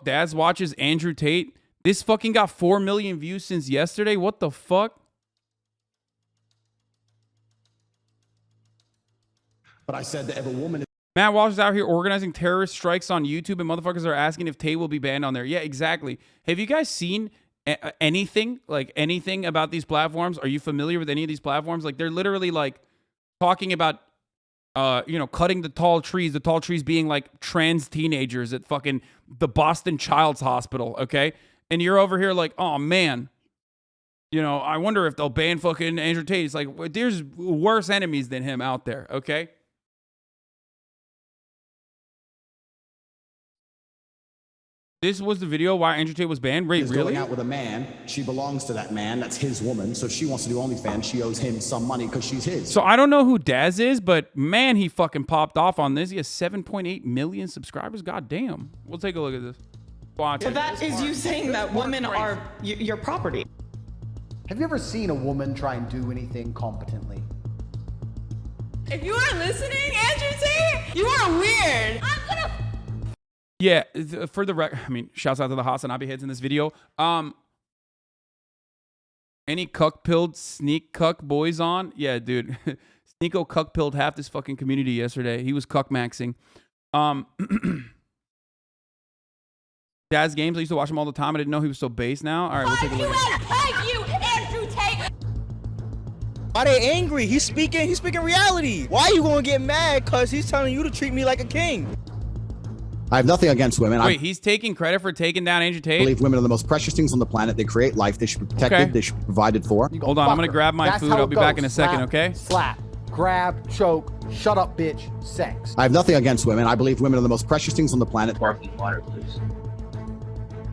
DAZ watches Andrew Tate. This fucking got 4 million views since yesterday. What the fuck? But I said that if a woman is... Matt Walsh is out here organizing terrorist strikes on YouTube, and motherfuckers are asking if Tate will be banned on there. Yeah, exactly. Have you guys seen anything, like anything about these platforms? Are you familiar with any of these platforms? Like, they're literally like talking about, you know, cutting the tall trees being like trans teenagers at fucking the Boston Child's Hospital, okay? And you're over here like, oh man, you know, I wonder if they'll ban fucking Andrew Tate. It's like, there's worse enemies than him out there, okay? This was the video why Andrew Tate was banned? Wait, really? Going out with a man, she belongs to that man. That's his woman. So if she wants to do OnlyFans, she owes him some money because she's his. So I don't know who DAZ is, but man, he fucking popped off on this. He has 7.8 million subscribers. God damn. We'll take a look at this. Watch. So that is you saying that women are your property. Have you ever seen a woman try and do anything competently? If you are listening, Andrew Tate, you are weird. I'm gonna... Yeah, for the record, I mean, shouts out to the HasanAbi heads in this video. Any cuck-pilled sneak cuck boys on? Yeah, dude. Sneeko cuck-pilled half this fucking community yesterday. He was cuck-maxing. DAZ games, I used to watch him all the time. I didn't know he was so base now. All right, we'll take a look. Thank you, Andrew Tate. Why they angry? He's speaking reality. Why are you gonna get mad? Cause he's telling you to treat me like a king. I have nothing against women. Wait, he's taking credit for taking down Andrew Tate? I believe women are the most precious things on the planet. They create life. They should be protected. Okay. They should be provided for. Hold on, I'm going to grab my food. I'll be back in a second, okay? Slap, grab, choke, shut up, bitch, sex. I have nothing against women. I believe women are the most precious things on the planet. Sparkling water, please.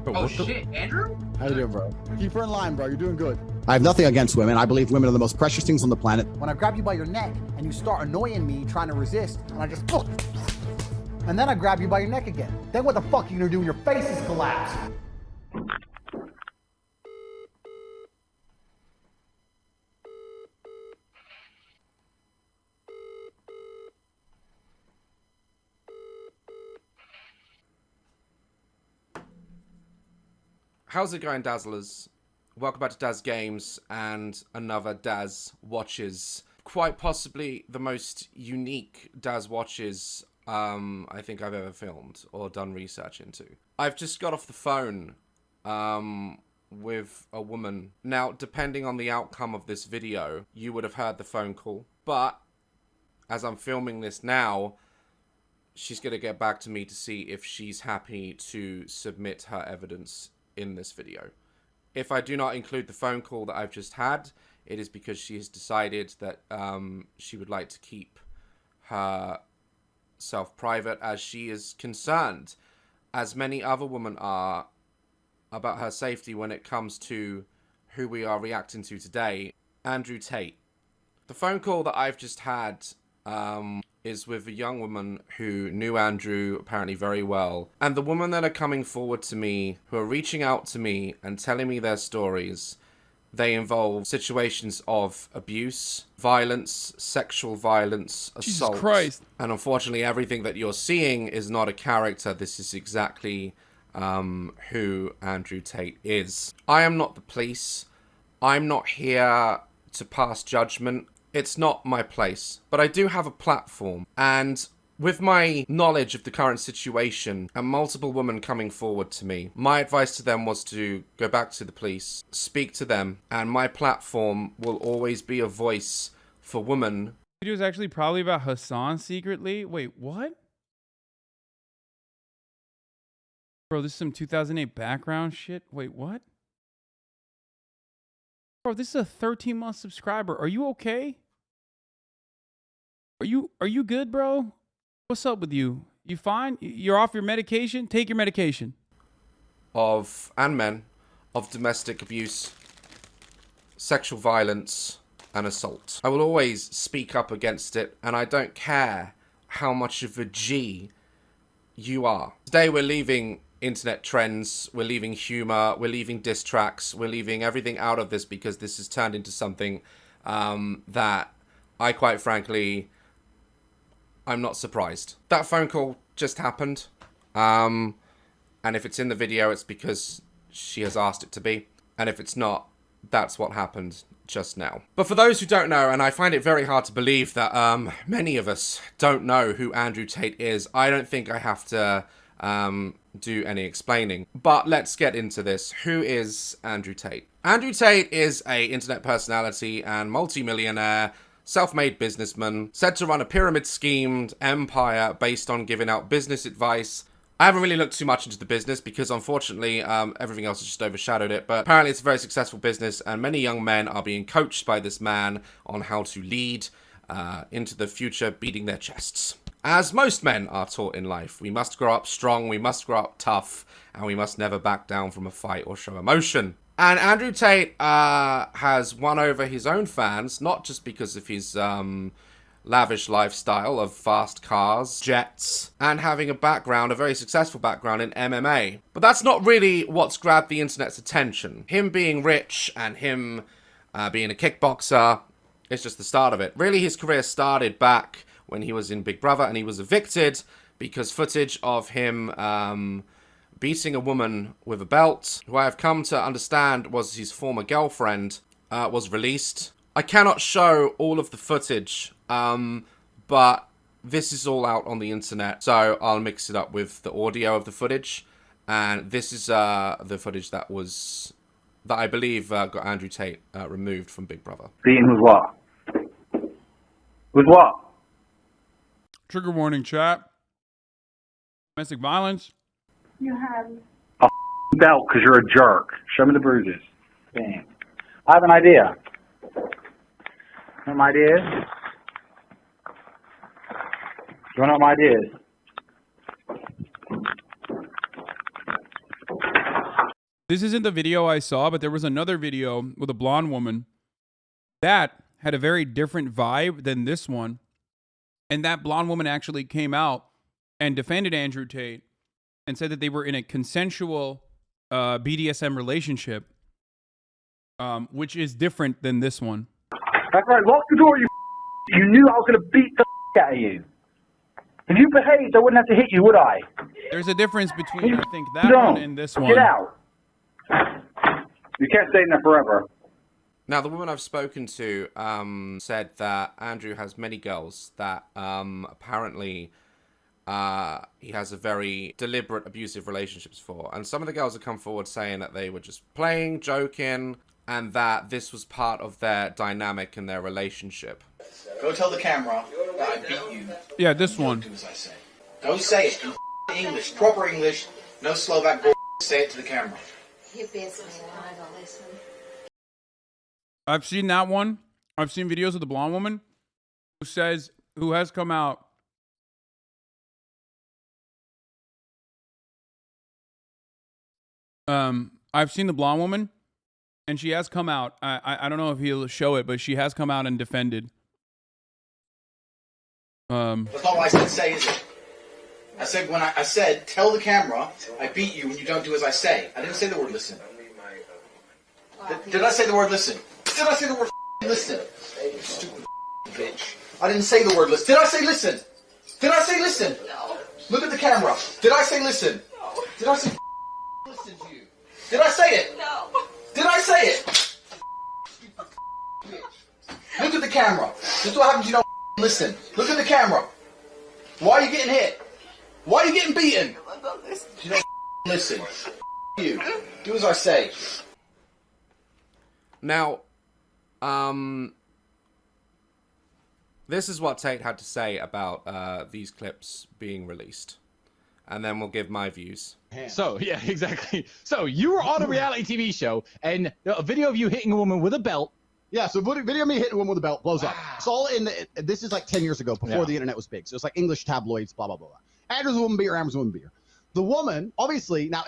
Oh shit, Andrew? How you doing, bro? Keep her in line, bro. You're doing good. I have nothing against women. I believe women are the most precious things on the planet. When I grab you by your neck and you start annoying me trying to resist, and I just... And then I grab you by your neck again. Then what the fuck are you gonna do when your face is collapsed? How's it going, Dazzlers? Welcome back to DAZ Games and another DAZ Watches. Quite possibly the most unique DAZ Watches I think I've ever filmed or done research into. I've just got off the phone with a woman. Now, depending on the outcome of this video, you would have heard the phone call. But as I'm filming this now, she's going to get back to me to see if she's happy to submit her evidence in this video. If I do not include the phone call that I've just had, it is because she has decided that she would like to keep her self-private, as she is concerned, as many other women are, about her safety when it comes to who we are reacting to today, Andrew Tate. The phone call that I've just had is with a young woman who knew Andrew apparently very well, and the women that are coming forward to me, who are reaching out to me and telling me their stories, they involve situations of abuse, violence, sexual violence, assault. Jesus Christ. And unfortunately, everything that you're seeing is not a character. This is exactly who Andrew Tate is. I am not the police. I'm not here to pass judgment. It's not my place. But I do have a platform. And with my knowledge of the current situation and multiple women coming forward to me, my advice to them was to go back to the police, speak to them, and my platform will always be a voice for women. The video is actually probably about Hasan secretly. Wait, what? Bro, this is some 2008 background shit. Wait, what? Bro, this is a 13-month subscriber. Are you okay? Are you good, bro? What's up with you? You fine? You're off your medication? Take your medication. And men of domestic abuse, sexual violence, and assault. I will always speak up against it, and I don't care how much of a G you are. Today we're leaving internet trends, we're leaving humor, we're leaving diss tracks, we're leaving everything out of this because this has turned into something that I quite frankly, I'm not surprised. That phone call just happened. And if it's in the video, it's because she has asked it to be. And if it's not, that's what happened just now. But for those who don't know, and I find it very hard to believe that many of us don't know who Andrew Tate is, I don't think I have to do any explaining. But let's get into this. Who is Andrew Tate? Andrew Tate is a internet personality and multi-millionaire, self-made businessman, said to run a pyramid-schemed empire based on giving out business advice. I haven't really looked too much into the business because, unfortunately, everything else has just overshadowed it. But apparently it's a very successful business, and many young men are being coached by this man on how to lead into the future, beating their chests. As most men are taught in life, we must grow up strong, we must grow up tough, and we must never back down from a fight or show emotion. And Andrew Tate has won over his own fans, not just because of his lavish lifestyle of fast cars, jets, and having a background, a very successful background in MMA. But that's not really what's grabbed the internet's attention. Him being rich and him being a kickboxer is just the start of it. Really, his career started back when he was in Big Brother, and he was evicted because footage of him beating a woman with a belt, who I have come to understand was his former girlfriend, was released. I cannot show all of the footage, but this is all out on the internet, so I'll mix it up with the audio of the footage, and this is the footage that I believe got Andrew Tate removed from Big Brother. Beating with what? With what? Trigger warning, chat. Domestic violence. You have. A belt because you're a jerk. Show me the bruises. Bam. I have an idea. You know what my idea is? You want to know what my idea is? This isn't the video I saw, but there was another video with a blonde woman that had a very different vibe than this one. And that blonde woman actually came out and defended Andrew Tate and said that they were in a consensual BDSM relationship, which is different than this one. That's right. Lock the door, you. You knew I was going to beat the out of you. If you behaved, I wouldn't have to hit you, would I? There's a difference between, I think, that Don't. one and this one. Get out. You can't stay in there forever. Now, the woman I've spoken to said that Andrew has many girls that apparently he has a very deliberate abusive relationships for. And some of the girls have come forward saying that they were just playing, joking, and that this was part of their dynamic in their relationship. Go tell the camera that I beat you. Yeah, this one. Do as I say. Go say it in English, proper English, no Slovak bull. Say it to the camera. He beats me when I don't listen. I've seen that one. I've seen videos of the blonde woman who has come out. I've seen the blonde woman, and she has come out. I don't know if he'll show it, but she has come out and defended. That's not what I said. Say, is it? I said tell the camera I beat you when you don't do as I say. I didn't say the word listen. Did I say the word listen? Did I say the word listen? You stupid bitch. I didn't say the word listen. Did I say listen? Did I say listen? No. Look at the camera. Did I say listen? No. Did I say listen to you? Did I say it? No. Did I say it? Stupid bitch. Look at the camera. This is what happens, you don't listen. Look at the camera. Why are you getting hit? Why are you getting beaten? You don't listen. You. Do as I say. Now, this is what Tate had to say about these clips being released. And then we'll give my views. So, yeah, exactly. So, you were on a reality TV show, and a video of you hitting a woman with a belt. Yeah, so video of me hitting a woman with a belt blows up. It's all in this is like 10 years ago, before the internet was big. So it's like English tabloids, blah, blah, blah, blah. Andrew's a woman beater, Amber's a woman beater. The woman, obviously, now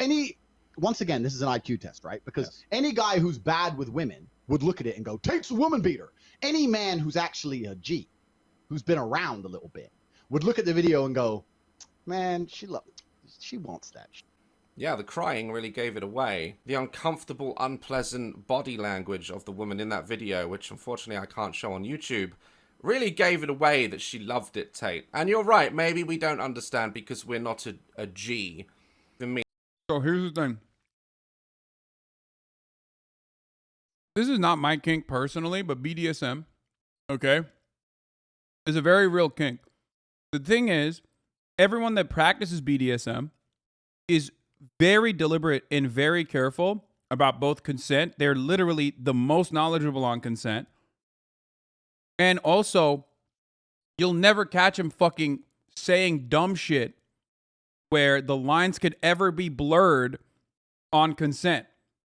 once again, this is an IQ test, right? Because any guy who's bad with women would look at it and go, Tate's a woman beater. Any man who's actually a G, who's been around a little bit, would look at the video and go, man, she wants that. Yeah, the crying really gave it away. The uncomfortable, unpleasant body language of the woman in that video, which unfortunately I can't show on YouTube, really gave it away that she loved it, Tate. And you're right, maybe we don't understand because we're not a G. For me, So here's the thing. This is not my kink personally, but BDSM, okay, is a very real kink. The thing is, everyone that practices BDSM is very deliberate and very careful about both consent. They're literally the most knowledgeable on consent. And also, you'll never catch them fucking saying dumb shit where the lines could ever be blurred on consent.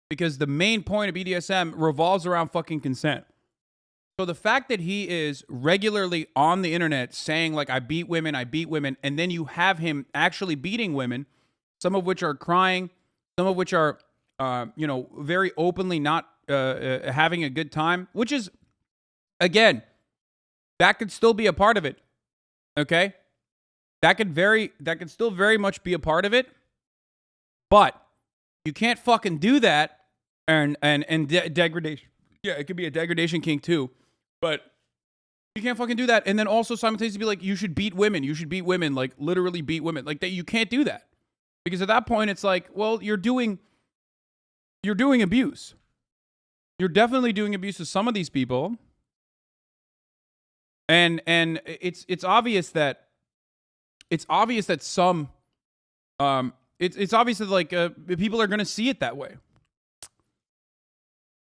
Because the main point of BDSM revolves around fucking consent. So the fact that he is regularly on the internet saying, like, I beat women, and then you have him actually beating women, some of which are crying, some of which are, very openly not having a good time, which is, again, that could still be a part of it, okay? That could still very much be a part of it, but you can't fucking do that and degradation. Yeah, it could be a degradation kink too, but you can't fucking do that and then also simultaneously be like, you should beat women, like literally beat women. Like that, you can't do that. Because at that point it's like, well, you're doing abuse. You're definitely doing abuse to some of these people. And it's obvious that some it's obvious that like people are going to see it that way.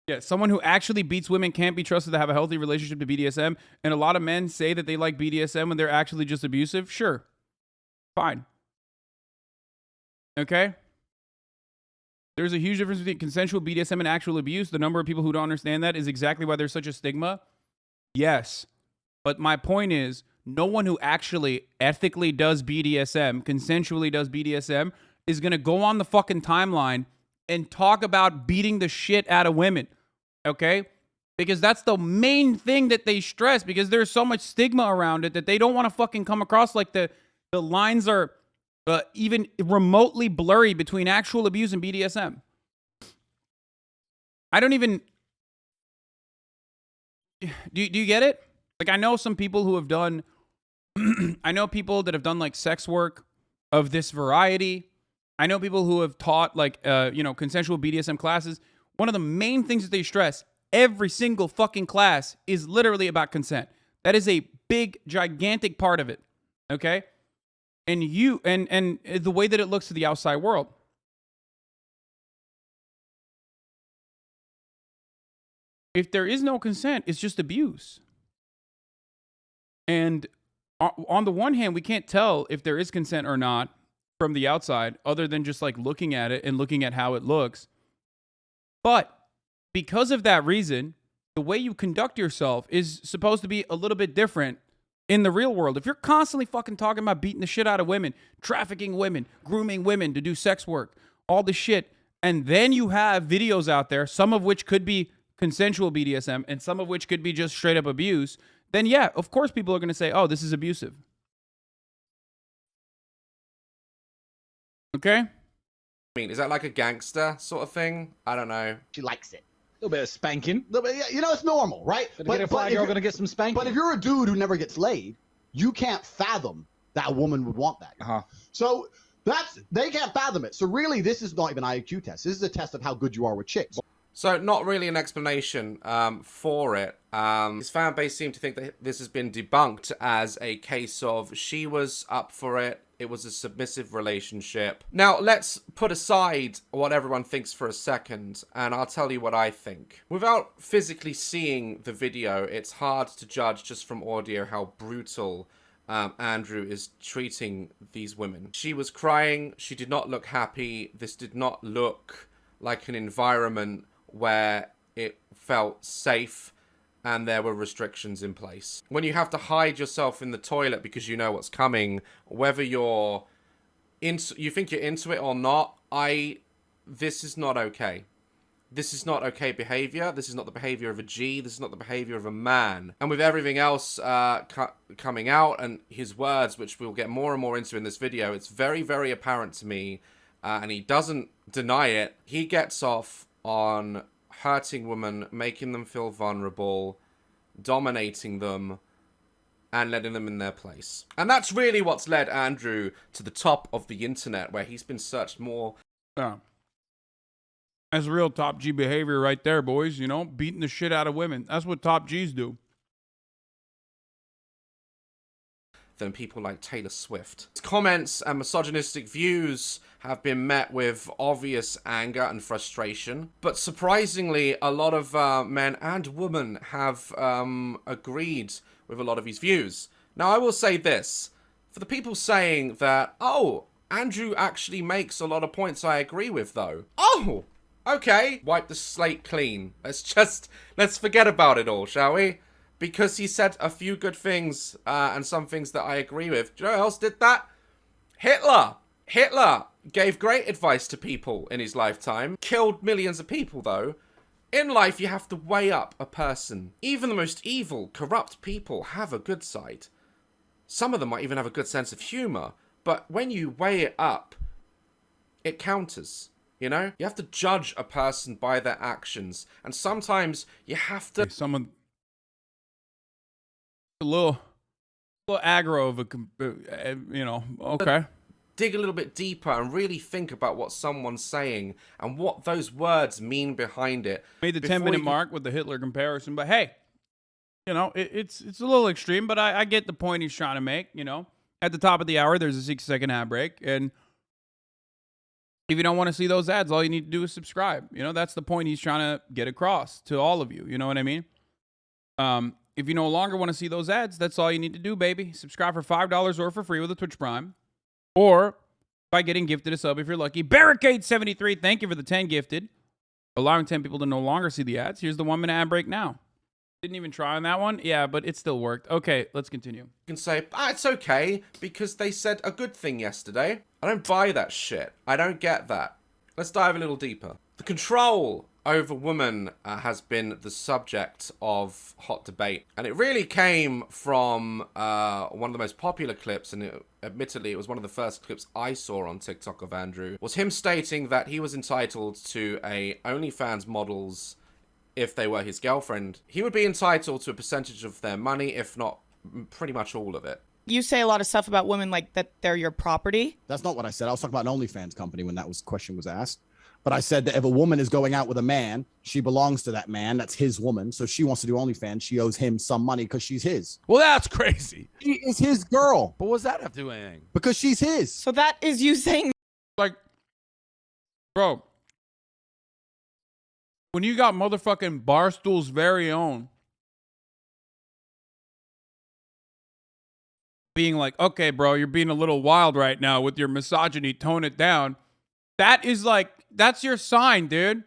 Yeah, someone who actually beats women can't be trusted to have a healthy relationship to BDSM. And a lot of men say that they like BDSM when they're actually just abusive. Sure. Fine. Okay? There's a huge difference between consensual BDSM and actual abuse. The number of people who don't understand that is exactly why there's such a stigma. Yes. But my point is, no one who actually ethically does BDSM, consensually does BDSM, is going to go on the fucking timeline and talk about beating the shit out of women, okay? Because that's the main thing that they stress, because there's so much stigma around it that they don't want to fucking come across like the lines are even remotely blurry between actual abuse and BDSM. I don't even... Do you get it? Like, I know some people who have done... I know people that have done, like, sex work of this variety. I know people who have taught, like, consensual BDSM classes. One of the main things that they stress every single fucking class is literally about consent. That is a big, gigantic part of it, okay? And the way that it looks to the outside world. If there is no consent, it's just abuse. And on the one hand, we can't tell if there is consent or not from the outside, other than just like looking at it and looking at how it looks. But because of that reason, the way you conduct yourself is supposed to be a little bit different in the real world. If you're constantly fucking talking about beating the shit out of women, trafficking women, grooming women to do sex work, all this shit, and then you have videos out there, some of which could be consensual BDSM and some of which could be just straight up abuse, then yeah, of course people are going to say, oh, this is abusive. Okay? I mean, is that like a gangster sort of thing? I don't know. She likes it. A little bit of spanking. You know, it's normal, right? But a fly girl gonna get some spanking. But if you're a dude who never gets laid, you can't fathom that a woman would want that. Uh-huh. So they can't fathom it. So really, this is not even an IQ test. This is a test of how good you are with chicks. So not really an explanation for it. His fan base seemed to think that this has been debunked as a case of she was up for it. It was a submissive relationship. Now, let's put aside what everyone thinks for a second, and I'll tell you what I think. Without physically seeing the video, it's hard to judge just from audio how brutal Andrew is treating these women. She was crying. She did not look happy. This did not look like an environment where it felt safe and there were restrictions in place. When you have to hide yourself in the toilet because you know what's coming, whether you think you're into it or not, this is not okay. This is not okay behavior. This is not the behavior of a G. This is not the behavior of a man. And with everything else coming out and his words, which we'll get more and more into in this video, it's very, very apparent to me, and he doesn't deny it, he gets off on hurting women, making them feel vulnerable, dominating them, and letting them in their place. And that's really what's led Andrew to the top of the internet, where he's been searched more Yeah. That's real top G behavior right there, boys. You know, beating the shit out of women. That's what top Gs do. Than people like Taylor Swift. His comments and misogynistic views have been met with obvious anger and frustration, but surprisingly, a lot of men and women have agreed with a lot of his views. Now, I will say this. For the people saying that, oh, Andrew actually makes a lot of points I agree with, though. Oh, okay. Wipe the slate clean. Let's forget about it all, shall we? Because he said a few good things and some things that I agree with. Do you know who else did that? Hitler. Hitler gave great advice to people in his lifetime. Killed millions of people, though. In life, you have to weigh up a person. Even the most evil, corrupt people have a good side. Some of them might even have a good sense of humor. But when you weigh it up, it counters. You know? You have to judge a person by their actions. And sometimes you have to... Someone... A little aggro of a, you know, okay. Dig a little bit deeper and really think about what someone's saying and what those words mean behind it. Made the 10-minute mark with the Hitler comparison, but hey, you know, it's a little extreme, but I get the point he's trying to make, you know. At the top of the hour, there's a 6-second ad break, and if you don't want to see those ads, all you need to do is subscribe. You know, that's the point he's trying to get across to all of you, you know what I mean? If you no longer want to see those ads, that's all you need to do, baby. Subscribe for $5 or for free with a Twitch Prime. Or by getting gifted a sub if you're lucky. Barricade73, thank you for the 10 gifted. Allowing 10 people to no longer see the ads. Here's the 1-minute ad break now. Didn't even try on that one. Yeah, but it still worked. Okay, let's continue. You can say, it's okay because they said a good thing yesterday. I don't buy that shit. I don't get that. Let's dive a little deeper. The control over women has been the subject of hot debate. And it really came from one of the most popular clips, and admittedly it was one of the first clips I saw on TikTok of Andrew, was him stating that he was entitled to a OnlyFans models if they were his girlfriend. He would be entitled to a percentage of their money, if not pretty much all of it. You say a lot of stuff about women like that they're your property. That's not what I said. I was talking about an OnlyFans company when that question was asked. But I said that if a woman is going out with a man, she belongs to that man. That's his woman. So she wants to do OnlyFans. She owes him some money because she's his. Well, that's crazy. She is his girl. But what does that have to do with anything? Because she's his. So that is you saying... Like, bro, when you got motherfucking Barstool's very own being like, okay, bro, you're being a little wild right now with your misogyny, tone it down. That is like... That's your sign, dude.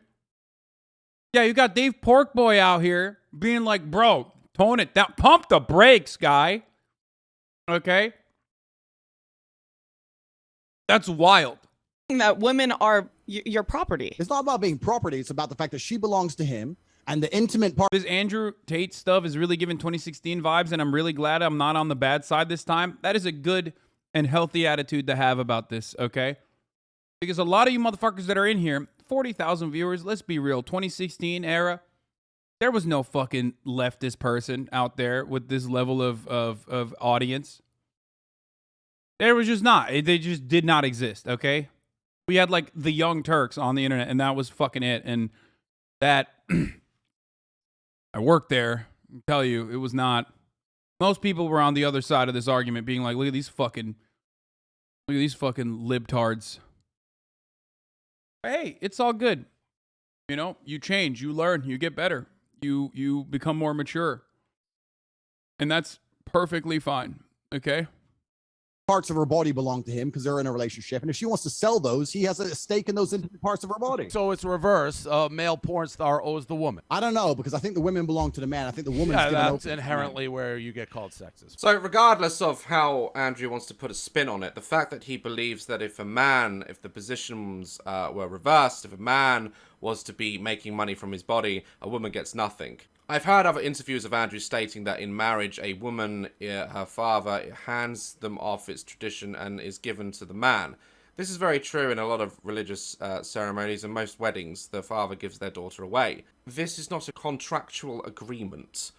Yeah, you got Dave Porkboy out here being like, bro, tone it down. Pump the brakes, guy. Okay? That's wild. That women are your property. It's not about being property. It's about the fact that she belongs to him. And the intimate part. This Andrew Tate stuff is really giving 2016 vibes, and I'm really glad I'm not on the bad side this time. That is a good and healthy attitude to have about this, okay? Because a lot of you motherfuckers that are in here, 40,000 viewers, let's be real, 2016 era, there was no fucking leftist person out there with this level of audience. There was just not. They just did not exist, okay? We had like the Young Turks on the internet, and that was fucking it. And that, I worked there, I tell you, it was not. Most people were on the other side of this argument being like, look at these fucking libtards. Hey, it's all good. You know, you change, you learn, you get better. You become more mature. And that's perfectly fine, okay? Parts of her body belong to him because they're in a relationship. And if she wants to sell those, he has a stake in those intimate parts of her body. So it's reverse. A male porn star owes the woman. I don't know, because I think the women belong to the man. I think the woman's yeah, given that's inherently where you get called sexist. So regardless of how Andrew wants to put a spin on it, the fact that he believes that if the positions were reversed, if a man was to be making money from his body, a woman gets nothing. I've heard other interviews of Andrew stating that in marriage, a woman, her father, hands them off its tradition and is given to the man. This is very true in a lot of religious ceremonies and most weddings. The father gives their daughter away. This is not a contractual agreement.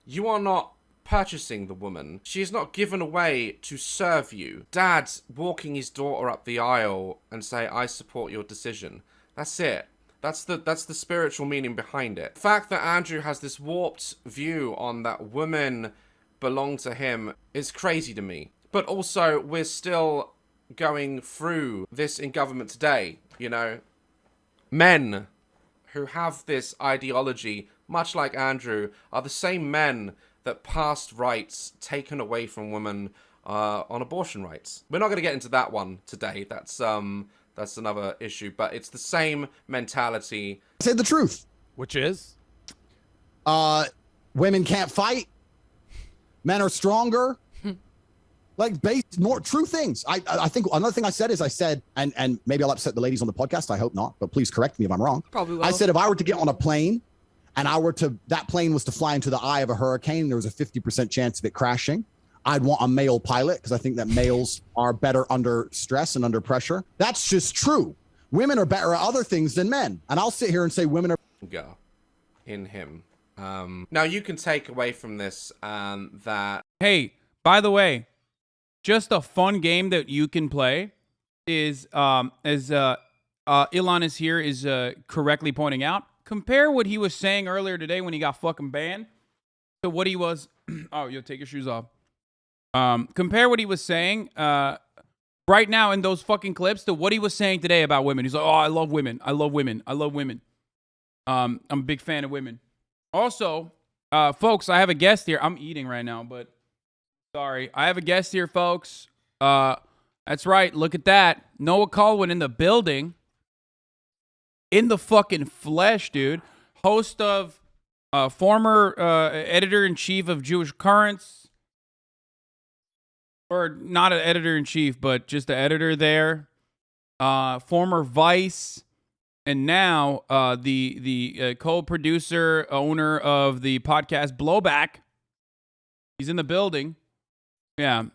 You are not purchasing the woman. She is not given away to serve you. Dad walking his daughter up the aisle and say, I support your decision. That's it. That's the spiritual meaning behind it. The fact that Andrew has this warped view on that women belong to him is crazy to me. But also, we're still going through this in government today, you know. Men who have this ideology, much like Andrew, are the same men that passed rights taken away from women on abortion rights. We're not going to get into that one today. That's another issue, but it's the same mentality. Say the truth. Which is? Women can't fight. Men are stronger. Like true things. I think another thing I said is and maybe I'll upset the ladies on the podcast. I hope not, but please correct me if I'm wrong. Probably will. I said if I were to get on a plane and that plane was to fly into the eye of a hurricane, there was a 50% chance of it crashing. I'd want a male pilot because I think that males are better under stress and under pressure. That's just true. Women are better at other things than men. And I'll sit here and say women are go in him. Now you can take away from this that. Hey, by the way, just a fun game that you can play is, as Ilan is here is correctly pointing out, compare what he was saying earlier today when he got fucking banned to what he was. Oh, you'll take your shoes off. Compare what he was saying right now in those fucking clips to what he was saying today about women. He's like, oh, I love women. I love women. I love women. I'm a big fan of women. Also, folks, I have a guest here. I'm eating right now, but sorry. I have a guest here, folks. That's right. Look at that. Noah Kulwin in the building. In the fucking flesh, dude. Host of former editor-in-chief of Jewish Currents. Or not an editor-in-chief, but just the editor there. Former Vice. And now the co-producer, owner of the podcast Blowback. He's in the building. Yeah.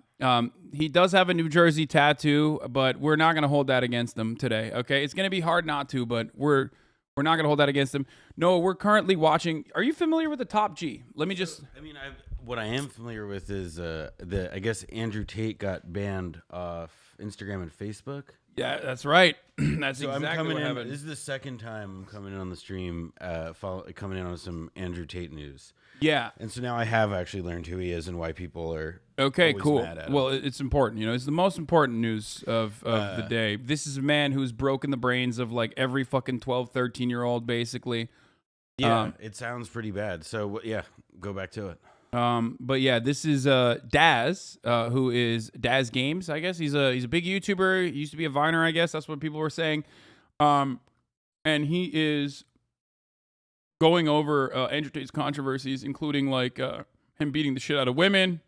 He does have a New Jersey tattoo, but we're not going to hold that against him today, okay? It's going to be hard not to, but we're not going to hold that against him. No, we're currently watching. Are you familiar with the Top G? Let me just. I mean, what I am familiar with is I guess Andrew Tate got banned off Instagram and Facebook. Yeah, that's right. That's so exactly what happened. This is the second time I'm coming in on the stream, coming in on some Andrew Tate news. Yeah. And so now I have actually learned who he is and why people are cool. mad at him. Well, it's important. You know, it's the most important news of the day. This is a man who's broken the brains of like every fucking 12, 13-year-old, basically. Yeah, it sounds pretty bad. So, yeah, go back to it. But yeah, this is DAZ, who is DAZ Games, I guess. He's a big YouTuber. He used to be a Viner, I guess. That's what people were saying. And he is going over Andrew Tate's controversies, including like him beating the shit out of women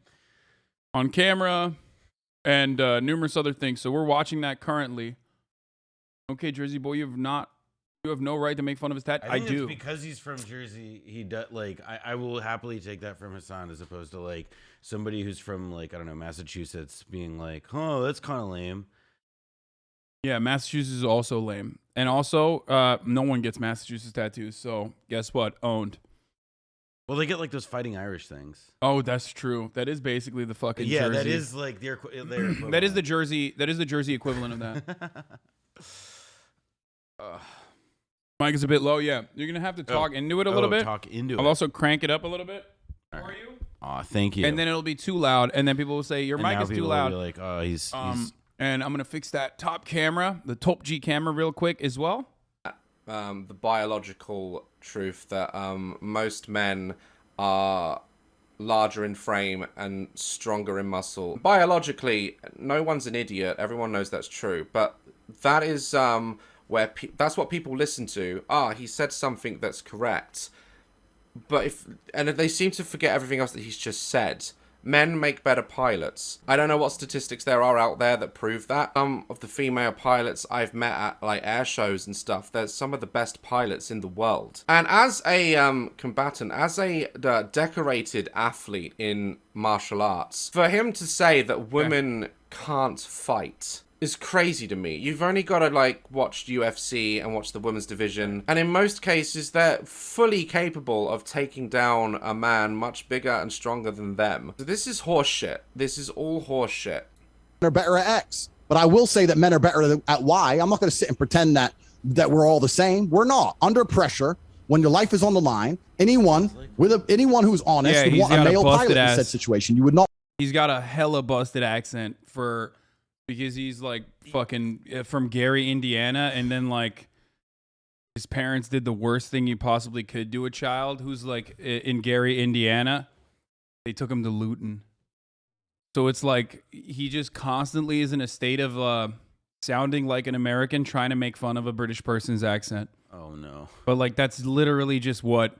on camera and numerous other things. So we're watching that currently. Okay, Jersey boy, you have no right to make fun of his tattoo. I do. It's because he's from Jersey. He does like I will happily take that from Hasan as opposed to like somebody who's from like I don't know Massachusetts being like, oh, that's kind of lame. Yeah, Massachusetts is also lame, and also no one gets Massachusetts tattoos. So guess what? Owned. Well, they get like those Fighting Irish things. Oh, that's true. That is basically the fucking yeah. Jersey. That is like their that is the Jersey. That is the Jersey equivalent of that. Mic is a bit low. Yeah, you're gonna have to talk into it a little bit. Talk into it. I'll also crank it up a little bit for you. Aw, thank you. And then it'll be too loud, and then people will say your mic is too loud. Will be like, oh, he's. And I'm gonna fix that top camera, the Top G camera, real quick as well. The biological truth that most men are larger in frame and stronger in muscle. Biologically, no one's an idiot. Everyone knows that's true, but that is where that's what people listen to. He said something that's correct, but they seem to forget everything else that he's just said. Men make better pilots. I don't know what statistics there are out there that prove that. Some of the female pilots I've met at like air shows and stuff, they're some of the best pilots in the world. And as a combatant, as a decorated athlete in martial arts, for him to say that women can't fight is crazy to me. You've only got to like watch UFC and watch the women's division, and in most cases they're fully capable of taking down a man much bigger and stronger than them. So this is horse shit. This is all horse shit. Are better at X, but I will say that men are better at Y. I'm not going to sit and pretend that we're all the same. We're not. Under pressure, when your life is on the line, anyone who's honest would want a male pilot in said situation. You would not. He's got a hella busted accent because he's like fucking from Gary, Indiana, and then like his parents did the worst thing you possibly could do a child who's like in Gary, Indiana. They took him to Luton. So it's like he just constantly is in a state of sounding like an American trying to make fun of a British person's accent. Oh no. But like that's literally just what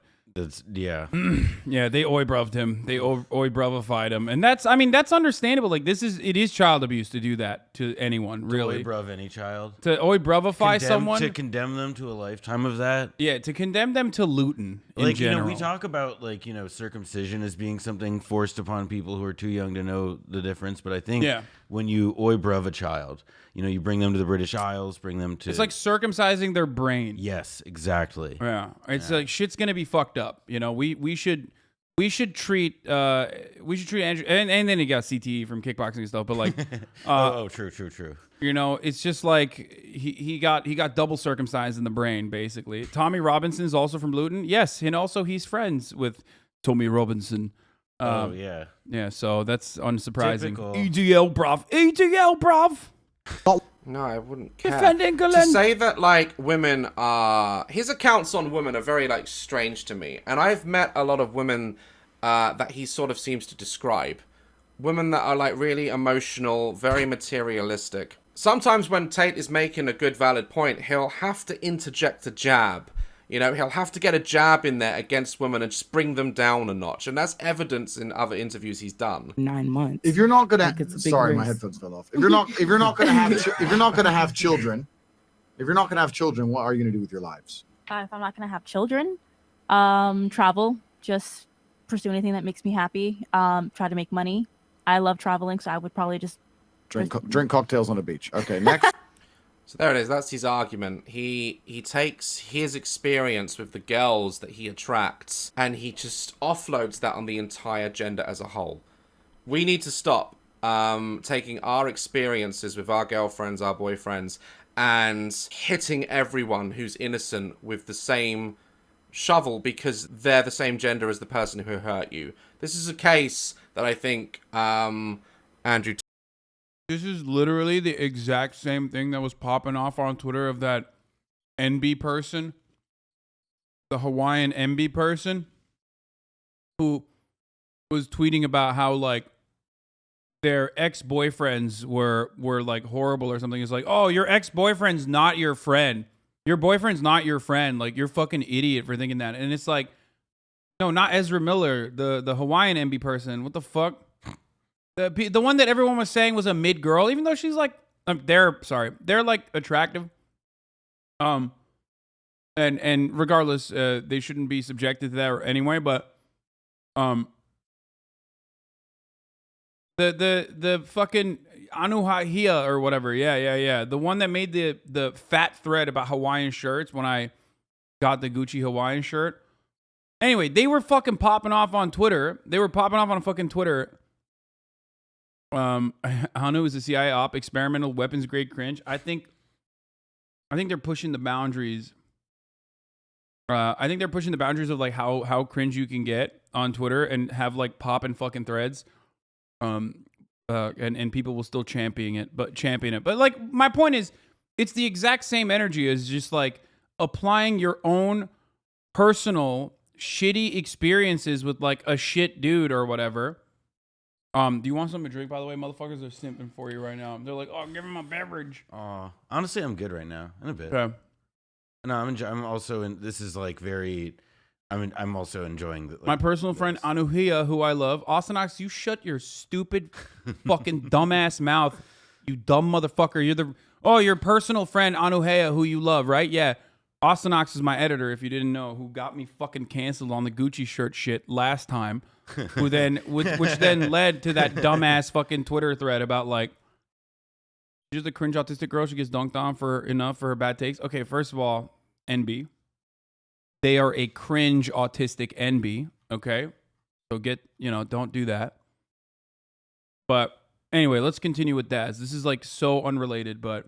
yeah. Yeah, they oi bruved him. They oi bruvified him. And that's understandable. Like it is child abuse to do that to anyone, really. To oi bruv any child. To oi bruvify someone. To condemn them to a lifetime of that. Yeah, to condemn them to Luton in general. We talk about circumcision as being something forced upon people who are too young to know the difference, but I think when you oi bruv a child, you bring them to the British Isles, bring them to... It's like circumcising their brain. Yes, exactly. Yeah. It's like shit's going to be fucked up. We should treat Andrew, and then he got CTE from kickboxing and stuff, but like true. It's just like he got double circumcised in the brain, basically. Tommy Robinson is also from Luton. Yes, and also he's friends with Tommy Robinson. Yeah, so that's unsurprising. Typical. EDL bruv. No, I wouldn't care. Defend England. To say that, like, women are... His accounts on women are very, like, strange to me. And I've met a lot of women that he sort of seems to describe. Women that are, like, really emotional, very materialistic. Sometimes when Tate is making a good, valid point, he'll have to interject a jab. He'll have to get a jab in there against women and just bring them down a notch. And that's evidence in other interviews he's done. 9 months. If you're not gonna, sorry, my headphones fell off. If you're not gonna have children, what are you gonna do with your lives? If I'm not gonna have children, travel, just pursue anything that makes me happy. Try to make money. I love traveling, so I would probably just drink cocktails on a beach. Okay, next. So there it is. That's his argument. He takes his experience with the girls that he attracts and he just offloads that on the entire gender as a whole. We need to stop taking our experiences with our girlfriends, our boyfriends, and hitting everyone who's innocent with the same shovel because they're the same gender as the person who hurt you. This is a case that I think Andrew... This is literally the exact same thing that was popping off on Twitter of that NB person, the Hawaiian NB person, who was tweeting about how like their ex-boyfriends were like horrible or something. It's like, oh, your ex-boyfriend's not your friend. Your boyfriend's not your friend. Like, you're fucking idiot for thinking that. And it's like, no, not Ezra Miller, the Hawaiian NB person. What the fuck? The one that everyone was saying was a mid girl, even though she's like, they're like attractive. And regardless, they shouldn't be subjected to that anyway. But the fucking Anuhahia or whatever, yeah, the one that made the fat thread about Hawaiian shirts when I got the Gucci Hawaiian shirt. Anyway, they were fucking popping off on Twitter. They were popping off on fucking Twitter. Hanu is a CIA op, experimental weapons grade cringe. I think they're pushing the boundaries. I think they're pushing the boundaries of like how cringe you can get on Twitter and have like pop and fucking threads. And people will still champion it. But like my point is, it's the exact same energy as just like applying your own personal shitty experiences with like a shit dude or whatever. Do you want something to drink, by the way? Motherfuckers are simping for you right now. They're like, oh, give him a beverage. Honestly, I'm good right now. In a bit. Okay. No, I'm also in. This is like very. I'm also enjoying the, my personal friend Anuhia, who I love. Austin, you shut your stupid, fucking dumbass mouth. You dumb motherfucker. You're your personal friend Anuhia, who you love, right? Yeah. Austin is my editor, if you didn't know, who got me fucking canceled on the Gucci shirt shit last time. Which then led to that dumbass fucking Twitter thread about like She's the cringe autistic girl. She gets dunked on for her bad takes. Okay, first of all, NB. They are a cringe autistic NB. Okay, so don't do that. But anyway, let's continue with DAZ. This is like so unrelated, but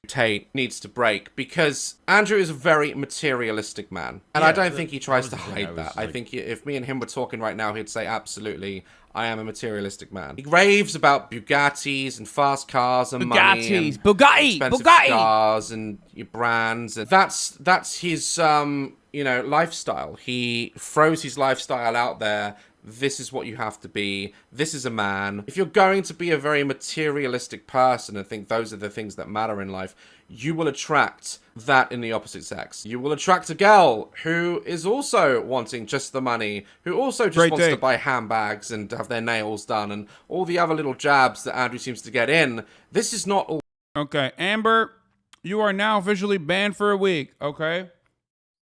Tate needs to break because Andrew is a very materialistic man. And I don't think he tries to hide that. I think if me and him were talking right now, he'd say, absolutely, I am a materialistic man. He raves about Bugattis and fast cars and money and expensive cars and your brands. And that's his, lifestyle. He throws his lifestyle out there. This is what you have to be. This is a man. If you're going to be a very materialistic person and think those are the things that matter in life, you will attract that in the opposite sex. You will attract a girl who is also wanting just the money, who also just wants to buy handbags and have their nails done and all the other little jabs that Andrew seems to get in. This is not all. Okay, Amber, you are now officially banned for a week, okay?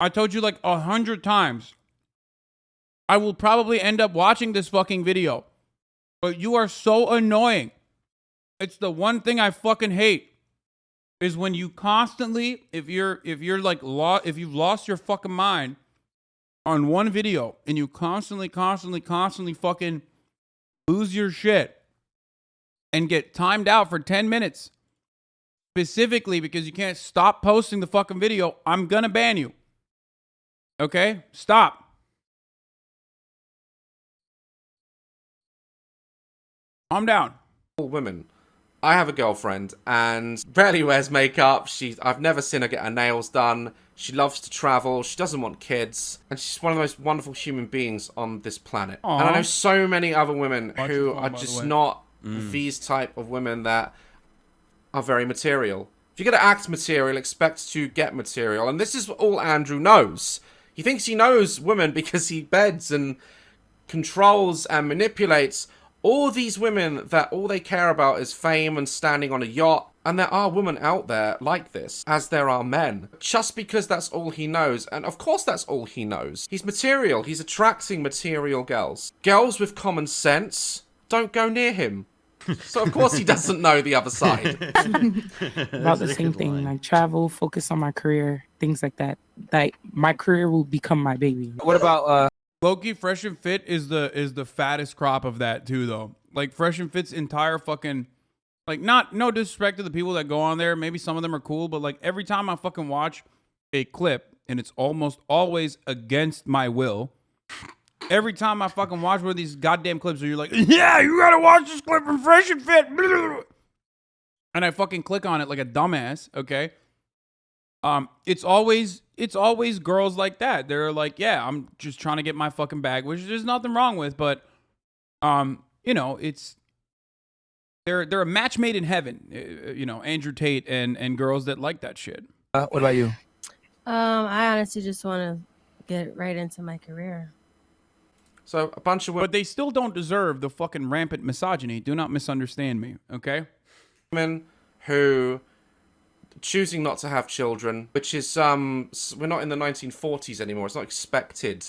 I told you like 100 times. I will probably end up watching this fucking video. But you are so annoying. It's the one thing I fucking hate. Is when you constantly, if you've lost your fucking mind on one video and you constantly fucking lose your shit and get timed out for 10 minutes specifically because you can't stop posting the fucking video, I'm gonna ban you. Okay? Stop. Calm down. Women. I have a girlfriend and rarely wears makeup. I've never seen her get her nails done. She loves to travel. She doesn't want kids. And she's one of the most wonderful human beings on this planet. Aww. And I know so many other women who are just not these type of women that are very material. If you're going to act material, expect to get material. And this is all Andrew knows. He thinks he knows women because he beds and controls and manipulates all these women that all they care about is fame and standing on a yacht. And there are women out there like this, as there are men. Just because that's all he knows, and of course that's all he knows. He's material. He's attracting material girls. Girls with common sense don't go near him. So of course he doesn't know the other side. About the same thing, like travel, focus on my career, things like that. Like my career will become my baby. What about Loki? Fresh and Fit is the fattest crop of that too, though. Like Fresh and Fit's entire fucking, like, no disrespect to the people that go on there. Maybe some of them are cool, but like every time I fucking watch a clip, and it's almost always against my will. Every time I fucking watch one of these goddamn clips where you're like, yeah, you gotta watch this clip from Fresh and Fit, and I fucking click on it like a dumbass. Okay. It's always girls like that. They're like, yeah, I'm just trying to get my fucking bag, which there's nothing wrong with, but it's they're a match made in heaven. Andrew Tate and girls that like that shit. What about you? I honestly just want to get right into my career. So a bunch of women, but they still don't deserve the fucking rampant misogyny. Do not misunderstand me, okay? Women who choosing not to have children, which is we're not in the 1940s anymore. It's not expected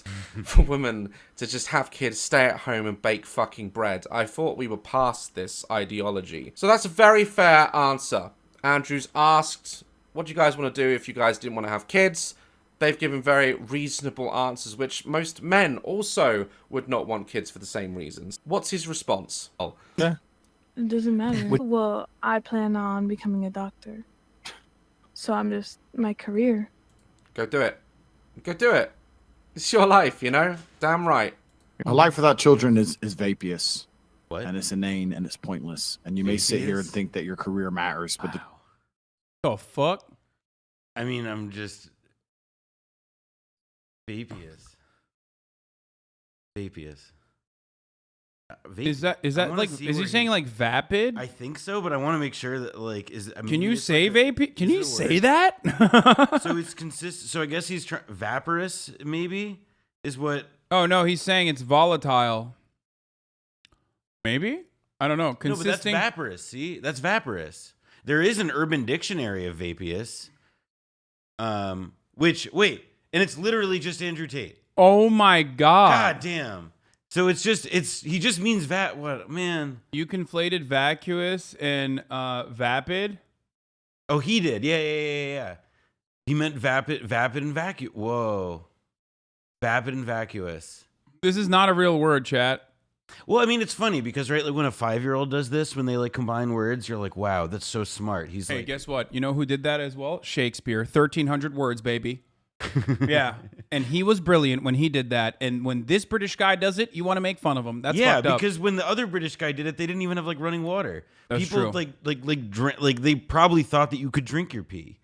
for women to just have kids, stay at home and bake fucking bread. I thought we were past this ideology. So that's a very fair answer. Andrew's asked, what do you guys want to do if you guys didn't want to have kids? They've given very reasonable answers, which most men also would not want kids for the same reasons. What's his response? Oh. Yeah. It doesn't matter. Well, I plan on becoming a doctor. So I'm just, my career. Go do it. Go do it. It's your life, Damn right. A life without children is vapious. What? And it's inane and it's pointless. And you may sit here and think that your career matters, but the fuck? I mean, I'm just vapious. Is that like? Is he saying like vapid? I think so, but I want to make sure that Can you say vapid? Can you say that? So it's consistent. So I guess he's vaporous. Maybe is what. Oh no, he's saying it's volatile. Maybe I don't know. No, but that's vaporous. See, that's vaporous. There is an Urban Dictionary of vapious. And it's literally just Andrew Tate. Oh my god. God damn. So he just means what, man? You conflated vacuous and vapid. Oh, he did. Yeah. He meant vapid and vacuous. Whoa. Vapid and vacuous. This is not a real word, chat. Well, I mean, it's funny because, right, like when a 5-year-old does this, when they like combine words, you're like, wow, that's so smart. He's Hey, like, guess what? You know who did that as well? Shakespeare. 1,300 words, baby. Yeah. And he was brilliant when he did that. And when this British guy does it, you want to make fun of him. That's fucked up. because when the other British guy did it, they didn't even have like running water. That's People true. like they probably thought that you could drink your pee.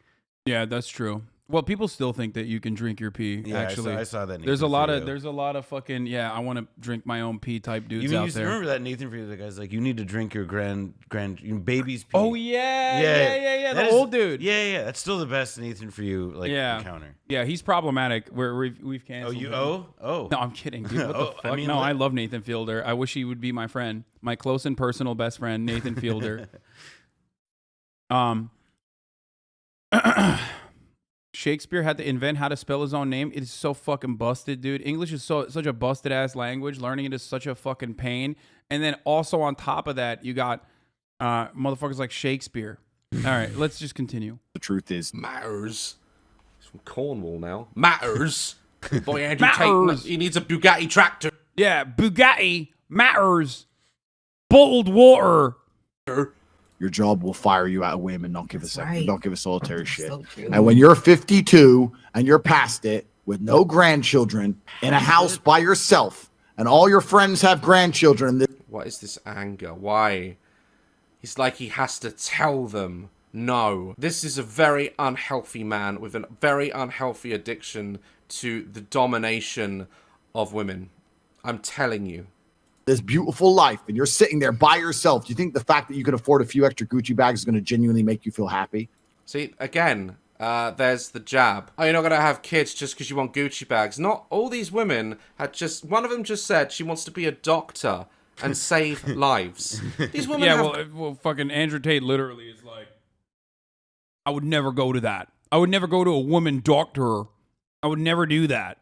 Yeah, that's true. Well, people still think that you can drink your pee. Yeah, actually, I saw that. There's a lot video. of fucking I want to drink my own pee type dudes You out used to there. remember that Nathan for you? The guy's like, you need to drink your baby's pee. Oh yeah. The old dude. Yeah. That's still the best Nathan for you encounter. Yeah, he's problematic. We've canceled. Oh. No, I'm kidding, dude. What the fuck? I mean, I love Nathan Fielder. I wish he would be my friend, my close and personal best friend, Nathan Fielder. Shakespeare had to invent how to spell his own name. It is so fucking busted, dude. English is such a busted ass language. Learning it is such a fucking pain. And then also on top of that, you got motherfuckers like Shakespeare. All right, let's just continue. The truth is, Matters. He's from Cornwall now. Matters. Boy, Andrew Matters. Tate, he needs a Bugatti tractor. Yeah, Bugatti matters. Bottled water. your job will fire you at a whim and not give a second, right. don't give a solitary shit. So true. And when you're 52 and you're past it with no grandchildren in a house by yourself, and all your friends have grandchildren. What is this anger? Why? It's like he has to tell them no. This is a very unhealthy man with a very unhealthy addiction to the domination of women. I'm telling you. This beautiful life, and you're sitting there by yourself. Do you think the fact that you can afford a few extra Gucci bags is going to genuinely make you feel happy? See, again, there's the jab. Oh, you're not going to have kids just because you want Gucci bags. Not all these women had just... One of them just said she wants to be a doctor and save lives. These women have... well, fucking Andrew Tate literally is like, I would never go to that. I would never go to a woman doctor. I would never do that.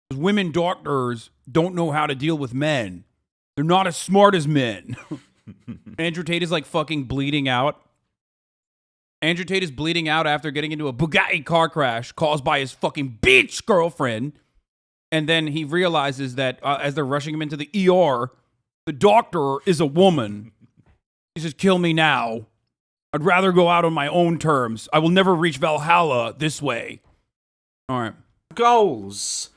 Because women doctors don't know how to deal with men. They're not as smart as men. Andrew Tate is like fucking bleeding out. Andrew Tate is bleeding out after getting into a Bugatti car crash caused by his fucking bitch girlfriend. And then he realizes that as they're rushing him into the ER, the doctor is a woman. He says, kill me now. I'd rather go out on my own terms. I will never reach Valhalla this way. All right. Goals.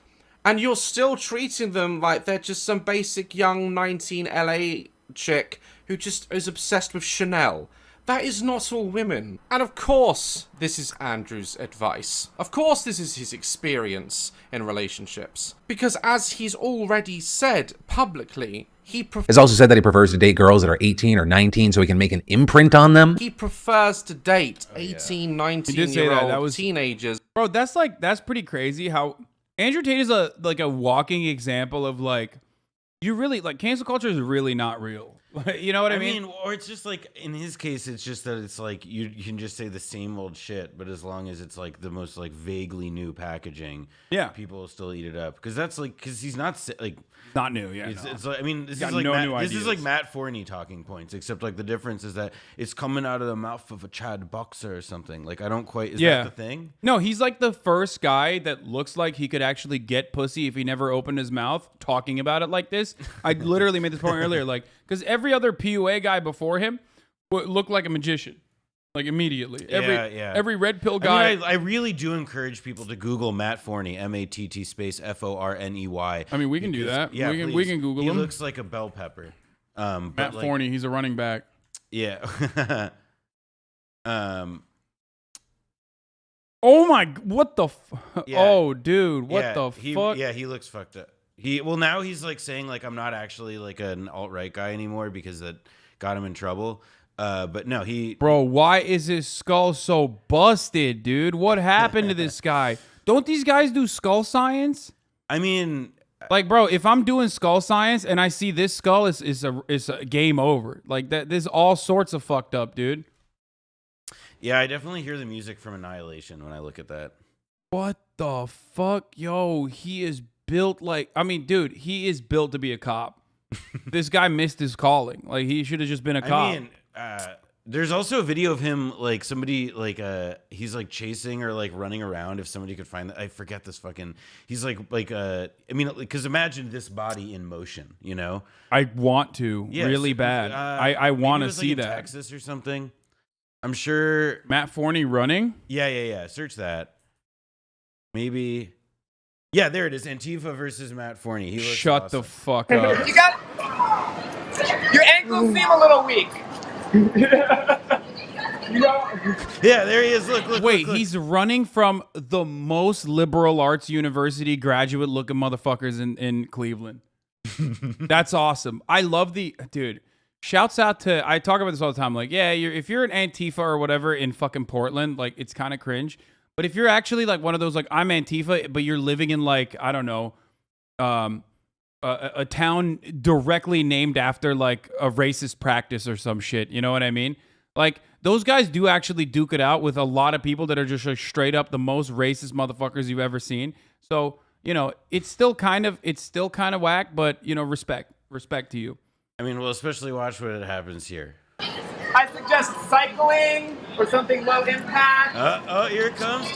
And you're still treating them like they're just some basic young 19 LA chick who just is obsessed with Chanel. That is not all women. And of course, this is Andrew's advice. Of course, this is his experience in relationships. Because as he's already said publicly, He's also said that he prefers to date girls that are 18 or 19 so he can make an imprint on them. He prefers to date 18, 19-year-old teenagers. Bro, that's pretty crazy how Andrew Tate is a walking example of like, you really like cancel culture is really not real. You know what I mean? Or it's just like in his case, it's just that it's like you can just say the same old shit, but as long as it's like the most like vaguely new packaging, yeah, people will still eat it up because he's not like not new. Yeah, it's like, I mean, this is like Matt Forney talking points, except like the difference is that it's coming out of the mouth of a Chad Boxer or something. Like I don't quite. Is that the thing? No, he's like the first guy that looks like he could actually get pussy if he never opened his mouth talking about it like this. I literally made this point earlier, like because every other PUA guy before him looked like a magician, like immediately. Every red pill guy. I mean, I really do encourage people to Google Matt Forney, MATT space FORNEY. I mean, we can do that. Yeah, we can Google him. He looks like a bell pepper. Matt Forney, he's a running back. Yeah. Oh my! What the? Oh, dude! What the fuck? Yeah, he looks fucked up. Now he's like saying like I'm not actually like an alt-right guy anymore because that got him in trouble. But no, Bro, why is his skull so busted, dude? What happened to this guy? Don't these guys do skull science? I mean, like, bro, if I'm doing skull science and I see this skull is a game over. Like that, there's all sorts of fucked up, dude. Yeah, I definitely hear the music from Annihilation when I look at that. What the fuck, yo? He is built like, I mean, dude, he is built to be a cop. This guy missed his calling. Like, he should have just been a cop. I mean, there's also a video of him, like, somebody, like, he's, like, chasing or, like, running around. If somebody could find that. I forget this fucking, he's, like, I mean, because imagine this body in motion, you know? I want to really bad. I want to see like, in that. Texas or something. I'm sure. Matt Forney running? Yeah. Search that. Maybe. Yeah, there it is. Antifa versus Matt Forney. He looks Shut awesome. the fuck up. You got your ankles seem a little weak. Yeah, there he is. Look. Wait, look. he's running from the most liberal arts university graduate looking motherfuckers in Cleveland. That's awesome. I love dude. Shouts out to, I talk about this all the time. Like, yeah, if you're an Antifa or whatever in fucking Portland, like, it's kind of cringe. But if you're actually like one of those, like, I'm Antifa, but you're living in, like, I don't know, a town directly named after, like, a racist practice or some shit. You know what I mean? Like, those guys do actually duke it out with a lot of people that are just, like, straight up the most racist motherfuckers you've ever seen. So, you know, it's still kind of whack, but, you know, respect to you. I mean, well, especially watch what happens here. I suggest cycling or something low impact. Oh, here it comes.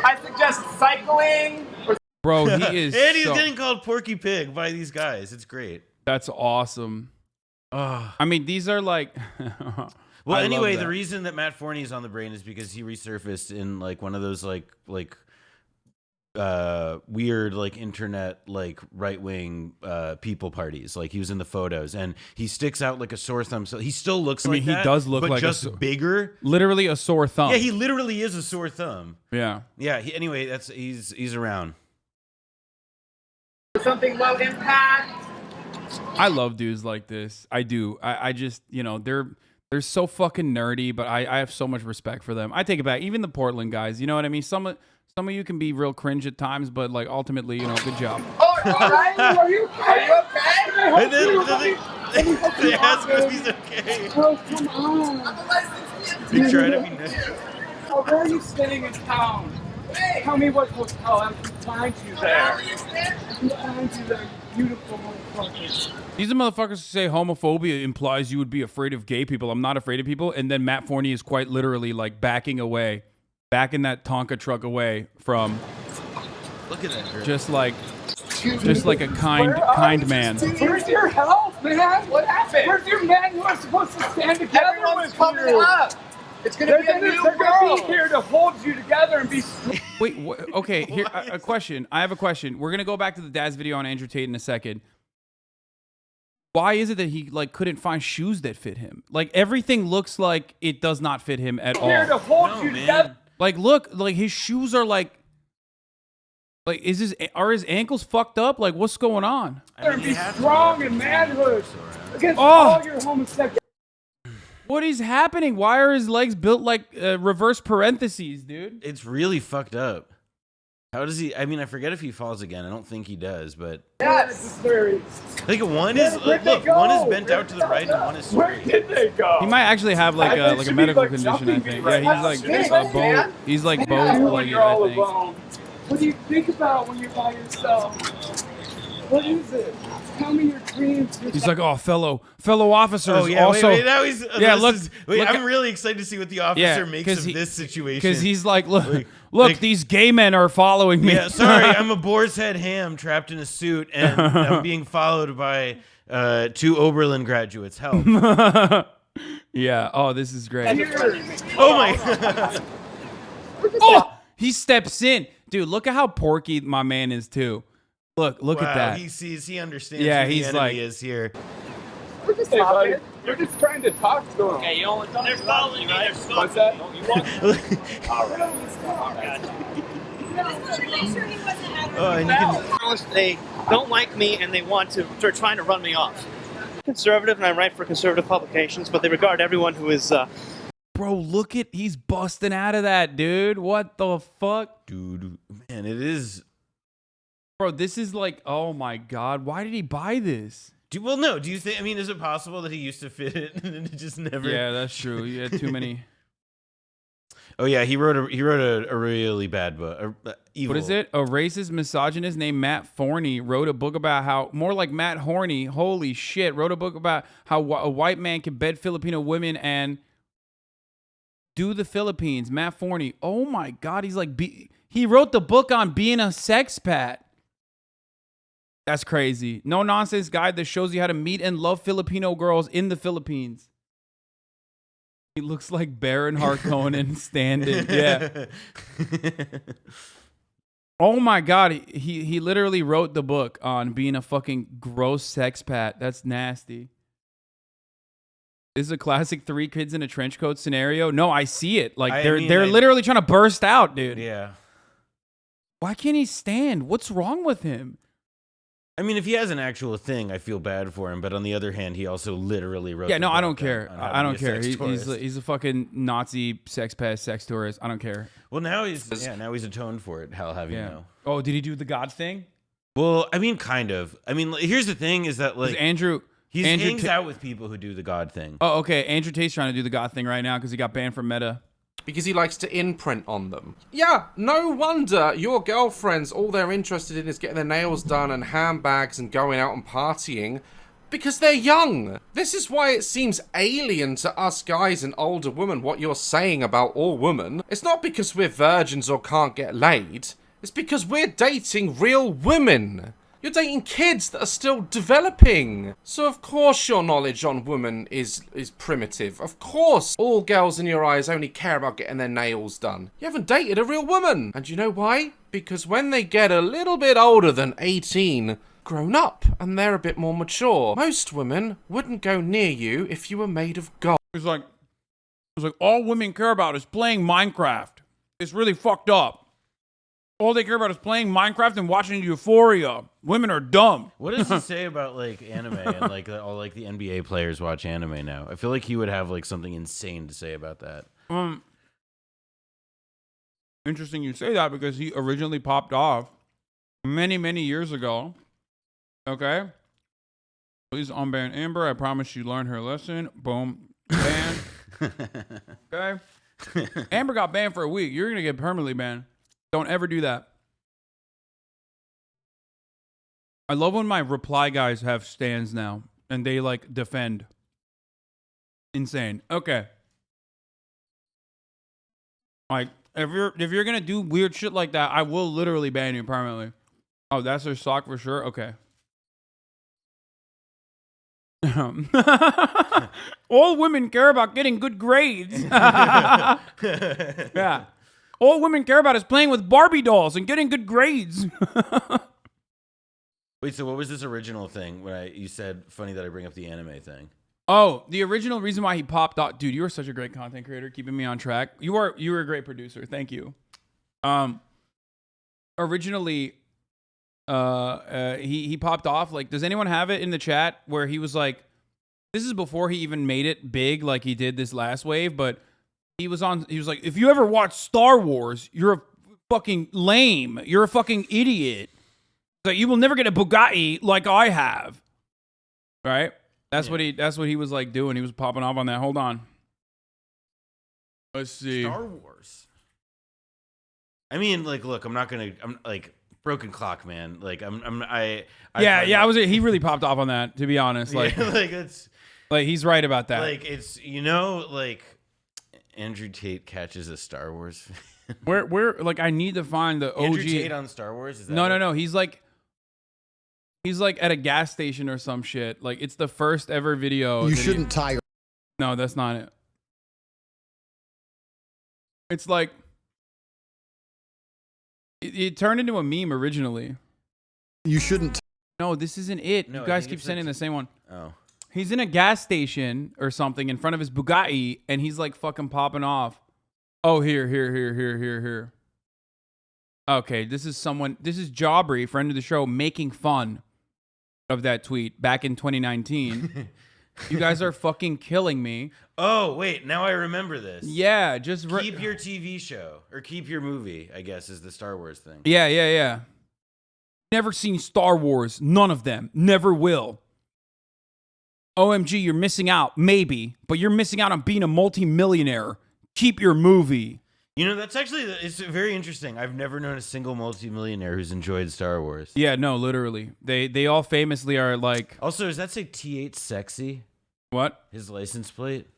I suggest cycling. Bro, he is. And he's getting called Porky Pig by these guys. It's great. That's awesome. I mean, these are like. Well, anyway, the reason that Matt Forney is on the brain is because he resurfaced in like one of those like weird like internet like right-wing people parties. Like he was in the photos and he sticks out like a sore thumb. So he still looks like that. He does look but like just bigger. Literally a sore thumb. Yeah, he literally is a sore thumb. Yeah. Yeah, anyway, he's around. Something low impact. I love dudes like this. I do. I just, you know, they're so fucking nerdy, but I have so much respect for them. I take it back. Even the Portland guys, you know what I mean? Some of you can be real cringe at times, but like ultimately, you know, good job. Oh, all right. Are you okay? And then they ask if he's okay. Oh, come on. They try to be nice. Where are you staying in town? Tell me what hotel. I can find you there. I can find you there. Beautiful motherfuckers. These are motherfuckers who say homophobia implies you would be afraid of gay people. I'm not afraid of people. And then Matt Forney is quite literally like backing in that Tonka truck away from. Look at that girl. Just like a kind man. Where's your help, man? What happened? Where's your man who was supposed to stand together? Everyone's coming up. It's gonna be a new world. They're gonna be here to hold you together and be. Wait, okay. Here, a question. I have a question. We're gonna go back to the DAZ video on Andrew Tate in a second. Why is it that he like couldn't find shoes that fit him? Like everything looks like it does not fit him at all. Here to hold you together. Like look, like his shoes are like are his ankles fucked up? Like what's going on? And be strong and manhood against all your homosexuality. What is happening? Why are his legs built like reverse parentheses, dude? It's really fucked up. How does he? I mean, I forget if he falls again. I don't think he does, but Yes, very. like one is one is bent out to the right and one is straight. Where did they go? He might actually have like a medical condition. I think. Yeah, he's like bow. He's like bow related. I think. What do you think about when you're by yourself? What is it? Tell me your dreams. He's like, oh, fellow officers. Oh yeah, also, wait, now he's look. I'm really excited to see what the officer makes of this situation. Because he's like, look, these gay men are following me. Yeah, sorry, I'm a boar's head ham trapped in a suit, and I'm being followed by 2 Oberlin graduates. Help. Yeah. Oh, this is great. Oh my. Oh, he steps in, dude. Look at how porky my man is too. Look at that. He sees, he understands who he's the enemy is here. We're just talking. You're just trying to talk to them. Okay, you only they're following me, right? What's that? You want all right. Oh, and you can... They don't like me and they're trying to run me off. Conservative, and I write for conservative publications, but they regard everyone who is Bro, look at he's busting out of that, dude. What the fuck? Dude, man, it is. Bro, this is like, oh my God. Why did he buy this? Do you think, I mean, is it possible that he used to fit it and it just never. Yeah, that's true. He had too many. Oh yeah, he wrote a really bad book. Evil. What is it? A racist misogynist named Matt Forney wrote a book about how, more like Matt Horney, holy shit, wrote a book about how a white man can bed Filipino women and do the Philippines. Matt Forney. Oh my God, he's like, he wrote the book on being a sexpat. That's crazy. No nonsense guide that shows you how to meet and love Filipino girls in the Philippines. He looks like Baron Harkonnen standing. Yeah. Oh my God. He literally wrote the book on being a fucking gross sexpat. That's nasty. This is a classic 3 kids in a trench coat scenario. No, I see it. Like they're literally trying to burst out, dude. Yeah. Why can't he stand? What's wrong with him? I mean, if he has an actual thing, I feel bad for him. But on the other hand, he also literally wrote. Yeah, no, the I book don't care. on how to I be don't a care. sex He's a fucking Nazi sex pest, sex tourist. I don't care. Well, now he's atoned for it. Hell, have you know? Oh, did he do the God thing? Well, I mean, kind of. I mean, here's the thing: is that like Andrew hangs out with people who do the God thing. Oh, okay. Andrew Tate's trying to do the God thing right now because he got banned from Meta. Because he likes to imprint on them. Yeah, no wonder your girlfriends, all they're interested in is getting their nails done and handbags and going out and partying. Because they're young. This is why it seems alien to us guys and older women what you're saying about all women. It's not because we're virgins or can't get laid. It's because we're dating real women. You're dating kids that are still developing. So of course your knowledge on women is primitive. Of course all girls in your eyes only care about getting their nails done. You haven't dated a real woman. And you know why? Because when they get a little bit older than 18, grown up, and they're a bit more mature, most women wouldn't go near you if you were made of gold. It's like all women care about is playing Minecraft. It's really fucked up. All they care about is playing Minecraft and watching Euphoria. Women are dumb. What does he say about like anime and like all like the NBA players watch anime now? I feel like he would have like something insane to say about that. Interesting you say that because he originally popped off many, many years ago. Okay. Please unban Amber. I promise she learned her lesson. Boom. Ban. Okay. Amber got banned for a week. You're going to get permanently banned. Don't ever do that. I love when my reply guys have stands now and they like defend. Insane. Okay. Like if you're gonna do weird shit like that, I will literally ban you permanently. Oh, that's their sock for sure. Okay. All women care about getting good grades. Yeah. All women care about is playing with Barbie dolls and getting good grades. Wait, so what was this original thing where you said funny that I bring up the anime thing? Oh, the original reason why he popped off, dude, you are such a great content creator, keeping me on track. You were a great producer. Thank you. Originally, he popped off. Like, does anyone have it in the chat where he was like, this is before he even made it big like he did this last wave, but he was like, if you ever watch Star Wars, you're a fucking lame. You're a fucking idiot. Like, you will never get a Bugatti like I have. Right? That's what he was like doing. He was popping off on that. Hold on. Let's see. Star Wars. I mean, like, look, I'm like broken clock, man. Like, he really popped off on that, to be honest. Like, yeah, like it's like he's right about that. Like, it's like Andrew Tate catches a Star Wars. Where like I need to find the OG. Andrew Tate on Star Wars? Is that No. He's like at a gas station or some shit. Like, it's the first ever video. You shouldn't tie. No, that's not it. It's like it turned into a meme originally. You shouldn't. No, this isn't it. No, you guys keep sending the same one. Oh. He's in a gas station or something in front of his Bugatti, and he's like fucking popping off. Oh, here. Okay, this is Jawbry, friend of the show, making fun of that tweet back in 2019. You guys are fucking killing me. Oh, wait, now I remember this. Yeah, just keep your TV show or keep your movie, I guess, is the Star Wars thing. Yeah. Never seen Star Wars. None of them. Never will. OMG, you're missing out. Maybe, but you're missing out on being a multi-millionaire. Keep your movie. You know, that's actually, it's very interesting. I've never known a single multimillionaire who's enjoyed Star Wars. Yeah, no, literally. They all famously are like. Also, does that say T8 sexy? What? His license plate?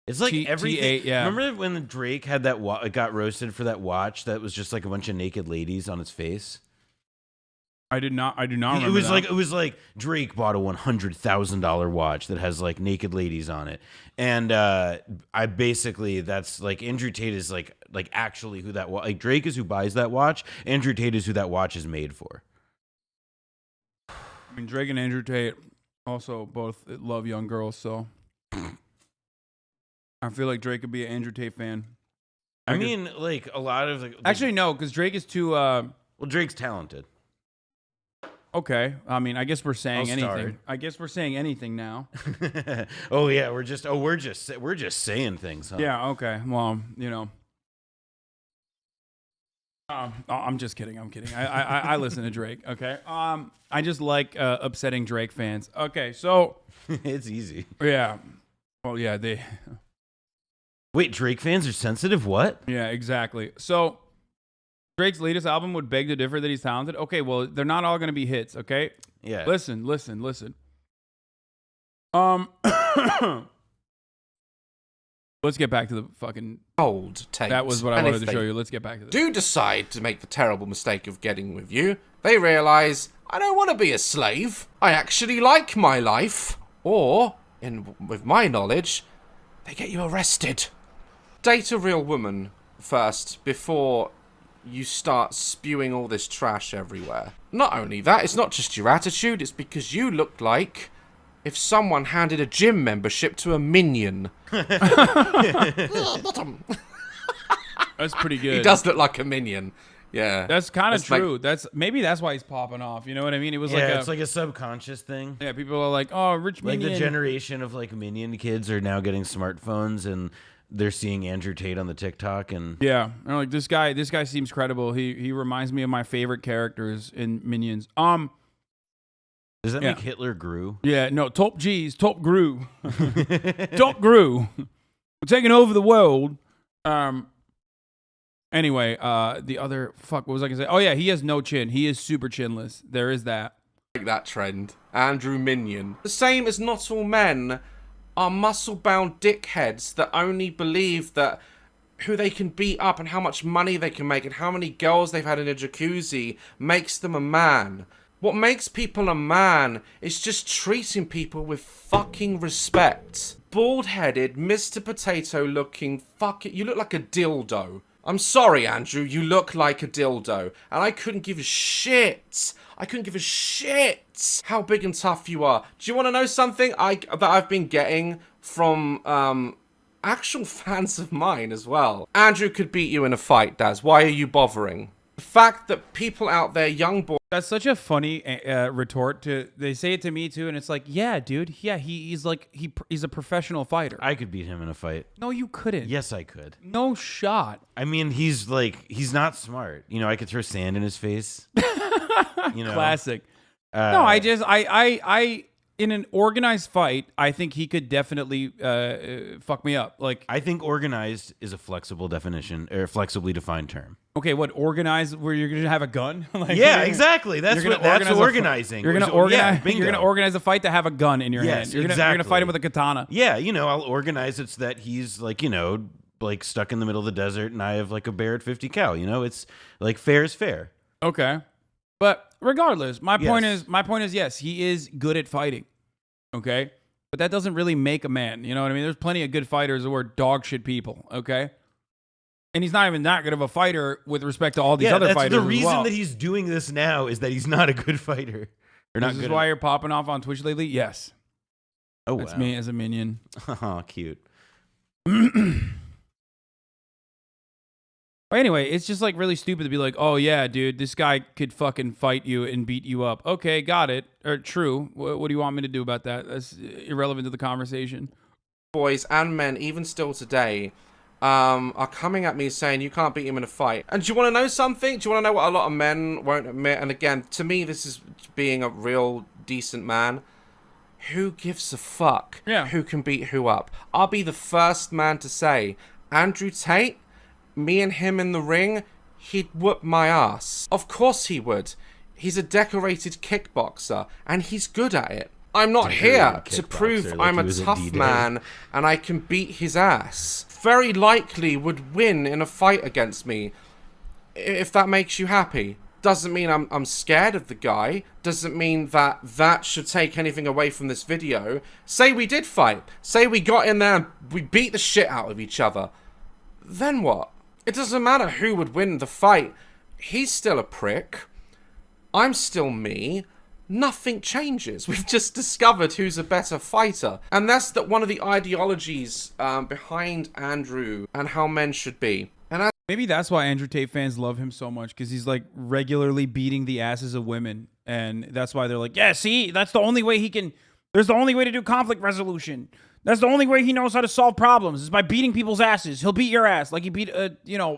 It's like everything. T8, yeah. Remember when Drake had that got roasted for that watch that was just like a bunch of naked ladies on his face? I do not remember It was that. it was like Drake bought a $100,000 watch that has like naked ladies on it, and I basically that's like Andrew Tate is like actually who that like Drake is who buys that watch. Andrew Tate is who that watch is made for. I mean, Drake and Andrew Tate also both love young girls, so I feel like Drake could be an Andrew Tate fan. I mean, like a lot of actually no, because Drake is too. Well, Drake's talented. Okay, I mean, I guess we're saying I'll anything. start. I guess we're saying anything now. Oh yeah, we're just saying things. Huh? Yeah. Okay. Well, you know. I'm just kidding. I'm kidding. I listen to Drake. Okay. I just like upsetting Drake fans. Okay. So it's easy. Yeah. Well, yeah. They. Wait, Drake fans are sensitive? What? Yeah. Exactly. So Drake's latest album would beg to differ that he's talented. Okay. Well, they're not all going to be hits. Okay. Yeah. Listen. Let's get back to the fucking old tape. That was what I And wanted if to show they you. Let's get back to this. Do decide to make the terrible mistake of getting with you, they realise, I don't want to be a slave. I actually like my life. Or, with my knowledge, they get you arrested. Date a real woman first before you start spewing all this trash everywhere. Not only that, it's not just your attitude, it's because you look like if someone handed a gym membership to a minion. Bottom. That's pretty good. He does look like a minion. Yeah. That's kind of like- true. Maybe that's why he's popping off. You know what I mean? It was It's like a subconscious thing. Yeah, people are like, oh, rich Like minion. the generation of like minion kids are now getting smartphones and they're seeing Andrew Tate on the TikTok and Yeah, and like this guy seems credible. He reminds me of my favorite characters in Minions. Does that Yeah. make Hitler Gru? Yeah, no, Top G's, Top Gru. Top Gru. We're taking over the world. Anyway, the other what was I gonna say? Oh yeah, he has no chin. He is super chinless. There is that. Like that trend. Andrew Minion. The same as not all men are muscle-bound dickheads that only believe that who they can beat up and how much money they can make and how many girls they've had in a jacuzzi makes them a man. What makes people a man is just treating people with fucking respect. Bald-headed, Mr. Potato-looking you look like a dildo. I'm sorry, Andrew, you look like a dildo. And I couldn't give a shit. I couldn't give a shit how big and tough you are. Do you want to know something that I've been getting from actual fans of mine as well? Andrew could beat you in a fight, Daz. Why are you bothering? The fact that people out there, young boys... That's such a funny retort to. They say it to me too, and it's like, yeah, dude, yeah, he's a professional fighter. I could beat him in a fight. No, you couldn't. Yes, I could. No shot. I mean, he's not smart. You know, I could throw sand in his face. You know, Classic. No, I in an organized fight, I think he could definitely fuck me up. Like, I think organized is a flexible definition or flexibly defined term. Okay, what organized? Where you're gonna have a gun? Like, Yeah, exactly. That's you're what gonna that's organize organizing. You're gonna Yeah, organize. bingo. You're gonna organize a fight to have a gun in your hand. You're gonna fight him with a katana. Yeah, you know, I'll organize it so that he's like, you know, like stuck in the middle of the desert, and I have like a bear at 50 cal. You know, it's like fair is fair. Okay, but regardless, my point is yes, he is good at fighting. Okay, but that doesn't really make a man. You know what I mean? There's plenty of good fighters who are dog shit people. Okay. And he's not even that good of a fighter with respect to all these other fighters. The as reason well. that he's doing this now is that he's not a good fighter. Or not This is good why at- you're popping off on Twitch lately? Yes. Oh, That's wow. me as a minion. Oh, cute. But anyway, it's just like really stupid to be like, oh yeah, dude, this guy could fucking fight you and beat you up. Okay, got it. Or true. What do you want me to do about that? That's irrelevant to the conversation. Boys and men, even still today, are coming at me saying you can't beat him in a fight. And do you want to know something? Do you want to know what a lot of men won't admit? And again, to me, this is being a real decent man. Who gives a fuck who can beat who up? I'll be the first man to say, Andrew Tate me and him in the ring, he'd whoop my ass. Of course he would. He's a decorated kickboxer, and he's good at it. I'm not here to prove I'm a tough man and I can beat his ass. Very likely would win in a fight against me, if that makes you happy. Doesn't mean I'm scared of the guy. Doesn't mean that should take anything away from this video. Say we did fight. Say we got in there and we beat the shit out of each other. Then what? It doesn't matter who would win the fight. He's still a prick. I'm still me. Nothing changes. We've just discovered who's a better fighter. And that's one of the ideologies behind Andrew and how men should be. And maybe that's why Andrew Tate fans love him so much, because he's like regularly beating the asses of women. And that's why they're like, yeah, see, that's the only way he can, there's the only way to do conflict resolution. That's the only way he knows how to solve problems is by beating people's asses. He'll beat your ass like he beat,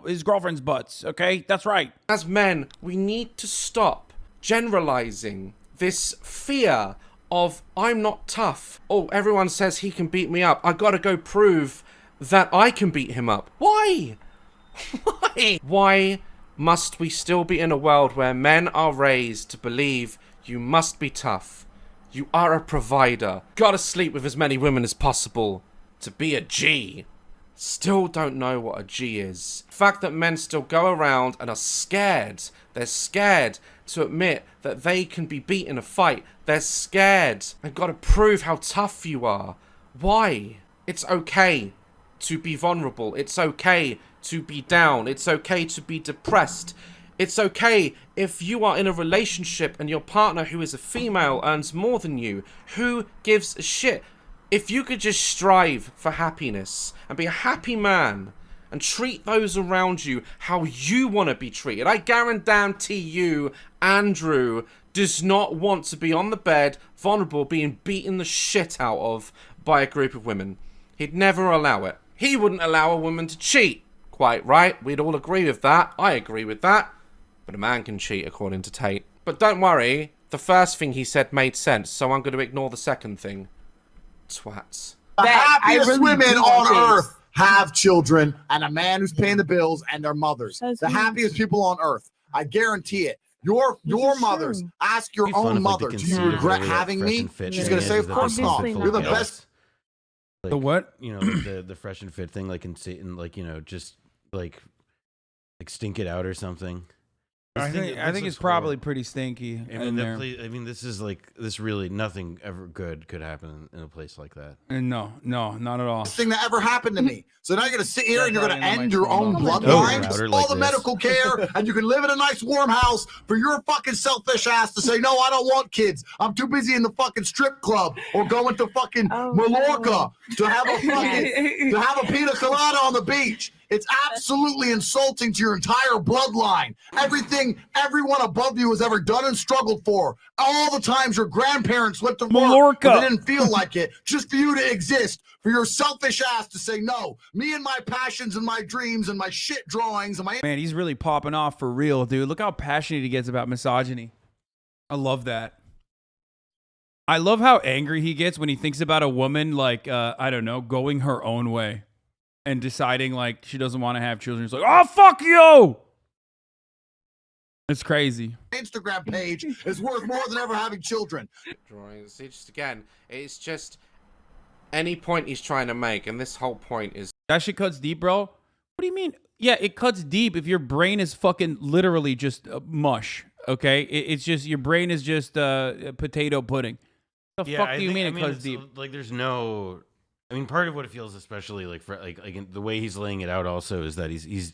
his girlfriend's butts. Okay, that's right. As men, we need to stop generalizing this fear of I'm not tough. Oh, everyone says he can beat me up. I gotta go prove that I can beat him up. Why? Why? Why must we still be in a world where men are raised to believe you must be tough? You are a provider. Gotta sleep with as many women as possible to be a G. Still don't know what a G is. The fact that men still go around and are scared. They're scared to admit that they can be beat in a fight. They're scared and gotta prove how tough you are. Why? It's okay to be vulnerable. It's okay to be down. It's okay to be depressed. It's okay if you are in a relationship and your partner who is a female earns more than you. Who gives a shit? If you could just strive for happiness and be a happy man and treat those around you how you want to be treated. I guarantee you, Andrew does not want to be on the bed, vulnerable, being beaten the shit out of by a group of women. He'd never allow it. He wouldn't allow a woman to cheat. Quite right, we'd all agree with that. I agree with that. But a man can cheat, according to Tate. But don't worry, the first thing he said made sense, so I'm going to ignore the second thing. Twats. The happiest women on earth have children and a man who's paying the bills and their mothers. The happiest people on earth. I guarantee it. Your mothers. Ask your own mother. Do you regret having me? She's going to say, of course not. You're the best. Like, the what? You know, like the fresh and fit thing, like in Satan, like, you know, just like stink it out or something. I think it's probably pretty stinky. I mean, this is like really nothing ever good could happen in a place like that. And no, not at all. Best thing that ever happened to me. So now you're gonna sit here and you're gonna end your own bloodline, all the medical care, and you can live in a nice warm house for your fucking selfish ass to say, no, I don't want kids. I'm too busy in the fucking strip club or going to fucking Mallorca to have a pina colada on the beach. It's absolutely insulting to your entire bloodline. Everything everyone above you has ever done and struggled for. All the times your grandparents went to work, but they didn't feel like it. Just for you to exist, for your selfish ass to say, no, me and my passions and my dreams and my shit drawings and my... Man, he's really popping off for real, dude. Look how passionate he gets about misogyny. I love that. I love how angry he gets when he thinks about a woman, like, I don't know, going her own way. And deciding like she doesn't want to have children. It's like, oh, fuck you. It's crazy. Instagram page is worth more than ever having children. Drawings. It's just any point he's trying to make, and this whole point is that shit cuts deep, bro. What do you mean? Yeah, it cuts deep if your brain is fucking literally just mush. Okay, it's just your brain is just potato pudding. The fuck do you mean it cuts deep? Like, there's no. I mean, part of what it feels, especially like for like the way he's laying it out, also is that he's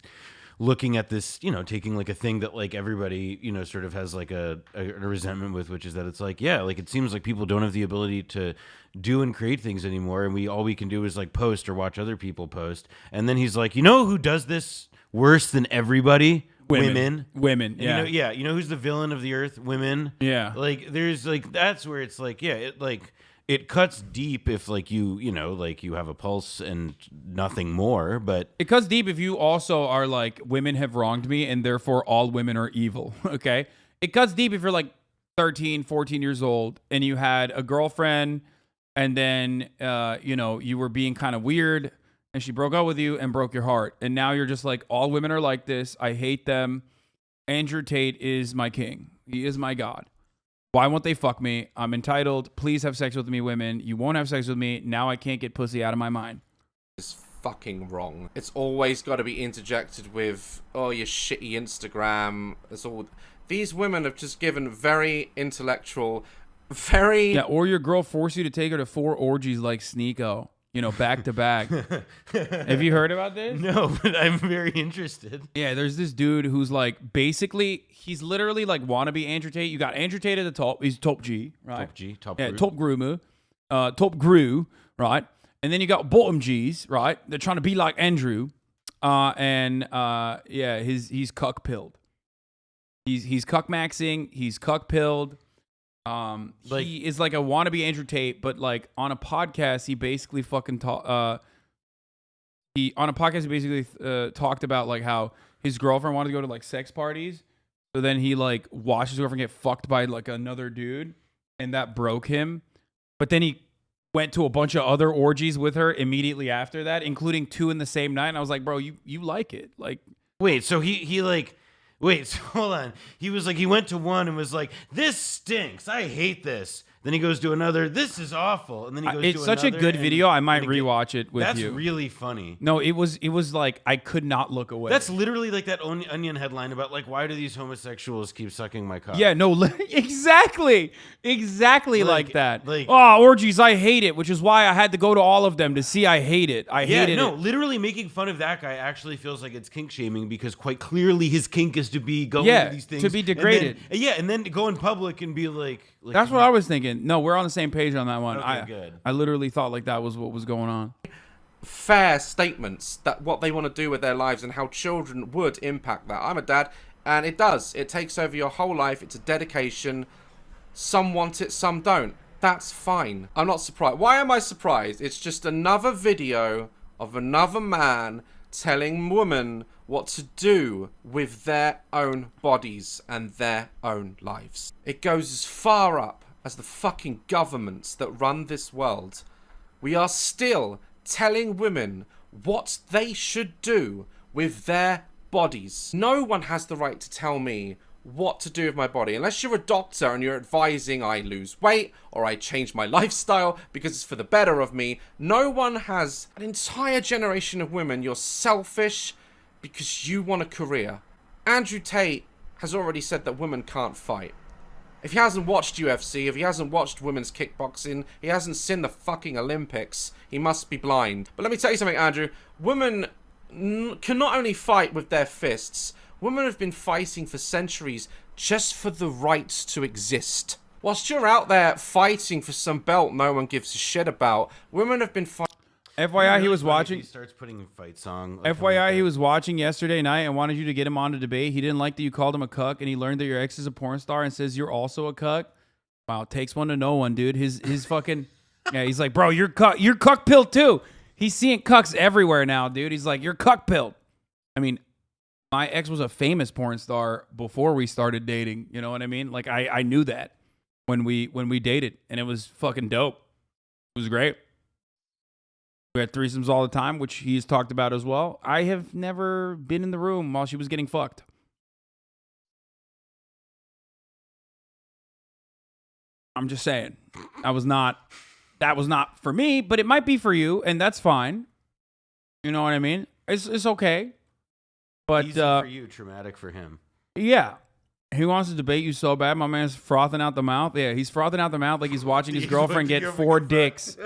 looking at this, you know, taking like a thing that like everybody, you know, sort of has like a resentment with, which is that it's like, yeah, like it seems like people don't have the ability to do and create things anymore, and all we can do is like post or watch other people post. And then he's like, you know who does this worse than everybody? Women. Yeah. You know who's the villain of the earth? Women. Yeah. Like there's like that's where it's like, yeah, it cuts deep if like you know, like you have a pulse and nothing more, but it cuts deep if you also are like, women have wronged me and therefore all women are evil. Okay. It cuts deep if you're like 13, 14 years old and you had a girlfriend and then, you know, you were being kind of weird and she broke up with you and broke your heart. And now you're just like, all women are like this. I hate them. Andrew Tate is my king. He is my god. Why won't they fuck me? I'm entitled. Please have sex with me, women. You won't have sex with me. Now I can't get pussy out of my mind. It's fucking wrong. It's always got to be interjected with, oh, your shitty Instagram. It's all. These women have just given very intellectual, very... Yeah, or your girl forced you to take her to 4 orgies like Sneeko. You know, back to back. Have you heard about this? No, but I'm very interested. Yeah, there's this dude who's like, basically, he's literally like wannabe Andrew Tate. You got Andrew Tate at the top. He's top G, right? Top G, top yeah, Gru. top Groomer, top Gru, right? And then you got bottom G's, right? They're trying to be like Andrew, yeah, he's cuck pilled. He's cuck maxing. He's cuck pilled. He is like a wannabe Andrew Tate, but like on a podcast, he basically fucking talked about like how his girlfriend wanted to go to like sex parties. So then he like watched his girlfriend get fucked by like another dude, and that broke him. But then he went to a bunch of other orgies with her immediately after that, including 2 in the same night. And I was like, bro, you like it. Like, wait, so he like, wait, so hold on. He was like, he went to one and was like, this stinks. I hate this. Then he goes to another, this is awful. And then he goes to it's such a another, good and- video. I might and rewatch it with That's you. really funny. No, it was like I could not look away. That's literally like that Onion headline about like, why do these homosexuals keep sucking my cock? Yeah, no, exactly like that. like- oh, orgies, I hate it, which is why I had to go to all of them to see I hate it. I hated it. Literally making fun of that guy actually feels like it's kink shaming because quite clearly his kink is to be going Yeah, to these things. to be degraded. And then go in public and be like That's what I was thinking. No, we're on the same page on that one. Okay, good. I literally thought like that was what was going on. fair statements that what they want to do with their lives and how children would impact that. I'm a dad, and it does. It takes over your whole life. It's a dedication. Some want it, some don't. That's fine. I'm not surprised. Why am I surprised? It's just another video of another man telling women what to do with their own bodies and their own lives. It goes as far up as the fucking governments that run this world. We are still telling women what they should do with their bodies. No one has the right to tell me what to do with my body. Unless you're a doctor and you're advising I lose weight or I change my lifestyle because it's for the better of me. No one has. An entire generation of women, you're selfish because you want a career. Andrew Tate has already said that women can't fight. If he hasn't watched UFC, if he hasn't watched women's kickboxing, he hasn't seen the fucking Olympics, he must be blind. But let me tell you something, Andrew. Women can not only fight with their fists, women have been fighting for centuries just for the right to exist. Whilst you're out there fighting for some belt no one gives a shit about, women have been fighting. FYI, he was watching. He starts putting fight song. FYI, he was watching yesterday night and wanted you to get him on to debate. He didn't like that you called him a cuck, and he learned that your ex is a porn star and says you're also a cuck. Wow, it takes one to know one, dude. His fucking yeah. He's like, bro, you're cuck pilled too. He's seeing cucks everywhere now, dude. He's like, you're cuck pilled. I mean, my ex was a famous porn star before we started dating. You know what I mean? Like I knew that when we dated, and it was fucking dope. It was great. We had threesomes all the time, which he's talked about as well. I have never been in the room while she was getting fucked. I'm just saying. That was not for me, but it might be for you, and that's fine. You know what I mean? It's okay. But easy for you, traumatic for him. Yeah. He wants to debate you so bad. My man's frothing out the mouth. Yeah, he's frothing out the mouth like he's watching his girlfriend get 4 dicks.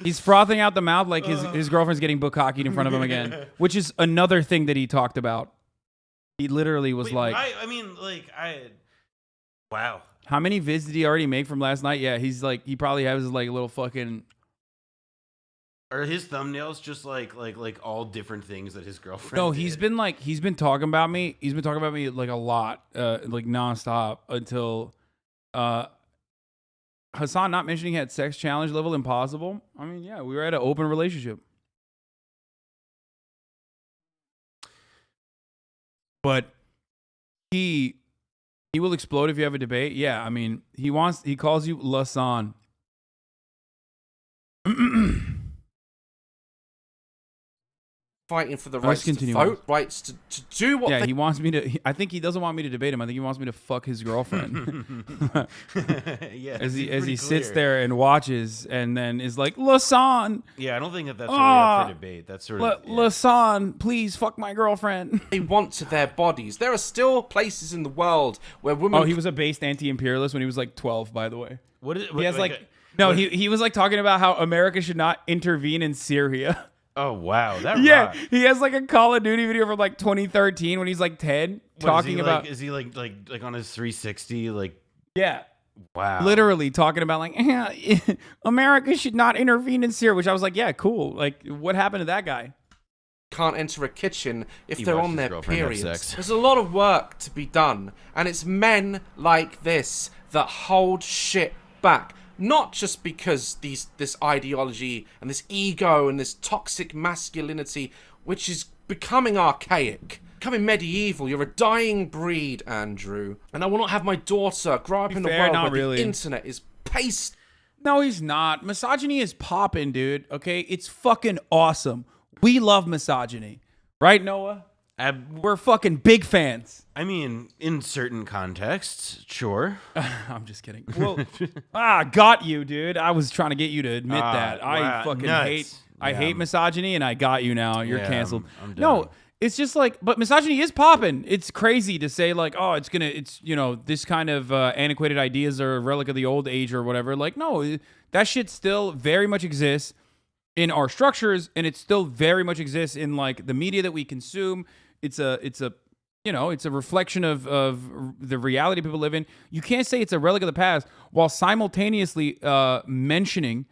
He's frothing out the mouth like his girlfriend's getting bukkakied in front of him again, which is another thing that he talked about. He literally was like, wow. How many vids did he already make from last night? Yeah, he's like, he probably has like a little fucking. Are his thumbnails just like all different things that his girlfriend? No, did? he's been talking about me. He's been talking about me like a lot, like nonstop until, Hasan not mentioning he had sex challenge level impossible. I mean, yeah, we were at an open relationship. But he will explode if you have a debate. Yeah, I mean, he calls you Lasan. fighting for the Let's rights to continue vote, rights to do what Yeah, they... he wants me to. I think he doesn't want me to debate him. I think he wants me to fuck his girlfriend. Yeah, as he pretty sits clear. there and watches, and then is like, "Lasan." Yeah, I don't think that's really up for debate. That's sort of Lasan, please fuck my girlfriend. They want to their bodies. There are still places in the world where women... Oh, he was a based anti-imperialist when he was like 12, by the way. What is? He has like like a- no, what- he was like talking about how America should not intervene in Syria. Oh wow, that Yeah, rocked. he has like a Call of Duty video from like 2013 when he's like 10, What, talking about Like, is he like on his 360? Like yeah. wow, Literally talking about like America should not intervene in Syria, which I was like, yeah, cool. Like, what happened to that guy? Can't enter a kitchen if He they're watched on his their girlfriend have periods. sex. There's a lot of work to be done, and it's men like this that hold shit back. Not just because this ideology and this ego and this toxic masculinity, which is becoming archaic, becoming medieval. You're a dying breed, Andrew. And I will not have my daughter grow up in a world where the internet is paste. No, he's not. Misogyny is popping, dude. Okay, it's fucking awesome. We love misogyny, right, Noah? We're fucking big fans. I mean, in certain contexts, sure. I'm just kidding. Well, got you, dude. I was trying to get you to admit that. I wow, fucking nuts. hate. I Yeah, hate misogyny, and I got you now. You're Yeah, canceled. I'm done. No, it's just like, but misogyny is popping. It's crazy to say like, oh, it's you know, this kind of antiquated ideas are a relic of the old age or whatever. Like, no, that shit still very much exists in our structures, and it still very much exists in like the media that we consume. It's a you know, it's a reflection of the reality people live in. You can't say it's a relic of the past while simultaneously mentioning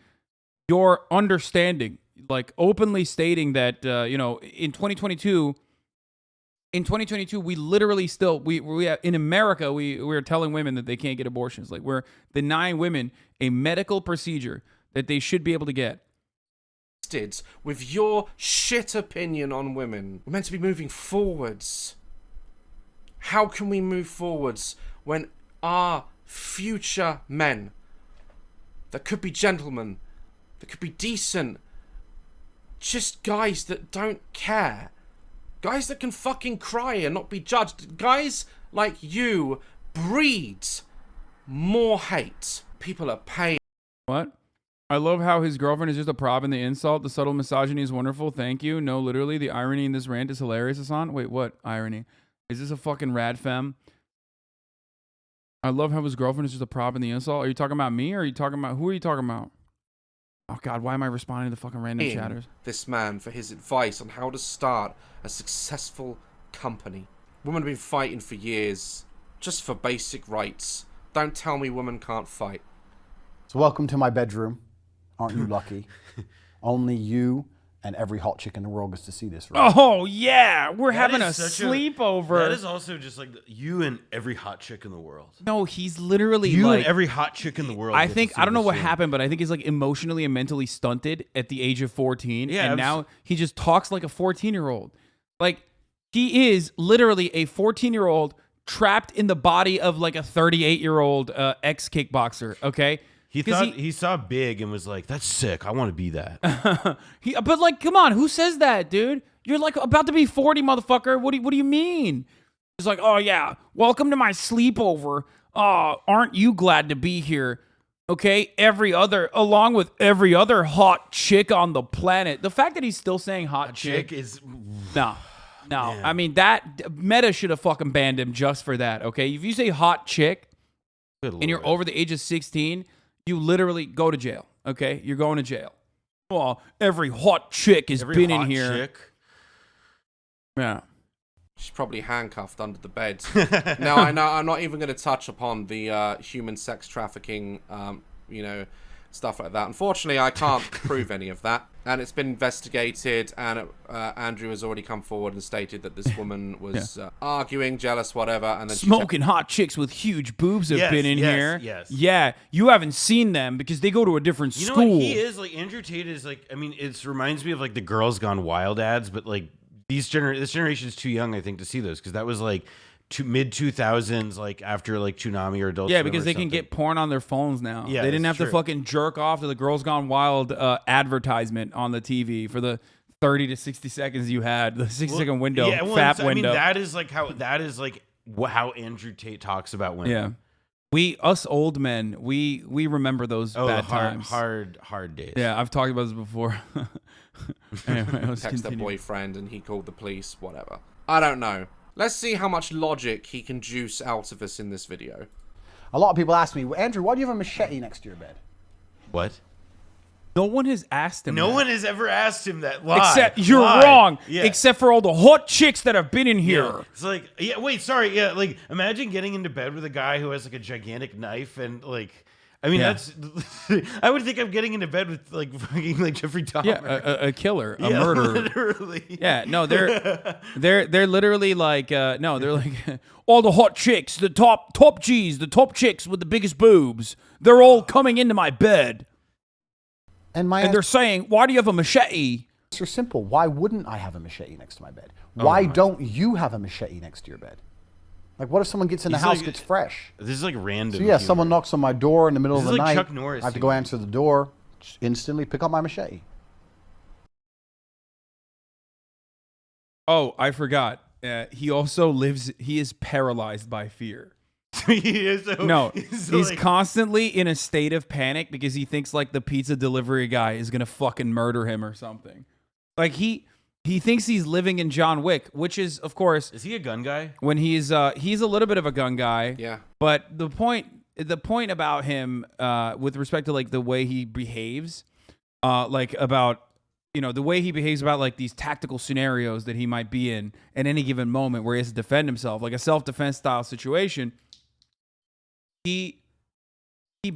your understanding, like openly stating that you know, in 2022 we literally still we in America we're telling women that they can't get abortions. Like, we're denying women a medical procedure that they should be able to get. With your shit opinion on women. We're meant to be moving forwards. How can we move forwards when our future men that could be gentlemen, that could be decent, just guys that don't care, guys that can fucking cry and not be judged, guys like you breed more hate. People are paying. What? I love how his girlfriend is just a prop in the insult. The subtle misogyny is wonderful. Thank you. No, literally, the irony in this rant is hilarious, Hasan. Wait, what irony? Is this a fucking rad femme? I love how his girlfriend is just a prop in the insult. Are you talking about me, or are you talking about... Who are you talking about? Oh, God, why am I responding to fucking random chatters? This man for his advice on how to start a successful company. Women have been fighting for years just for basic rights. Don't tell me women can't fight. So welcome to my bedroom. Aren't you lucky? Only you and every hot chick in the world gets to see this, right? Oh, yeah. We're having a such sleepover. That is also just like you and every hot chick in the world. No, he's literally You like... and every hot chick in the world. I get to think, see I don't know this what soon. happened, but I think he's like emotionally and mentally stunted at the age of 14. Yeah, and now he just talks like a 14-year-old. Like, he is literally a 14-year-old trapped in the body of like a 38-year-old ex-kickboxer, okay? He saw Big and was like, "That's sick. I want to be that." But like, come on, who says that, dude? You're like about to be 40, motherfucker. What do you mean? He's like, oh yeah, welcome to my sleepover. Aren't you glad to be here? Okay, along with every other hot chick on the planet. The fact that he's still saying hot chick is no. I mean, that Meta should have fucking banned him just for that. Okay, if you say hot chick and you're over the age of 16. You literally go to jail, okay? You're going to jail. Oh, every hot chick has been in here. Chick. Yeah. She's probably handcuffed under the bed. Now, I know I'm not even going to touch upon the human sex trafficking, you know, stuff like that. Unfortunately, I can't prove any of that. And it's been investigated, and Andrew has already come forward and stated that this woman was arguing, jealous, whatever. And then smoking hot chicks with huge boobs have been in here. Yes. Yeah, you haven't seen them because they go to a different You know school. what he is like? Andrew Tate is like. I mean, it reminds me of like the Girls Gone Wild ads, but like this generation is too young, I think, to see those because that was like mid 2000s, like after like Toonami or Adult Yeah, Swim because or they something. can get porn on their phones now. Yeah, they didn't have that's to true. fucking jerk off to the Girls Gone Wild advertisement on the TV for the 30 to 60 seconds you had, the 60-second window, Yeah, well, fat I mean, window. that is like how Andrew Tate talks about women. Yeah. Us old men, we remember those bad times. Hard days. Yeah, I've talked about this before. Anyway, let's Text their continue. boyfriend and he called the police, whatever. I don't know. Let's see how much logic he can juice out of us in this video. A lot of people ask me, Andrew, why do you have a machete next to your bed? What? No one has asked him No that. one has ever asked him that. Why? Except you're Why? wrong. Yeah. Except for all the hot chicks that have been in here. Yeah. It's like, yeah, wait, sorry. Yeah, like, imagine getting into bed with a guy who has like a gigantic knife and like, I mean, Yeah. that's, I would think I'm getting into bed with like fucking like Jeffrey Dahmer. Yeah, a killer, a Yeah, murderer. literally. Yeah, no, they're literally like, no, they're like all the hot chicks, the top G's, the top chicks with the biggest boobs. They're all coming into my bed. And they're saying, why do you have a machete? It's simple. Why wouldn't I have a machete next to my bed? Why don't you have a machete next to your bed? Like, what if someone gets in the house, gets fresh? This is like random. So yeah, someone knocks on my door in the middle This of is the like night. Chuck Norris I have to go answer the door. Just instantly pick up my machete. Oh, I forgot. He also he is paralyzed by fear. He is so, No, he's he's like- constantly in a state of panic because he thinks like the pizza delivery guy is gonna fucking murder him or something. Like he thinks he's living in John Wick, which is, of course, Is he a gun guy? when he's a little bit of a gun guy. Yeah. But the point about him, with respect to like the way he behaves, like about, you know, the way he behaves about like these tactical scenarios that he might be in at any given moment where he has to defend himself, like a self-defense style situation. He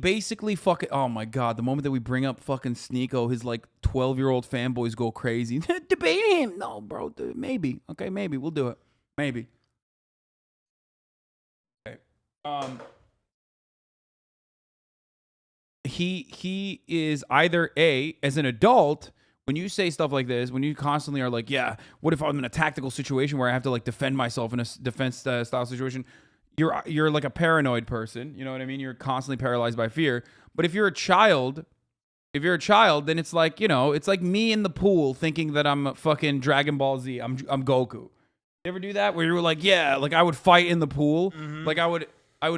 basically fucking, oh my God, the moment that we bring up fucking Sneeko, his like 12-year-old fanboys go crazy. Debate him. No, bro, maybe. Okay, maybe. We'll do it. Maybe. Okay. He is either as an adult, when you say stuff like this, when you constantly are like, yeah, what if I'm in a tactical situation where I have to like defend myself in a defense style situation? You're like a paranoid person, you know what I mean? You're constantly paralyzed by fear. But if you're a child, then it's like, you know, it's like me in the pool thinking that I'm fucking Dragon Ball Z. I'm Goku. You ever do that where you were like, yeah, like I would fight in the pool, like I would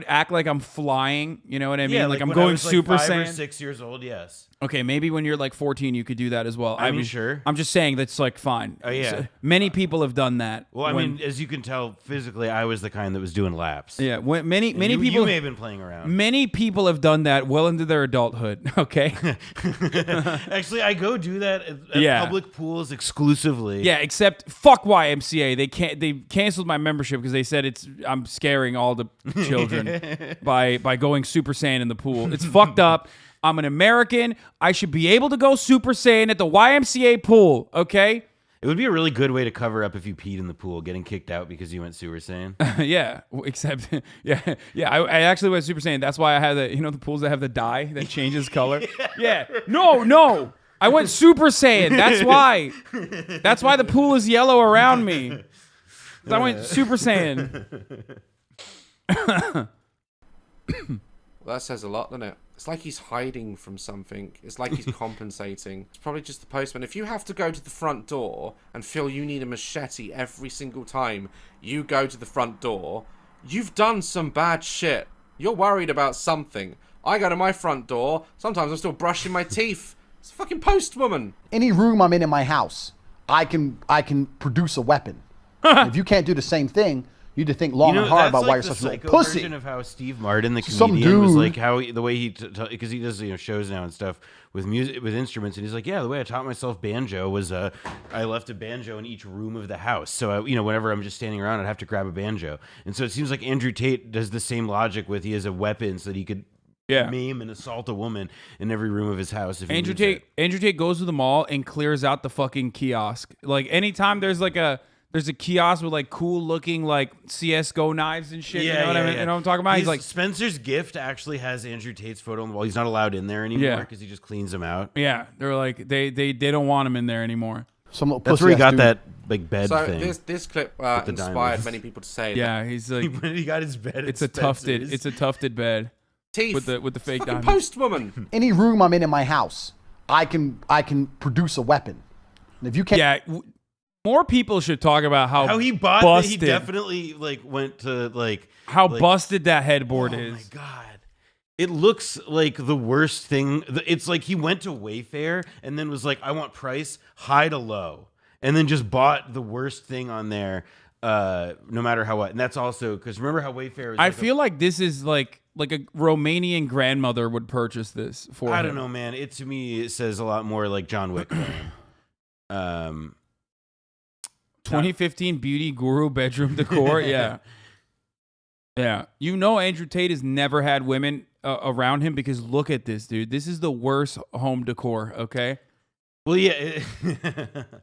act like I'm flying, you know what I mean? Yeah, like I'm when I going was, like, Super 5 or Saiyan. 6 years old, yes. Okay, maybe when you're like 14, you could do that as well. I mean, sure. I'm just saying that's like fine. Oh, yeah. So, many people have done that. Well, I when- mean, as you can tell, physically, I was the kind that was doing laps. yeah, when many And people You may have been playing around. Many people have done that well into their adulthood. Okay. Actually, I go do that at Yeah. public pools exclusively. Yeah, except fuck YMCA. They canceled my membership because they said I'm scaring all the children by going Super Saiyan in the pool. It's fucked up. I'm an American. I should be able to go Super Saiyan at the YMCA pool. Okay. It would be a really good way to cover up if you peed in the pool, getting kicked out because you went Super Saiyan. Yeah, except I actually went Super Saiyan. That's why I had the pools that have the dye that changes color. Yeah. No. I went Super Saiyan. That's why. That's why the pool is yellow around me. 'Cause I went Super Saiyan. Well, that says a lot, doesn't it? It's like he's hiding from something. It's like he's compensating. It's probably just the postman. If you have to go to the front door and feel you need a machete every single time you go to the front door, you've done some bad shit. You're worried about something. I go to my front door. Sometimes I'm still brushing my teeth. It's a fucking postwoman. Any room I'm in my house, I can produce a weapon. If you can't do the same thing, you need to think long and hard about why you're such a little pussy. Version of how Steve Martin, the Some comedian, was dude- like how the way he because he does shows now and stuff with music with instruments, and he's like, yeah, the way I taught myself banjo was I left a banjo in each room of the house, so whenever I'm just standing around, I'd have to grab a banjo, and so it seems like Andrew Tate does the same logic with he has a weapon so that he could maim and assault a woman in every room of his house. If Andrew Tate goes to the mall and clears out the fucking kiosk. Like anytime there's a kiosk with like cool looking like CS:GO knives and shit. You know what I mean? You know what I'm talking about? He's like Spencer's Gift actually has Andrew Tate's photo on the wall. He's not allowed in there anymore because he just cleans them out. Yeah, they're like they don't want him in there anymore. That's where he got that like bed So thing. this clip with the inspired diamonds. many people to say Yeah, that he's like when he got his bed. It's a tufted bed. Teeth. with the fake fucking diamonds. postwoman. Any room I'm in my house, I can produce a weapon. If you can't, yeah, more people should talk about how he bought busted, he definitely like went to like how like, busted that headboard is. Oh my god. It looks like the worst thing. It's like he went to Wayfair and then was like, I want price high to low. And then just bought the worst thing on there, no matter how what. And that's also because remember how Wayfair is. I feel like this is like a Romanian grandmother would purchase this for I him. don't know, man. It to me it says a lot more like John Wick. 2015 beauty guru bedroom decor. Yeah. Yeah. You know, Andrew Tate has never had women around him because look at this, dude. This is the worst home decor. Okay. Well, yeah.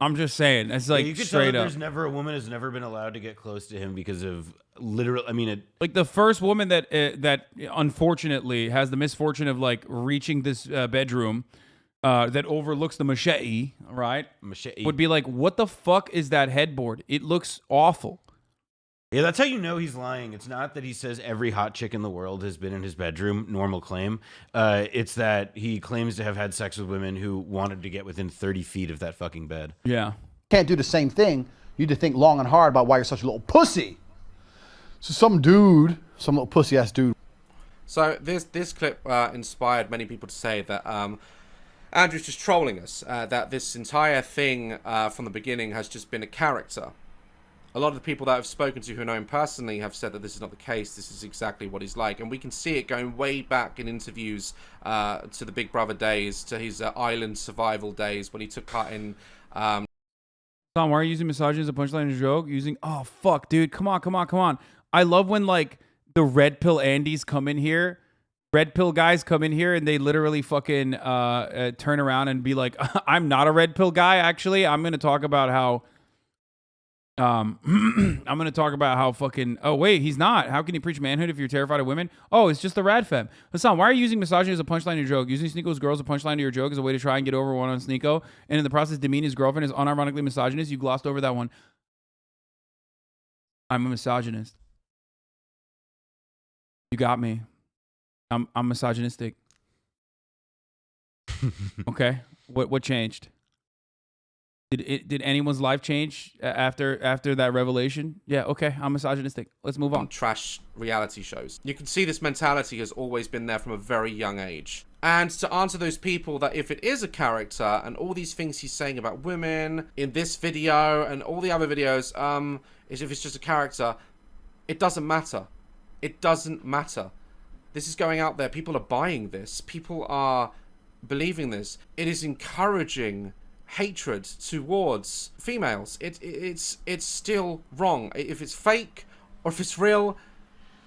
I'm just saying. It's like you could straight tell up. there's never a woman has never been allowed to get close to him because of literal. I mean, like the first woman that that unfortunately has the misfortune of like reaching this bedroom that overlooks the machete, right? Machete would be like, what the fuck is that headboard? It looks awful. Yeah, that's how you know he's lying. It's not that he says every hot chick in the world has been in his bedroom, normal claim. It's that he claims to have had sex with women who wanted to get within 30 feet of that fucking bed. Yeah. can't do the same thing. You need to think long and hard about why you're such a little pussy. So some little pussy ass dude. So this clip inspired many people to say that Andrew's just trolling us. That this entire thing from the beginning has just been a character. A lot of the people that I've spoken to who know him personally have said that this is not the case. This is exactly what he's like. And we can see it going way back in interviews to the Big Brother days, to his island survival days when he took part in... Tom, why are you using misogyny as a punchline and joke? Oh, fuck, dude. Come on. I love when, like, the red pill Andys come in here. Red pill guys come in here and they literally fucking turn around and be like, I'm not a red pill guy, actually. I'm going to talk about how... I'm going to talk about how fucking... Oh, wait, he's not. How can you preach manhood if you're terrified of women? Oh, it's just the rad femme. Hassan, why are you using misogyny as a punchline to your joke? Using Sneeko's girl as a punchline to your joke is a way to try and get over one on Sneeko, and in the process demean his girlfriend is unironically misogynist. You glossed over that one. I'm a misogynist. You got me. I'm misogynistic. Okay. What changed? Did anyone's life change after that revelation? Yeah, okay, I'm misogynistic. Let's move on. Trash reality shows. You can see this mentality has always been there from a very young age. And to answer those people that if it is a character and all these things he's saying about women in this video and all the other videos, is if it's just a character, it doesn't matter. It doesn't matter. This is going out there. People are buying this. People are believing this. It is encouraging hatred towards females. It's still wrong. If it's fake or if it's real.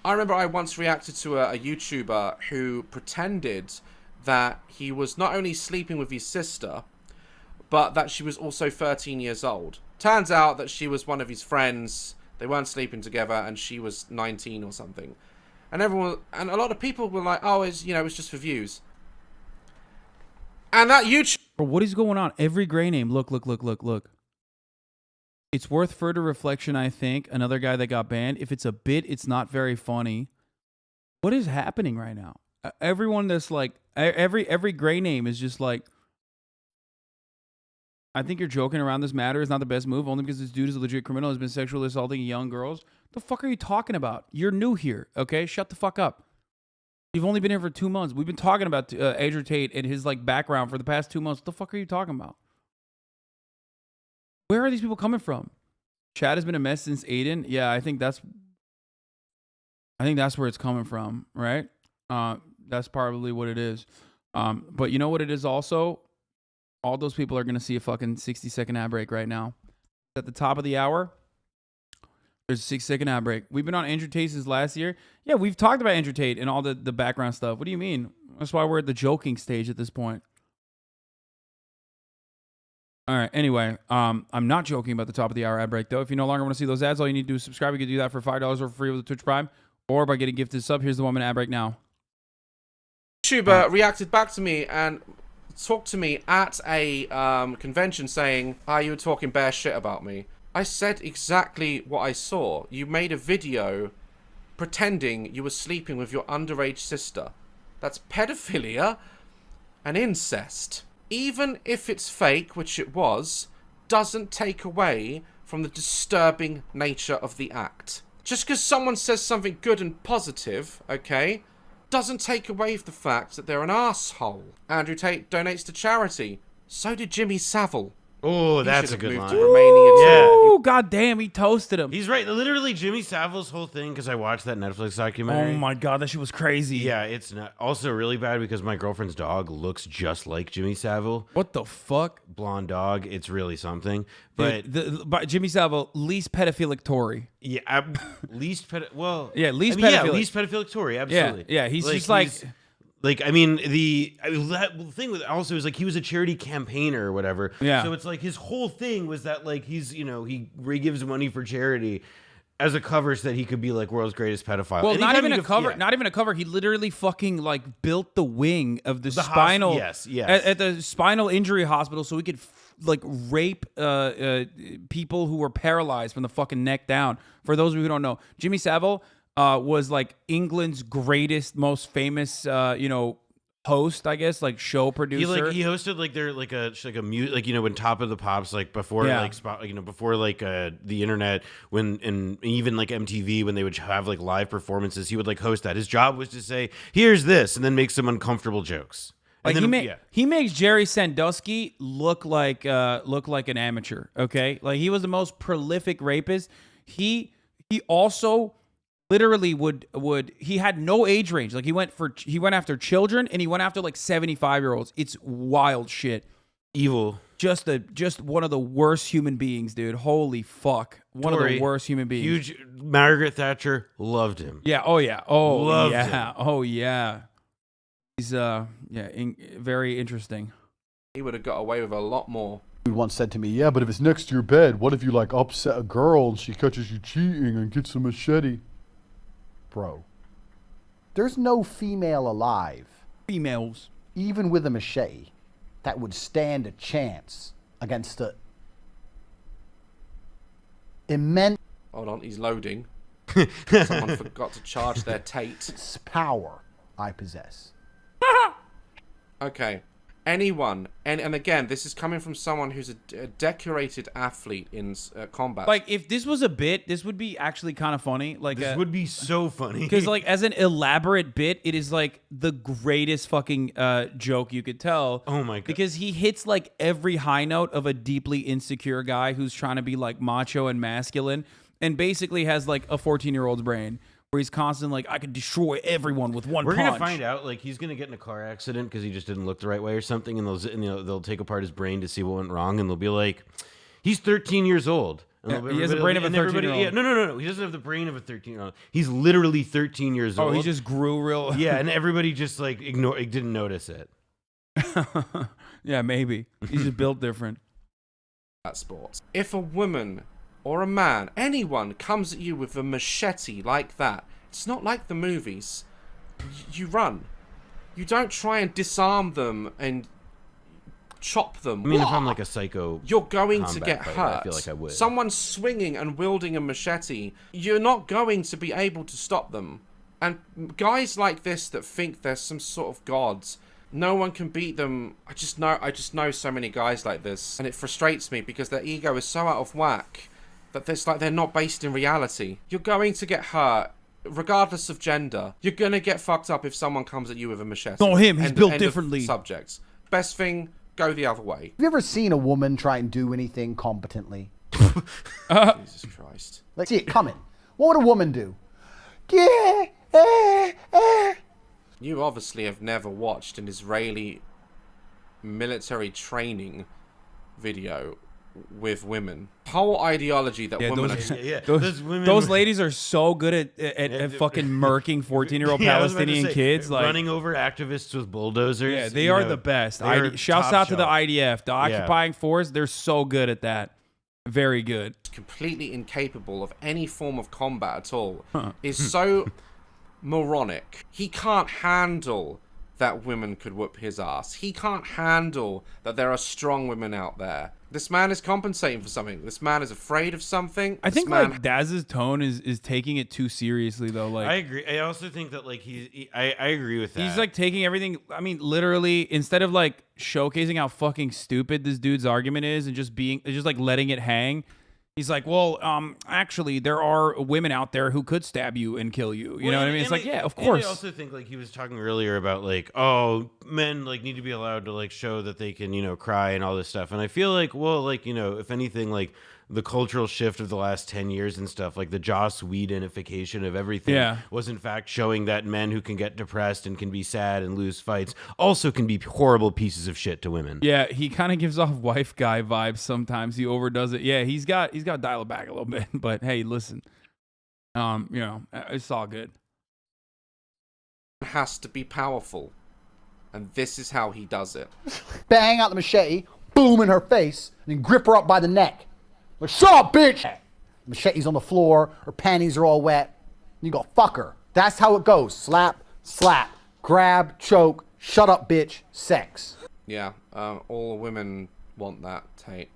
I remember I once reacted to a YouTuber who pretended that he was not only sleeping with his sister, but that she was also 13 years old. Turns out that she was one of his friends. They weren't sleeping together and she was 19 or something. And a lot of people were like, oh, it's just for views. And that YouTube... Bro, what is going on? Every gray name. Look. It's worth further reflection, I think. Another guy that got banned. If it's a bit, it's not very funny. What is happening right now? Everyone that's like... Every gray name is just like... I think you're joking around this matter is not the best move, only because this dude is a legit criminal, has been sexually assaulting young girls. The fuck are you talking about? You're new here, okay? Shut the fuck up. You've only been here for 2 months. We've been talking about Andrew Tate and his like background for the past 2 months. What the fuck are you talking about? Where are these people coming from? Chad has been a mess since Aiden. Yeah, I think that's where it's coming from, right? That's probably what it is. But you know what it is also? All those people are going to see a fucking 60-second ad break right now. At the top of the hour, there's a 6-second ad break. We've been on Andrew Tate since last year. Yeah, we've talked about Andrew Tate and all the background stuff. What do you mean? That's why we're at the joking stage at this point. All right, anyway, I'm not joking about the top of the hour ad break, though. If you no longer want to see those ads, all you need to do is subscribe. You can do that for $5 or free with the Twitch Prime or by getting gifted sub. Here's the 1-minute ad break now. YouTuber reacted back to me and talked to me at a convention saying, you were talking bare shit about me. I said exactly what I saw. You made a video pretending you were sleeping with your underage sister. That's pedophilia and incest. Even if it's fake, which it was, doesn't take away from the disturbing nature of the act. Just because someone says something good and positive, okay, doesn't take away from the fact that they're an asshole. Andrew Tate donates to charity. So did Jimmy Savile. Oh, that's a good line. Oh, god damn, he toasted him. He's right. Literally, Jimmy Savile's whole thing, because I watched that Netflix documentary. Oh my god, that shit was crazy. Yeah, it's not, also really bad because my girlfriend's dog looks just like Jimmy Savile. What the fuck? Blonde dog. It's really something. But but Jimmy Savile, least pedophilic Tory. Yeah, least well. Yeah, least I mean, pedophilic. Yeah, least pedophilic Tory. Absolutely. Yeah, he's just like. I mean, the thing with also is like he was a charity campaigner or whatever. Yeah. So it's like his whole thing was that like he's he gives money for charity as a cover so that he could be like world's greatest pedophile. Well, not Anytime even a cover. yeah. Not even a cover. He literally fucking like built the wing of the spinal. Yes. At the spinal injury hospital, so he could like rape people who were paralyzed from the fucking neck down. For those of you who don't know, Jimmy Savile was like England's greatest, most famous, host, I guess, like show producer. He hosted like their when Top of the Pops before before the internet and even like MTV when they would have like live performances, he would like host that. His job was to say, "Here's this," and then make some uncomfortable jokes. Like he makes Jerry Sandusky look like an amateur. Okay, like he was the most prolific rapist. He also literally he had no age range. Like he went after children and he went after like 75-year-olds. It's wild shit. Evil. Just one of the worst human beings, dude. Holy fuck. One of the worst human beings. Huge. Margaret Thatcher loved him. Yeah. Oh yeah. Oh loved yeah. him. Oh yeah. He's very interesting. He would have got away with a lot more. Dude once said to me, "Yeah, but if it's next to your bed, what if you like upset a girl and she catches you cheating and gets a machete?" Bro, there's no female alive, even with a machete, that would stand a chance against the immense. Hold on, he's loading. Someone forgot to charge their Tate. Power I possess. Okay. Anyone, and again, this is coming from someone who's a decorated athlete in combat. Like, if this was a bit, this would be actually kind of funny. Like, this would be so funny. Because, like, as an elaborate bit, it is, like, the greatest fucking joke you could tell. Oh, my God. Because he hits, like, every high note of a deeply insecure guy who's trying to be, like, macho and masculine and basically has, like, a 14-year-old's brain. Where he's constantly like, I could destroy everyone with one punch. We're gonna find out. Like he's gonna get in a car accident because he just didn't look the right way or something, and they'll take apart his brain to see what went wrong, and they'll be like, he's 13 years old. And he has the brain of a 13-year-old. Yeah, no. He doesn't have the brain of a 13-year-old. He's literally 13 years old. Oh, he just grew real. Yeah, and everybody just like didn't notice it. Yeah, maybe he's just built different. At sports, if a woman or a man, anyone comes at you with a machete like that, it's not like the movies. You run. You don't try and disarm them and chop them. I mean, if I'm like a psycho, you're going to get fighter, hurt. I feel like I would. Someone swinging and wielding a machete, you're not going to be able to stop them. And guys like this that think there's some sort of gods, no one can beat them. I just know so many guys like this, and it frustrates me because their ego is so out of whack that it's like they're not based in reality. You're going to get hurt, regardless of gender. You're gonna get fucked up if someone comes at you with a machete. No, him. He's built differently. Subjects. Best thing, go the other way. Have you ever seen a woman try and do anything competently? Jesus Christ. Let's see it coming. What would a woman do? You obviously have never watched an Israeli military training video with women. Whole ideology that women those ladies are so good at fucking murking 14-year-old Palestinian kids, like running over activists with bulldozers. Yeah, they are the best. Shouts out to the IDF, the occupying force. They're so good at that. Very good. Completely incapable of any form of combat at all. Is so moronic. He can't handle that women could whoop his ass. He can't handle that there are strong women out there. This man is compensating for something. This man is afraid of something. I think man... like Daz's tone is taking it too seriously though. Like I agree. I also think that like I agree with that. he's like taking everything. I mean, literally, instead of like showcasing how fucking stupid this dude's argument is and just like letting it hang, he's like, well, actually, there are women out there who could stab you and kill you. You know what I mean? It's like, yeah, of course. I also think like he was talking earlier about like, oh, men like need to be allowed to like show that they can, you know, cry and all this stuff. And I feel like, well, like, you know, if anything, like the cultural shift of the last 10 years and stuff, like the Joss Whedonification of everything was in fact showing that men who can get depressed and can be sad and lose fights also can be horrible pieces of shit to women. Yeah, he kind of gives off wife guy vibes sometimes. He overdoes it. Yeah, he's got to dial it back a little bit. But hey, listen, you know, it's all good. Has to be powerful, and this is how he does it. Bang out the machete, boom in her face, and then grip her up by the neck. Like, shut up, bitch! Machete's on the floor, her panties are all wet. And you go, fuck her. That's how it goes. Slap, slap, grab, choke, shut up, bitch, sex. Yeah, all women want that, Tate.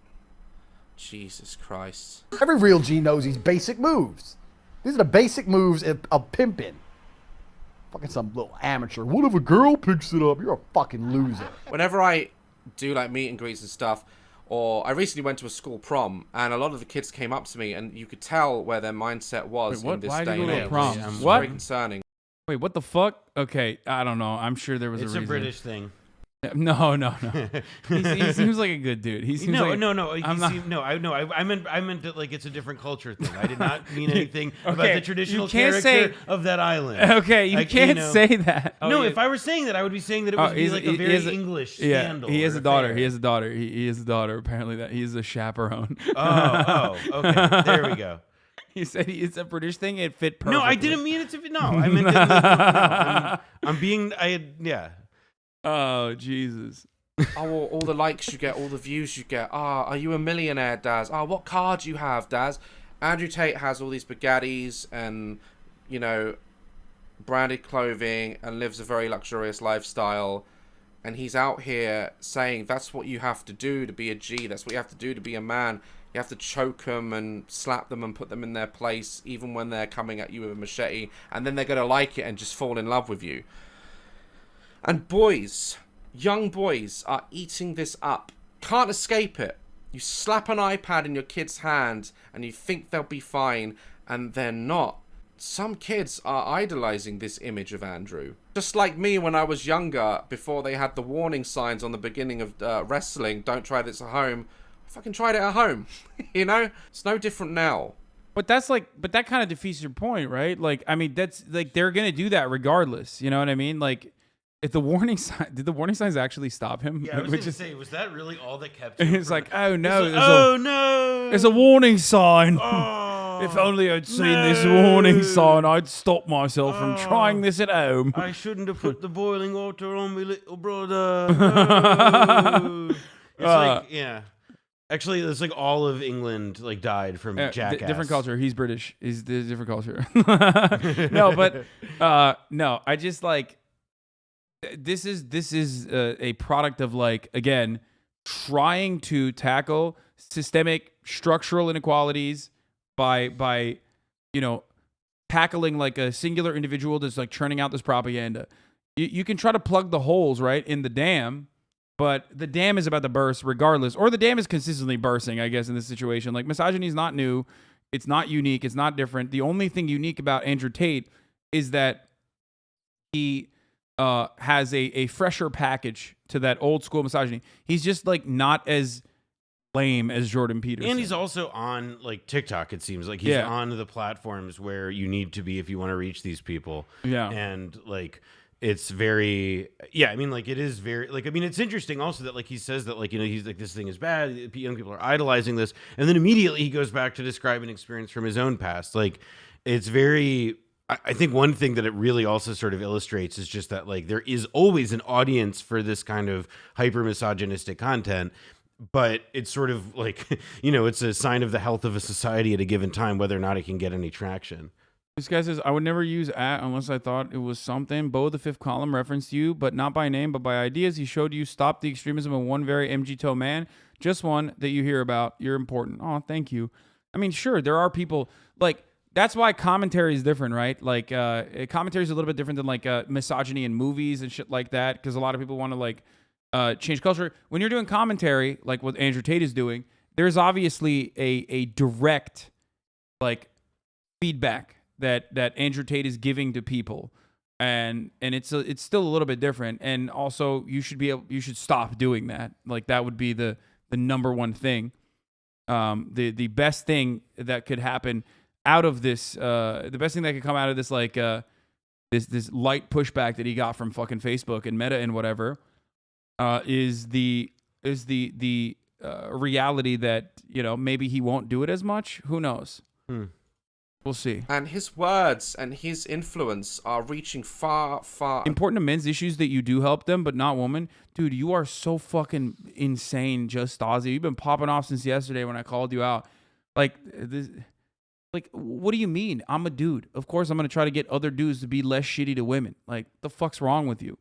Jesus Christ. Every real G knows these basic moves. These are the basic moves of pimping. Fucking some little amateur. What if a girl picks it up? You're a fucking loser. Whenever I do like meet and greets and stuff, or I recently went to a school prom, and a lot of the kids came up to me, and you could tell where their mindset was. Wait, what? In this Why day did you and go to a age. prom? It's What? very concerning. Wait, what the fuck? Okay, I don't know. I'm sure there was a It's reason. a British thing. No. He seems like a good dude. He seems like no. I meant that like it's a different culture thing. I did not mean anything about the traditional character of that island. Okay, you can't say that. No, if I were saying that, I would be saying that it would be like a very English scandal. He has a daughter. He has a daughter. He has a daughter. Apparently, that he's a chaperone. Okay. There we go. You said it's a British thing. It fit perfectly. No, I didn't mean it to be. No, I meant that. I'm being. Yeah. Oh, Jesus. Oh, all the likes you get, all the views you get. Are you a millionaire, Daz? What car do you have, Daz? Andrew Tate has all these Bugattis and, you know, branded clothing and lives a very luxurious lifestyle. And he's out here saying that's what you have to do to be a G. That's what you have to do to be a man. You have to choke them and slap them and put them in their place, even when they're coming at you with a machete. And then they're going to like it and just fall in love with you. And boys, young boys, are eating this up. Can't escape it. You slap an iPad in your kid's hand and you think they'll be fine, and they're not. Some kids are idolizing this image of Andrew. Just like me when I was younger, before they had the warning signs on the beginning of wrestling, don't try this at home. I fucking tried it at home. You know? It's no different now. But that kind of defeats your point, right? Like, I mean, that's like, they're going to do that regardless. You know what I mean? Like, if the warning sign, did the warning signs actually stop him? Yeah, I was going to say, was that really all that kept him? It's like, oh no, no, there's a warning sign. Oh, if only I'd seen this warning sign, I'd stop myself from trying this at home. I shouldn't have put the boiling water on my little brother. No. It's like, yeah. Actually, it's like all of England like died from Jackass. Different culture. He's British. He's the different culture. No, but no, I just like. This is a product of like, again, trying to tackle systemic structural inequalities by you know, tackling like a singular individual that's like churning out this propaganda. You can try to plug the holes, right, in the dam, but the dam is about to burst regardless, or the dam is consistently bursting, I guess, in this situation. Like, misogyny is not new. It's not unique. It's not different. The only thing unique about Andrew Tate is that he has a fresher package to that old school misogyny. He's just like not as lame as Jordan Peterson. And he's also on like TikTok, it seems like he's on the platforms where you need to be if you want to reach these people. Yeah. And like, it's very, I mean, like, it is very, like, I mean, it's interesting also that, like, he says that, like, you know, he's like, this thing is bad, young people are idolizing this, and then immediately he goes back to describe an experience from his own past. Like, it's very, I think one thing that it really also sort of illustrates is just that, like, there is always an audience for this kind of hyper misogynistic content, but it's sort of like, you know, it's a sign of the health of a society at a given time, whether or not it can get any traction. This guy says, I would never use at unless I thought it was something. Bo, the fifth column, referenced you, but not by name, but by ideas. He showed you stop the extremism of one very MG toe man Just one that you hear about. You're important. Oh, thank you. I mean, sure, there are people like that's why commentary is different, right? Like commentary is a little bit different than like misogyny in movies and shit like that, because a lot of people want to like change culture. When you're doing commentary, like what Andrew Tate is doing, there's obviously a direct like feedback that Andrew Tate is giving to people, and it's still a little bit different. And also, you should stop doing that. Like that would be the number one thing. The best thing that could happen out of this, the best thing that could come out of this, like this light pushback that he got from fucking Facebook and Meta and whatever, is the reality that, you know, maybe he won't do it as much. Who knows? We'll see. And his words and his influence are reaching far, far. Important to men's issues that you do help them, but not women. Dude, you are so fucking insane, Just Ozzy. You've been popping off since yesterday when I called you out. Like, what do you mean? I'm a dude. Of course I'm going to try to get other dudes to be less shitty to women. Like, the fuck's wrong with you?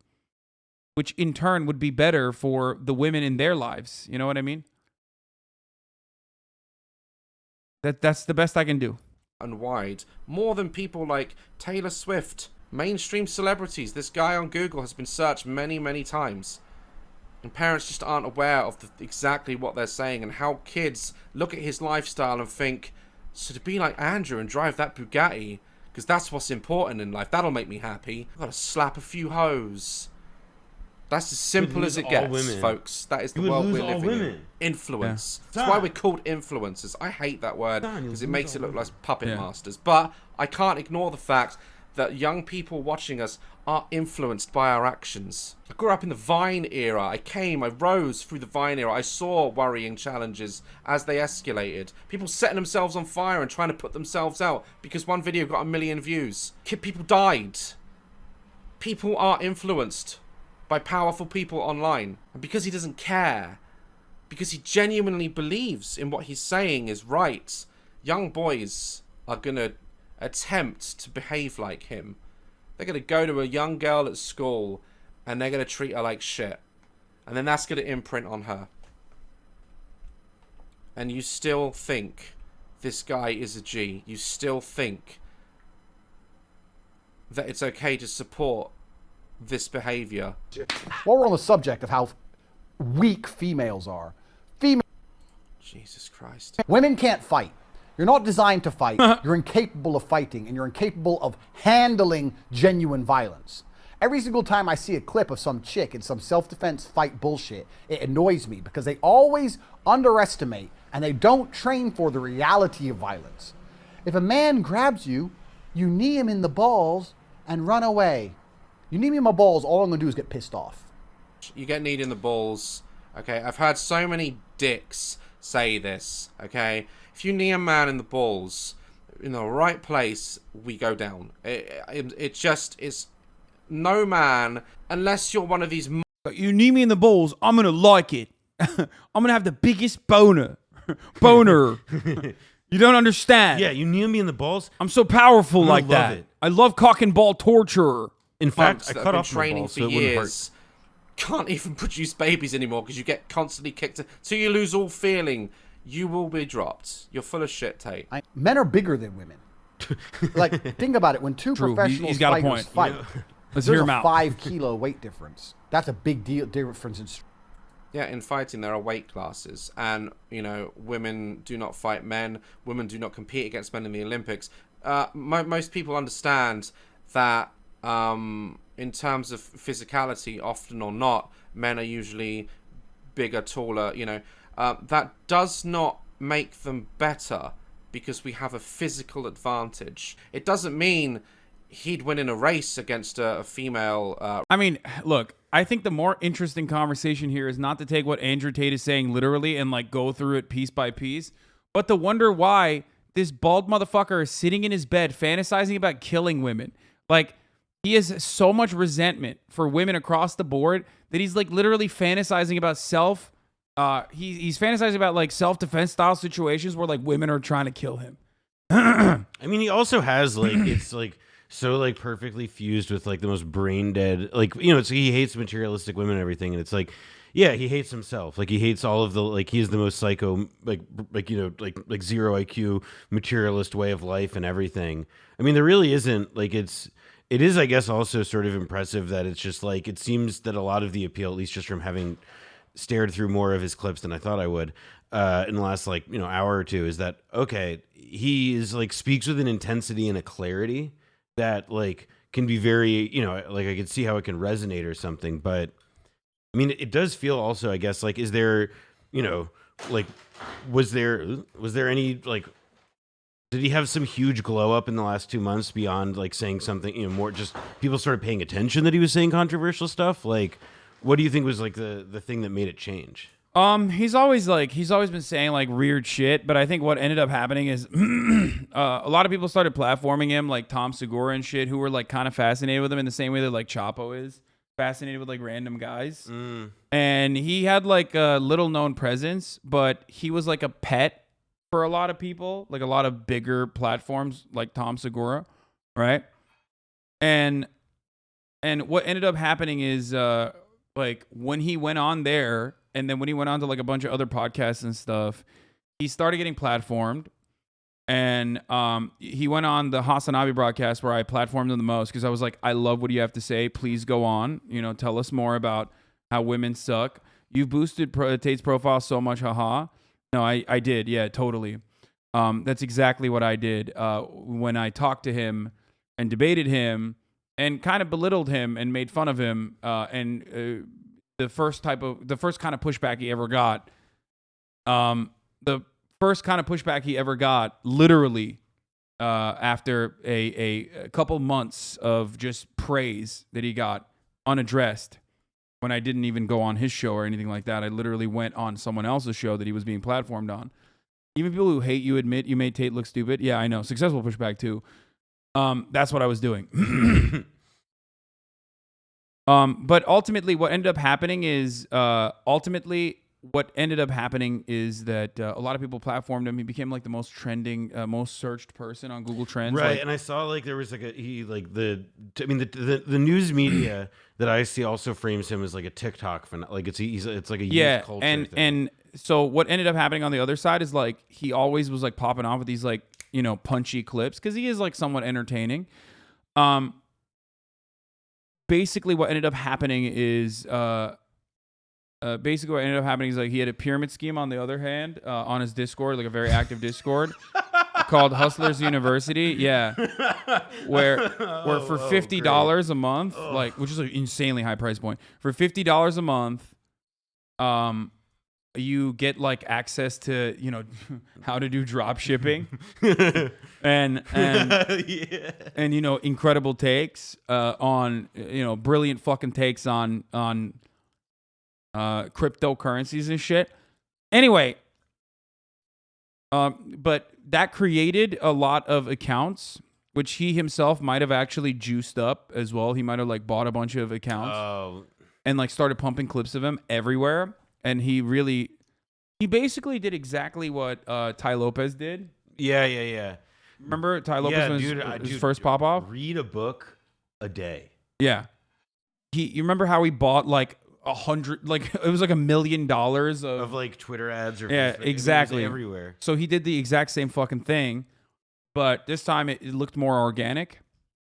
Which in turn would be better for the women in their lives. You know what I mean? That's the best I can do. And wide, more than people like Taylor Swift, mainstream celebrities. This guy on Google has been searched many, many times, and parents just aren't aware of exactly what they're saying and how kids look at his lifestyle and think, so to be like Andrew and drive that Bugatti, because that's what's important in life, that'll make me happy. I've got to slap a few hoes. That's as simple as it gets, folks. That is the world we're living in. Influence. Yeah. That's why we're called influencers. I hate that word because it makes it look like puppet masters. But I can't ignore the fact that young people watching us are influenced by our actions. I grew up in the Vine era. I rose through the Vine era. I saw worrying challenges as they escalated. People setting themselves on fire and trying to put themselves out because one video got 1 million views. People died. People are influenced by powerful people online. And because he doesn't care, because he genuinely believes in what he's saying is right, young boys are going to attempt to behave like him. They're going to go to a young girl at school and they're going to treat her like shit. And then that's going to imprint on her. And you still think this guy is a G. You still think that it's okay to support this behavior. While we're on the subject of how weak females are, Jesus Christ. Women can't fight. You're not designed to fight. You're incapable of fighting, and you're incapable of handling genuine violence. Every single time I see a clip of some chick in some self-defense fight bullshit, it annoys me because they always underestimate and they don't train for the reality of violence. If a man grabs you, you knee him in the balls and run away. You knee me in my balls, all I'm gonna do is get pissed off. You get kneed in the balls, okay? I've heard so many dicks say this, okay? If you knee a man in the balls, in the right place, we go down. It just is no man, unless you're one of these... You knee me in the balls, I'm gonna like it. I'm gonna have the biggest boner. Boner. You don't understand. Yeah, you knee me in the balls. I'm so powerful like that. It. I love cock and ball torture. In fact, I cut off training balls, for so years. Can't even produce babies anymore because you get constantly kicked. Till you lose all feeling, you will be dropped. You're full of shit, Tate. Men are bigger than women. Like, think about it. When two professional fighters fight, Let's there's hear him a out. 5 kilo weight difference. That's a big deal difference in. Yeah, in fighting there are weight classes, and you know, women do not fight men. Women do not compete against men in the Olympics. Most people understand that. In terms of physicality, often or not, men are usually bigger, taller, you know. That does not make them better because we have a physical advantage. It doesn't mean he'd win in a race against a female. I mean, look, I think the more interesting conversation here is not to take what Andrew Tate is saying literally and like go through it piece by piece, but to wonder why this bald motherfucker is sitting in his bed fantasizing about killing women. Like, he has so much resentment for women across the board that he's like literally fantasizing about he's fantasizing about like self-defense style situations where like women are trying to kill him. I mean, he also has like, it's like so like perfectly fused with like the most brain dead, like, you know, it's, he hates materialistic women and everything. And it's like, Yeah, he hates himself. Like he hates all of the like he is the most psycho like you know like zero IQ materialist way of life and everything. I mean, there really isn't like it is I guess also sort of impressive that it's just like it seems that a lot of the appeal, at least just from having stared through more of his clips than I thought I would in the last like hour or two, is that okay? He is like speaks with an intensity and a clarity that like can be very like I could see how it can resonate or something, but. I mean, it does feel also, I guess, like, is there, like, was there any, like, did he have some huge glow up in the last 2 months beyond, like, saying something, more just people started paying attention that he was saying controversial stuff? Like, what do you think was, like, the thing that made it change? He's always been saying, like, weird shit, but I think what ended up happening is a lot of people started platforming him, like Tom Segura and shit, who were, like, kind of fascinated with him in the same way that, like, Chapo is. Fascinated with like random guys, and he had like a little known presence, but he was like a pet for a lot of people, like a lot of bigger platforms like Tom Segura, right? And what ended up happening is like when he went on there, and then when he went on to like a bunch of other podcasts and stuff, he started getting platformed. And he went on the HasanAbi broadcast where I platformed him the most because I was like, I love what you have to say. Please go on. Tell us more about how women suck. You've boosted Tate's profile so much, haha. No, I did. Yeah, totally. That's exactly what I did when I talked to him and debated him and kind of belittled him and made fun of him. And the first kind of pushback he ever got, literally after a couple months of just praise that he got unaddressed when I didn't even go on his show or anything like that. I literally went on someone else's show that he was being platformed on. Even people who hate you admit you made Tate look stupid. Yeah, I know. Successful pushback too. That's what I was doing. But ultimately what ended up happening is that a lot of people platformed him. He became like the most trending, most searched person on Google Trends. Right, like, and I saw like there was like the news media that I see also frames him as like a TikTok like it's like a youth culture thing. And so what ended up happening on the other side is like he always was like popping off with these like punchy clips because he is like somewhat entertaining. Basically what ended up happening is like he had a pyramid scheme on the other hand on his Discord, like a very active Discord called Hustlers University. Yeah. Where for $50 a month, like, which is an insanely high price point, for $50 a month, you get like access to, how to do drop shipping and incredible takes on, brilliant fucking takes on cryptocurrencies and shit. Anyway, but that created a lot of accounts, which he himself might have actually juiced up as well. He might have like bought a bunch of accounts and like started pumping clips of him everywhere. And he basically did exactly what Ty Lopez did. Yeah. Remember Ty Lopez his first pop off? Read a book a day. Yeah. You remember how he bought like 100, like it was like $1 million of like Twitter ads or yeah, Facebook. exactly, It was everywhere. So he did the exact same fucking thing, but this time it looked more organic.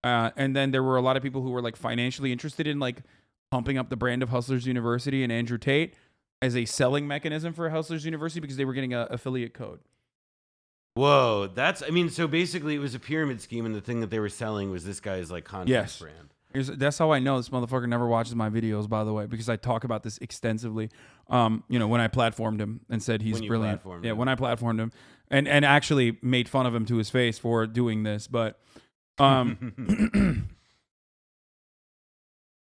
And then there were a lot of people who were like financially interested in like pumping up the brand of Hustlers University and Andrew Tate as a selling mechanism for Hustlers University because they were getting an affiliate code. Whoa, so basically it was a pyramid scheme, and the thing that they were selling was this guy's like content brand. That's how I know this motherfucker never watches my videos, by the way, because I talk about this extensively. When I platformed him and said he's brilliant. Yeah, when I platformed him and actually made fun of him to his face for doing this. But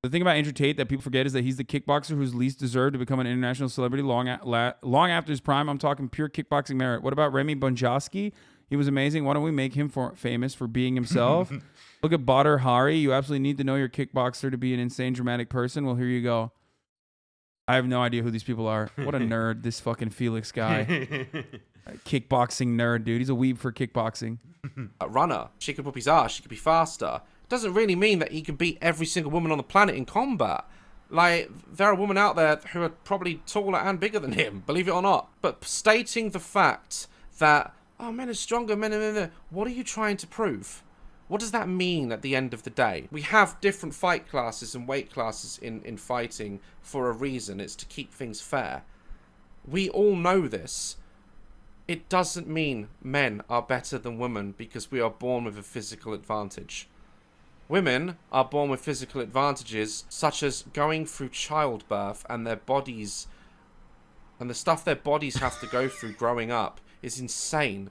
the thing about Andrew Tate that people forget is that he's the kickboxer who's least deserved to become an international celebrity long after his prime. I'm talking pure kickboxing merit. What about Remy Bonjasky? He was amazing. Why don't we make him famous for being himself? Look at Badr Hari. You absolutely need to know your kickboxer to be an insane, dramatic person. Well, here you go. I have no idea who these people are. What a nerd, this fucking Felix guy. Kickboxing nerd, dude. He's a weeb for kickboxing. A runner. She could whoop his ass. She could be faster. Doesn't really mean that he can beat every single woman on the planet in combat. Like, there are women out there who are probably taller and bigger than him, believe it or not. But stating the fact that, oh, men are stronger, men, what are you trying to prove? What does that mean at the end of the day? We have different fight classes and weight classes in fighting for a reason. It's to keep things fair. We all know this. It doesn't mean men are better than women because we are born with a physical advantage. Women are born with physical advantages such as going through childbirth and their bodies and the stuff their bodies have to go through growing up is insane.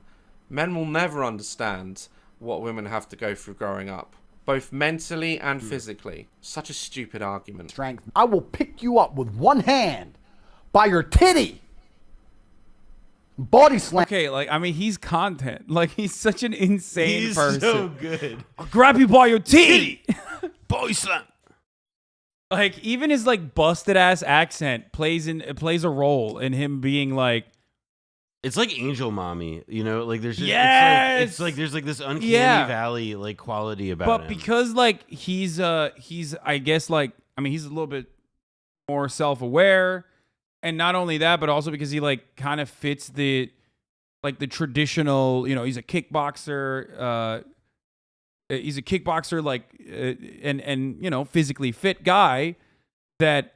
Men will never understand what women have to go through growing up, both mentally and physically. Such a stupid argument. Strength. I will pick you up with one hand by your titty. Body slam. Okay, like, I mean, he's content. Like, he's such an insane person. He's so good. I'll grab you by your titty. Body slam. Like, even his, like, busted-ass accent plays a role in him being, like... It's like Angel Mommy, you know? Like, there's just... Yes! It's like there's, like, this uncanny valley, like, quality about him. But because, like, he's, I guess, like... I mean, he's a little bit more self-aware... And not only that, but also because he like kind of fits the like the traditional, you know, he's a kickboxer, like and you know, physically fit guy that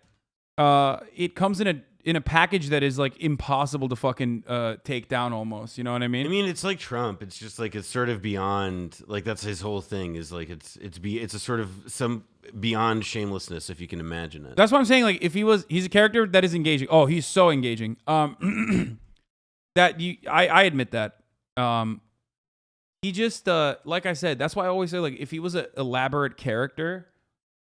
it comes in a package that is like impossible to fucking take down almost, you know what I mean? I mean, it's like Trump. It's just like it's sort of beyond, like that's his whole thing is like it's a sort of some beyond shamelessness, if you can imagine it. That's what I'm saying. Like, if he's a character that is engaging. Oh, he's so engaging. I admit that. He just, like I said, that's why I always say, like, if he was an elaborate character,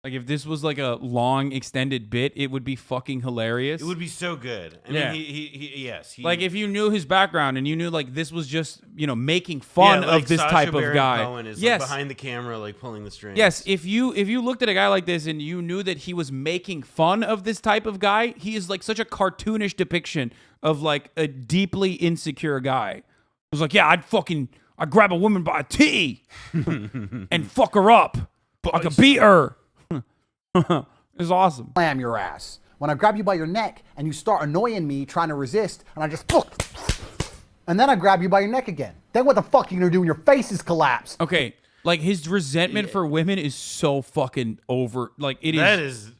like if this was like a long extended bit, it would be fucking hilarious. It would be so good. I Yeah. mean, yes. Like if you knew his background and you knew like this was just, you know, making fun like of this Sacha type of Baron guy. Cohen is Yes. like behind the camera, like pulling the strings. Yes, if you looked at a guy like this and you knew that he was making fun of this type of guy, he is like such a cartoonish depiction of like a deeply insecure guy. It was like, yeah, I'd grab a woman by a titty and fuck her up. I could beat her. It's awesome. Slam your ass. When I grab you by your neck and you start annoying me trying to resist, and I just and then I grab you by your neck again. Then what the fuck are you gonna do when your face is collapsed? Okay, like his resentment for women is so fucking over. Like it is. That is.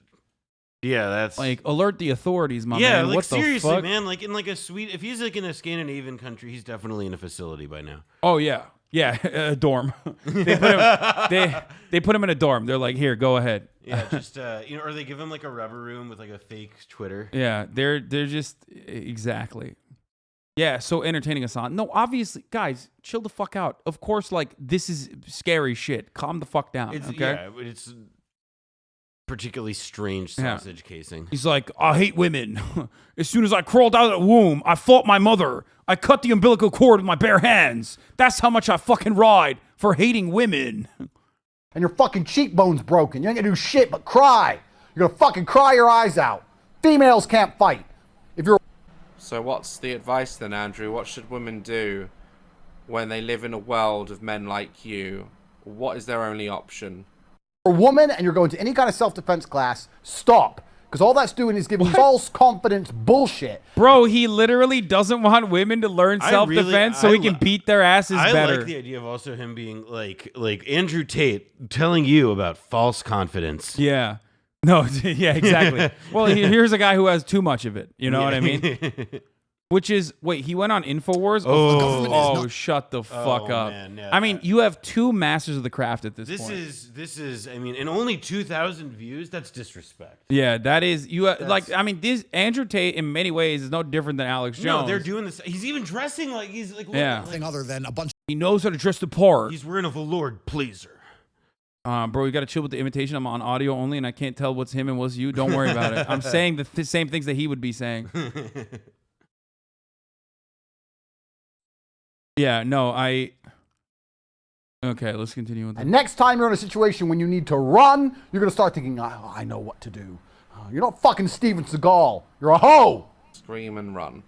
Yeah, that's like alert the authorities, my man. Yeah, like what seriously, the fuck? man. Like in like a if he's like in a Scandinavian country, he's definitely in a facility by now. Oh yeah, yeah, a dorm. They put him in a dorm. They're like, here, go ahead. Yeah, just you know, or they give him like a rubber room with like a fake Twitter. Yeah, they're just exactly. Yeah, so entertaining Hasan. No, obviously, guys, chill the fuck out. Of course, like this is scary shit. Calm the fuck down. It's, okay. Yeah, it's particularly strange sausage casing. He's like, I hate women. As soon as I crawled out of the womb, I fought my mother. I cut the umbilical cord with my bare hands. That's how much I fucking ride for hating women. And your fucking cheekbone's broken. You ain't gonna do shit but cry. You're gonna fucking cry your eyes out. Females can't fight. If you're So what's the advice then, Andrew? What should women do when they live in a world of men like you? What is their only option? a woman and you're going to any kind of self-defense class, stop. Because all that's doing is giving false confidence bullshit. Bro, he literally doesn't want women to learn self-defense so he can beat their asses better. I like the idea of also him being like Andrew Tate telling you about false confidence. Yeah. No, yeah, exactly. Well, here's a guy who has too much of it. You know what I mean? Which is, wait, he went on InfoWars? Oh, shut the fuck up. Man, yeah. I mean, you have two masters of the craft at this point. This is, I mean, and only 2,000 views? That's disrespect. Yeah, that is, like, I mean, this Andrew Tate in many ways is no different than Alex Jones. No, they're doing this. He's even dressing like he's like, yeah. Nothing other than a bunch. He knows how to dress the part. He's wearing a velour pleaser. Bro, you got to chill with the imitation. I'm on audio only, and I can't tell what's him and what's you. Don't worry about it. I'm saying the same things that he would be saying. Yeah, no, Okay, let's continue with that. And next time you're in a situation when you need to run, you're going to start thinking, oh, I know what to do. You're not fucking Steven Seagal. You're a hoe. Scream and run.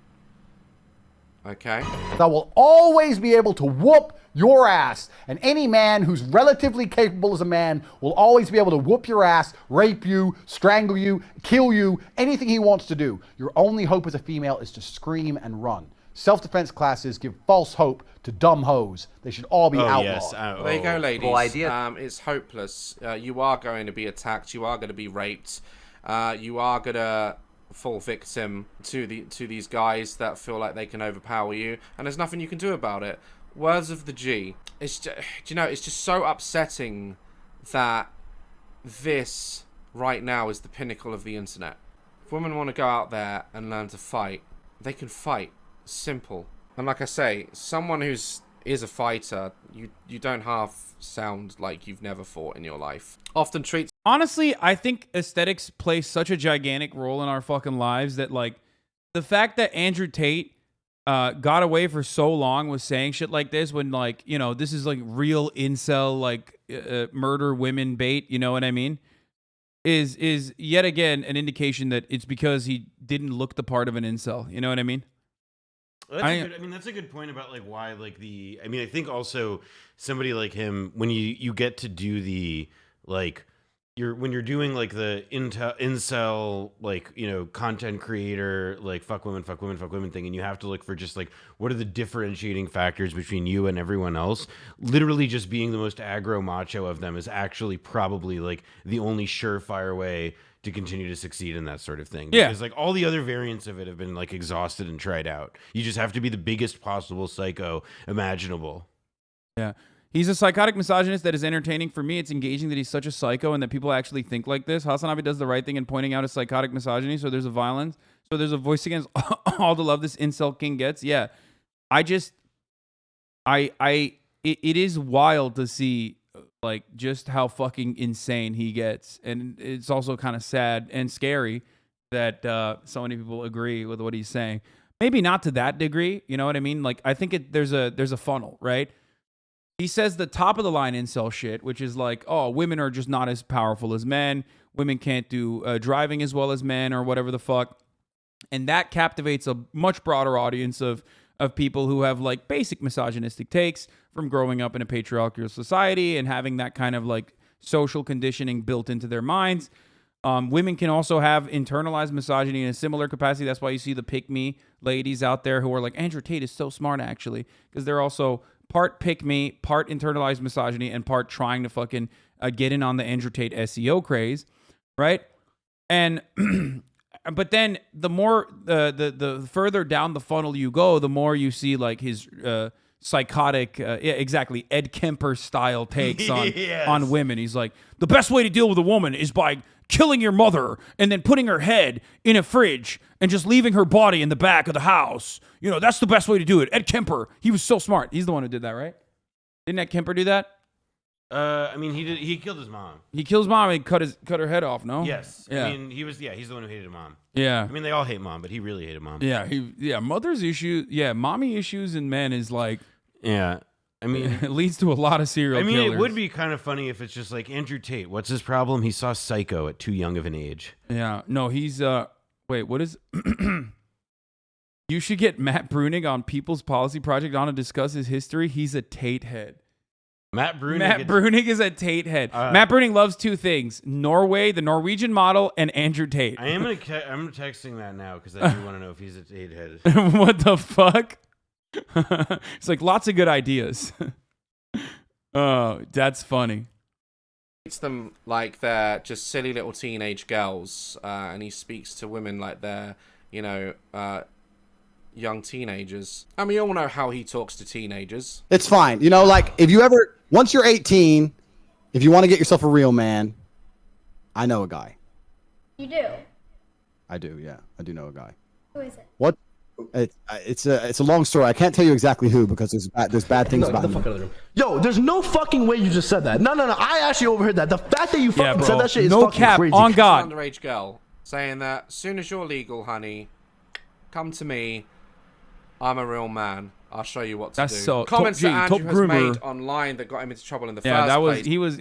Okay. That will always be able to whoop your ass. And any man who's relatively capable as a man will always be able to whoop your ass, rape you, strangle you, kill you, anything he wants to do. Your only hope as a female is to scream and run. Self-defense classes give false hope to dumb hoes. They should all be outlawed. Yes. There you go, ladies. Cool idea. It's hopeless. You are going to be attacked. You are going to be raped. You are going to fall victim to these guys that feel like they can overpower you, and there's nothing you can do about it. Words of the G. It's just, it's just so upsetting that this right now is the pinnacle of the internet. If women want to go out there and learn to fight, they can fight. Simple. And like I say, someone is a fighter, you don't half sound like you've never fought in your life. Often treats. Honestly, I think aesthetics play such a gigantic role in our fucking lives that, like, the fact that Andrew Tate got away for so long with saying shit like this, when, like, you know, this is like real incel, like, murder women bait, you know what I mean, is yet again an indication that it's because he didn't look the part of an incel, you know what I mean? That's a good point about like why like I think also somebody like him, when you get to do the like when you're doing like the incel, like, you know, content creator, like fuck women thing, and you have to look for just like what are the differentiating factors between you and everyone else, literally just being the most aggro macho of them is actually probably like the only surefire way to continue to succeed in that sort of thing. Yeah. Because like all the other variants of it have been like exhausted and tried out. You just have to be the biggest possible psycho imaginable. Yeah. He's a psychotic misogynist that is entertaining. For me, it's engaging that he's such a psycho and that people actually think like this. HasanAbi does the right thing in pointing out his psychotic misogyny, so there's a violence. So there's a voice against all the love this incel king gets. Yeah. It is wild to see like just how fucking insane he gets. And it's also kind of sad and scary that so many people agree with what he's saying. Maybe not to that degree, you know what I mean? Like, I think there's a funnel, right? He says the top of the line incel shit, which is like, oh, women are just not as powerful as men. Women can't do driving as well as men or whatever the fuck. And that captivates a much broader audience of people who have like basic misogynistic takes from growing up in a patriarchal society and having that kind of like social conditioning built into their minds. Women can also have internalized misogyny in a similar capacity. That's why you see the pick-me ladies out there who are like, Andrew Tate is so smart, actually, because they're also part pick-me, part internalized misogyny, and part trying to fucking get in on the Andrew Tate SEO craze, right? And but then the more the further down the funnel you go, the more you see like his psychotic, exactly, Ed Kemper style takes on women. He's like, the best way to deal with a woman is by killing your mother and then putting her head in a fridge and just leaving her body in the back of the house. You know, that's the best way to do it. Ed Kemper, he was so smart. He's the one who did that, right? Didn't Ed Kemper do that? I mean, he killed his mom. He kills mom and cut her head off, no? Yes. Yeah. I mean, he's the one who hated mom. Yeah. I mean, they all hate mom, but he really hated mom. Yeah, mother's issues, mommy issues in men is like, yeah. I mean, it leads to a lot of serial killers. It would be kind of funny if it's just like Andrew Tate. What's his problem? He saw Psycho at too young of an age. Yeah. No, he's wait, what is You should get Matt Bruning on People's Policy Project on to discuss his history. He's a Tate head. Matt Bruning Bruning is a Tate head. Matt Bruning loves two things: Norway, the Norwegian model, and Andrew Tate. I'm texting that now because I do want to know if he's a Tate head. What the fuck? It's like lots of good ideas. Oh, that's funny. Treats them like they're just silly little teenage girls, and he speaks to women like they're, you know, young teenagers. I mean, you all know how he talks to teenagers. It's fine. You know, like if you ever, once you're 18, if you want to get yourself a real man, I know a guy. You do? I do, yeah. I do know a guy. Who is it? What? It's a long story. I can't tell you exactly who because there's bad things about him. Yo, there's no fucking way you just said that. No. I actually overheard that. The fact that you fucking said that shit is fucking cap, crazy. on God. Underage girl saying that as soon as you're legal, honey, come to me. I'm a real man. I'll show you what to do. So comments that top Andrew has groomer. made online that got him into trouble in the Yeah, first that was place. he was.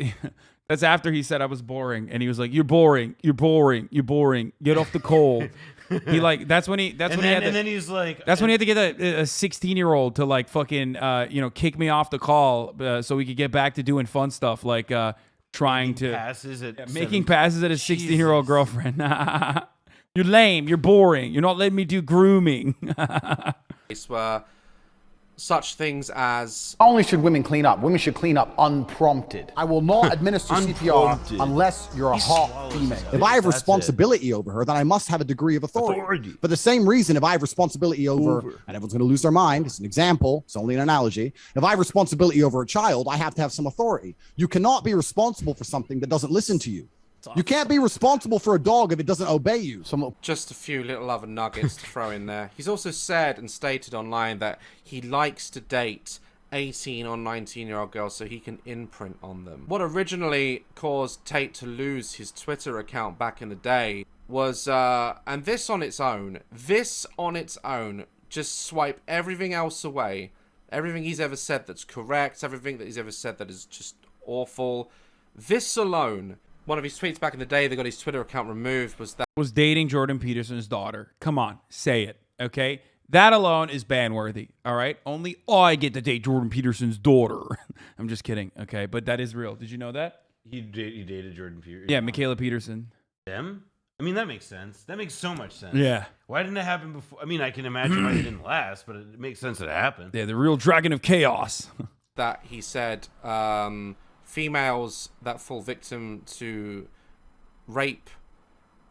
That's after he said I was boring, and he was like, "You're boring. You're boring. You're boring. Get off the coal." He like that's when he and then he's like that's when he had to get a 16-year-old to like fucking kick me off the call so we could get back to doing fun stuff like trying to passes at making passes at a 16-year-old girlfriend. You're lame. You're boring. You're not letting me do grooming. Where such things as Not only should women clean up, women should clean up unprompted. I will not administer CPR unless you're a hot female. If I have responsibility over her, then I must have a degree of authority. For the same reason, if I have responsibility over, and everyone's going to lose their mind, it's an example, it's only an analogy. If I have responsibility over a child, I have to have some authority. You cannot be responsible for something that doesn't listen to you. You can't be responsible for a dog if it doesn't obey you. Just a few little other nuggets to throw in there. He's also said and stated online that he likes to date 18 or 19-year-old girls so he can imprint on them. What originally caused Tate to lose his Twitter account back in the day was, and this on its own, just swipe everything else away. Everything he's ever said that's correct, everything that he's ever said that is just awful. This alone... One of his tweets back in the day that got his Twitter account removed was dating Jordan Peterson's daughter. Come on, say it, okay? That alone is ban-worthy, all right? Only I get to date Jordan Peterson's daughter. I'm just kidding, okay? But that is real. Did you know that? He dated Jordan Peterson? Yeah, Michaela Peterson. Them? I mean, that makes sense. That makes so much sense. Yeah. Why didn't it happen before? I mean, I can imagine why it didn't last, but it makes sense that it happened. Yeah, the real dragon of chaos. that he said females that fall victim to rape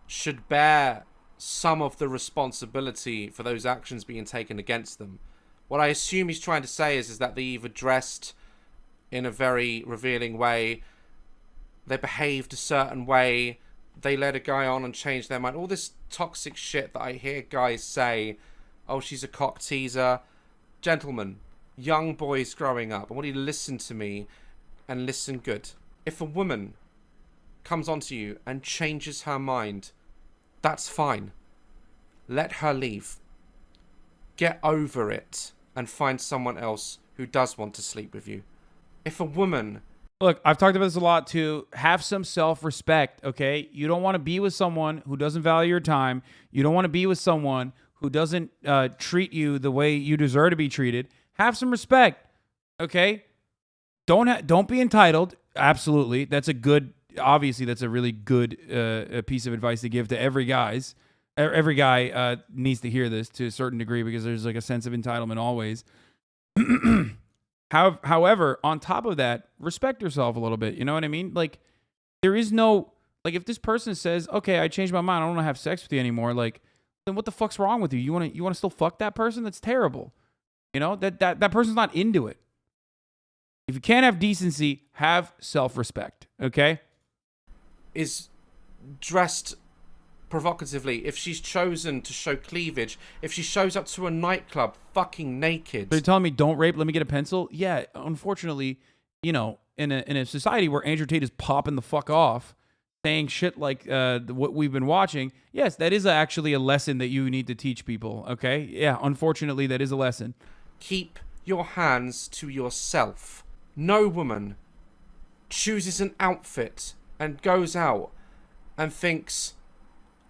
should bear some of the responsibility for those actions being taken against them. What I assume he's trying to say is that they either dressed in a very revealing way, they behaved a certain way, they led a guy on and changed their mind. All this toxic shit that I hear guys say, oh, she's a cock teaser. Gentlemen, young boys growing up, I want you to listen to me and listen good. If a woman comes onto you and changes her mind, that's fine. Let her leave. Get over it and find someone else who does want to sleep with you. If a woman... Look, I've talked about this a lot too. Have some self-respect, okay? You don't want to be with someone who doesn't value your time. You don't want to be with someone who doesn't treat you the way you deserve to be treated. Have some respect, okay? Don't be entitled. Absolutely. Obviously, that's a really good piece of advice to give to every guy. Every guy needs to hear this to a certain degree because there's like a sense of entitlement always. However, on top of that, respect yourself a little bit. You know what I mean? Like, there is no, like, if this person says, okay, I changed my mind, I don't want to have sex with you anymore, like, then what the fuck's wrong with you? You want to still fuck that person? That's terrible. You know, that person's not into it. If you can't have decency, have self-respect, okay? Is dressed provocatively, if she's chosen to show cleavage, if she shows up to a nightclub fucking naked. So you're telling me don't rape, let me get a pencil? Yeah, unfortunately, you know, in a society where Andrew Tate is popping the fuck off, saying shit like what we've been watching, yes, that is actually a lesson that you need to teach people, okay? Yeah, unfortunately, that is a lesson. Keep your hands to yourself. No woman chooses an outfit and goes out and thinks,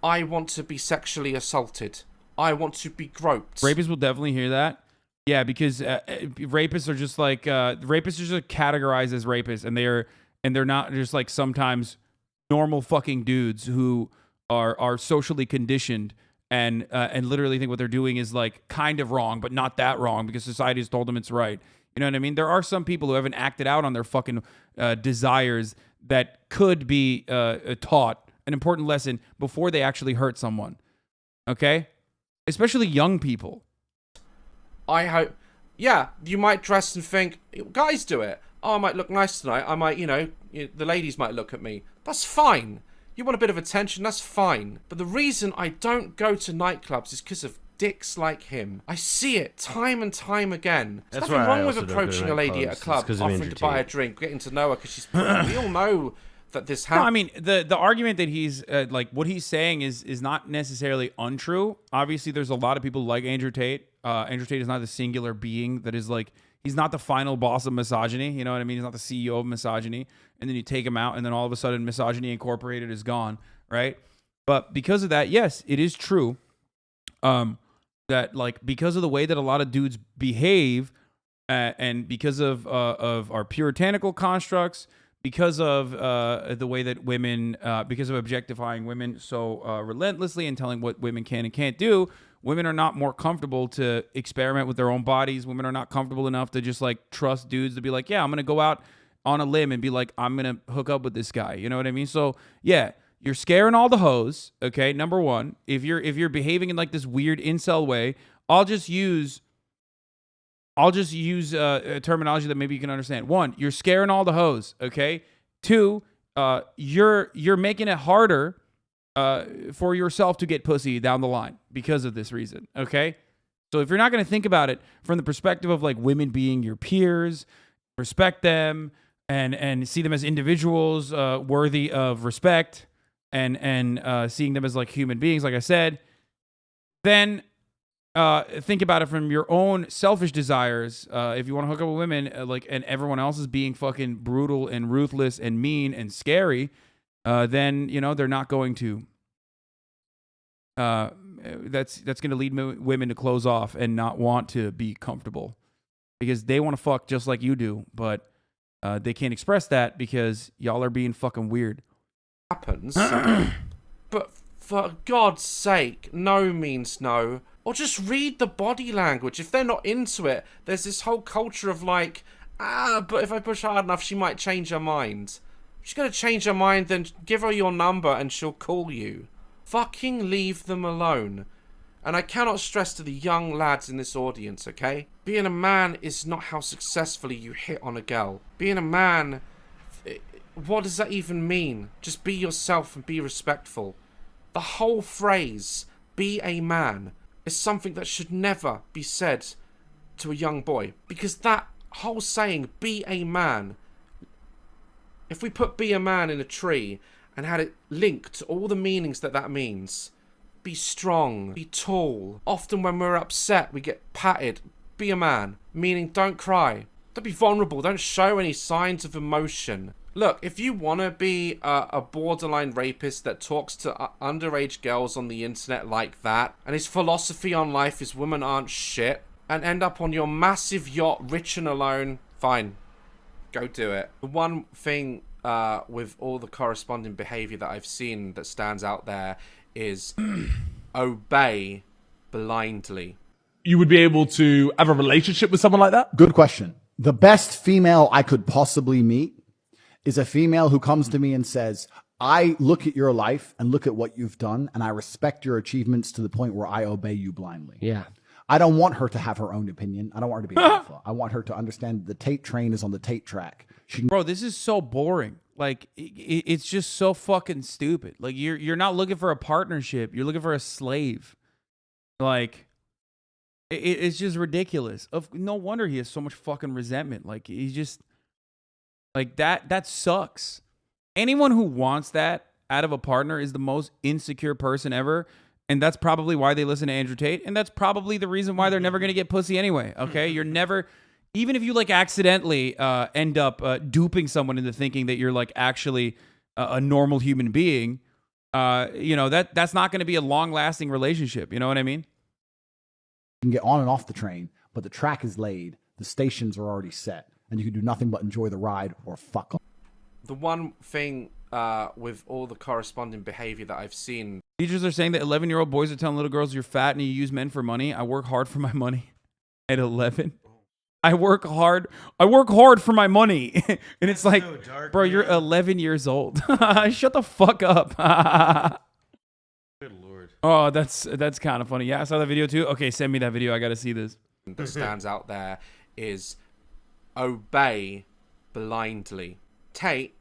I want to be sexually assaulted. I want to be groped. Rapists will definitely hear that. Yeah, because rapists are just like rapists are just categorized as rapists, and they're not just like sometimes normal fucking dudes who are socially conditioned and literally think what they're doing is like kind of wrong, but not that wrong because society has told them it's right. You know what I mean? There are some people who haven't acted out on their fucking desires that could be taught an important lesson before they actually hurt someone. Okay? Especially young people. I hope... Yeah, you might dress and think, guys do it. Oh, I might look nice tonight. I might, the ladies might look at me. That's fine. You want a bit of attention, that's fine. But the reason I don't go to nightclubs is because of dicks like him. I see it time and time again. There's nothing wrong with approaching a lady at a club, offering to buy a drink, getting to know her because she's... We all know that this happens. No, I mean, the argument that he's, like, what he's saying is not necessarily untrue. Obviously, there's a lot of people like Andrew Tate. Andrew Tate is not the singular being that is like... He's not the final boss of misogyny. You know what I mean? He's not the CEO of misogyny. And then you take him out, and then all of a sudden, Misogyny Incorporated is gone, right? But because of that, yes, it is true that like because of the way that a lot of dudes behave, and because of our puritanical constructs, because of the way that women, because of objectifying women so relentlessly and telling what women can and can't do, women are not more comfortable to experiment with their own bodies. Women are not comfortable enough to just like trust dudes to be like, yeah, I'm gonna go out on a limb and be like, I'm gonna hook up with this guy. You know what I mean? So yeah, you're scaring all the hoes. Okay, number one, if you're behaving in like this weird incel way, I'll just use a terminology that maybe you can understand. One, you're scaring all the hoes. Okay. Two, you're making it harder for yourself to get pussy down the line because of this reason. Okay. So if you're not going to think about it from the perspective of like women being your peers, respect them and see them as individuals worthy of respect and seeing them as like human beings, like I said, then think about it from your own selfish desires. If you want to hook up with women, and everyone else is being fucking brutal and ruthless and mean and scary, then they're not going to. That's going to lead women to close off and not want to be comfortable because they want to fuck just like you do, but they can't express that because y'all are being fucking weird. Happens, but for God's sake, no means no. Or just read the body language. If they're not into it, there's this whole culture of like, but if I push hard enough, she might change her mind. If she's gonna change her mind, then give her your number and she'll call you. Fucking leave them alone. And I cannot stress to the young lads in this audience, okay? Being a man is not how successfully you hit on a girl. Being a man, what does that even mean? Just be yourself and be respectful. The whole phrase, be a man, is something that should never be said to a young boy. Because that whole saying, be a man, if we put be a man in a tree and had it linked to all the meanings that means, be strong, be tall. Often when we're upset, we get patted. Be a man, meaning don't cry. Don't be vulnerable. Don't show any signs of emotion. Look, if you want to be a borderline rapist that talks to underage girls on the internet like that, and his philosophy on life is women aren't shit, and end up on your massive yacht rich and alone, fine. Go do it. The one thing with all the corresponding behavior that I've seen that stands out there is obey blindly. You would be able to have a relationship with someone like that? Good question. The best female I could possibly meet is a female who comes to me and says, I look at your life and look at what you've done, and I respect your achievements to the point where I obey you blindly. Yeah. I don't want her to have her own opinion. I don't want her to be alpha. I want her to understand the TATE train is on the TATE track. Bro, this is so boring. Like, it's just so fucking stupid. Like, you're not looking for a partnership. You're looking for a slave. Like, it's just ridiculous. No wonder he has so much fucking resentment. Like, he's just... Like, that sucks. Anyone who wants that out of a partner is the most insecure person ever. And that's probably why they listen to Andrew Tate. And that's probably the reason why they're never going to get pussy anyway. Okay? You're never... Even if you, like, accidentally end up duping someone into thinking that you're, like, actually a normal human being, that's not going to be a long-lasting relationship. You know what I mean? You can get on and off the train, but the track is laid. The stations are already set. And you can do nothing but enjoy the ride or fuck off. The one thing with all the corresponding behavior that I've seen. Teachers are saying that 11-year-old boys are telling little girls you're fat and you use men for money. I work hard for my money at 11. I work hard for my money. And it's like, so dark, bro, you're 11 years old. Shut the fuck up. Good Lord. Oh, that's kind of funny. Yeah, I saw that video too. Okay, send me that video. I got to see this. That stands out there is obey blindly. Tate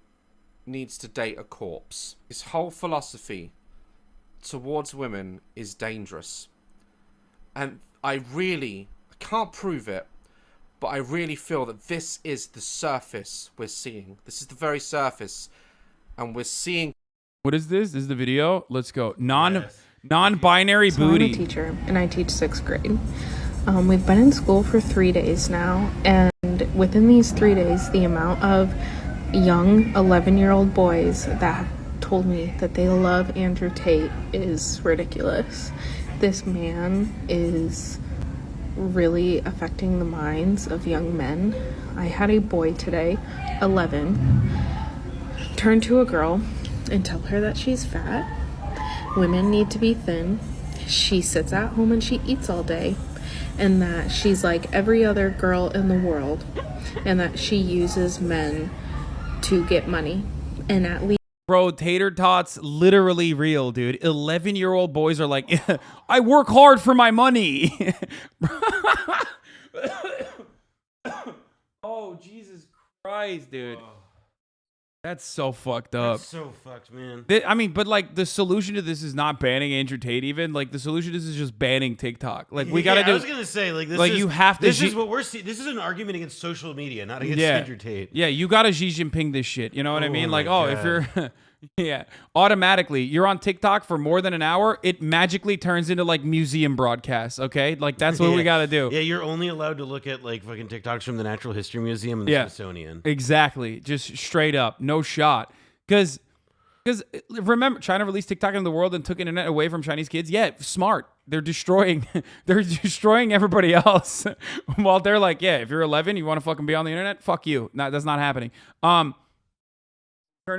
needs to date a corpse. His whole philosophy towards women is dangerous. And I can't prove it, but I really feel that this is the surface we're seeing. This is the very surface. And we're seeing... What is this? This is the video? Let's go. Non-binary booty. I'm a teacher, and I teach 6th grade. We've been in school for 3 days now, and within these 3 days, the amount of young 11-year-old boys that have told me that they love Andrew Tate is ridiculous. This man is really affecting the minds of young men. I had a boy today, 11, turn to a girl and tell her that she's fat. Women need to be thin. She sits at home and she eats all day. And that she's like every other girl in the world. And that she uses men to get money. And at least... Bro, tater tots literally real, dude. 11-year-old boys are like, I work hard for my money. Oh, Jesus Christ, dude. That's so fucked up. That's so fucked, man. I mean, but like the solution to this is not banning Andrew Tate even. Like the solution to this is just banning TikTok. Like we gotta do. I was gonna say like this. Like is, you have to. This is what we're seeing. This is an argument against social media, not against Andrew Tate. Yeah, you gotta Xi Jinping this shit. You know what I mean? Like, my if God. you're, yeah, automatically you're on TikTok for more than an hour, it magically turns into like museum broadcasts. Okay, like that's what we gotta do. Yeah, you're only allowed to look at like fucking TikToks from the Natural History Museum and the Smithsonian. Exactly, just straight up, no shot. Because remember, China released TikTok into the world and took internet away from Chinese kids. Yeah, smart. They're destroying everybody else. While they're like, yeah, if you're 11, you want to fucking be on the internet, fuck you. No, that's not happening. Turn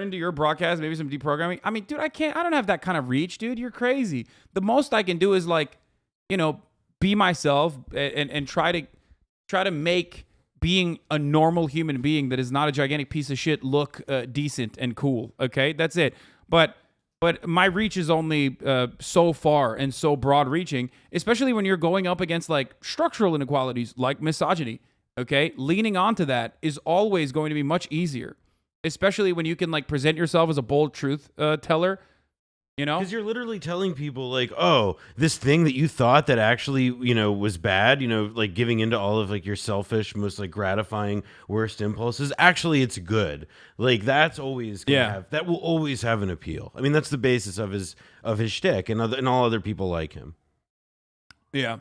into your broadcast, maybe some deprogramming. I mean, dude, I don't have that kind of reach, dude. You're crazy. The most I can do is like, be myself and try to make being a normal human being that is not a gigantic piece of shit look decent and cool. Okay, that's it. But my reach is only so far and so broad reaching, especially when you're going up against like structural inequalities like misogyny. Okay, leaning onto that is always going to be much easier, especially when you can like present yourself as a bold truth teller. Because you're literally telling people like, oh, this thing that you thought that actually, was bad, like giving into all of like your selfish, most like gratifying worst impulses. Actually, it's good. Like that's always that will always have an appeal. I mean, that's the basis of his shtick and all other people like him. Yeah.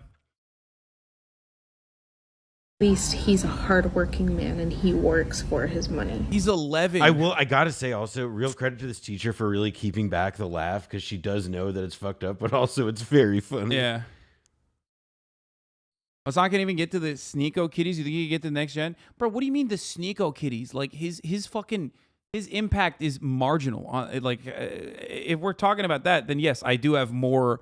At least he's a hardworking man and he works for his money. He's 11. I gotta say also, real credit to this teacher for really keeping back the laugh because she does know that it's fucked up, but also it's very funny. Yeah. Let's not gonna even get to the Sneeko kitties. You think you can get to the next gen? Bro, what do you mean the Sneeko kitties? Like his impact is marginal. If we're talking about that, then yes, I do have more.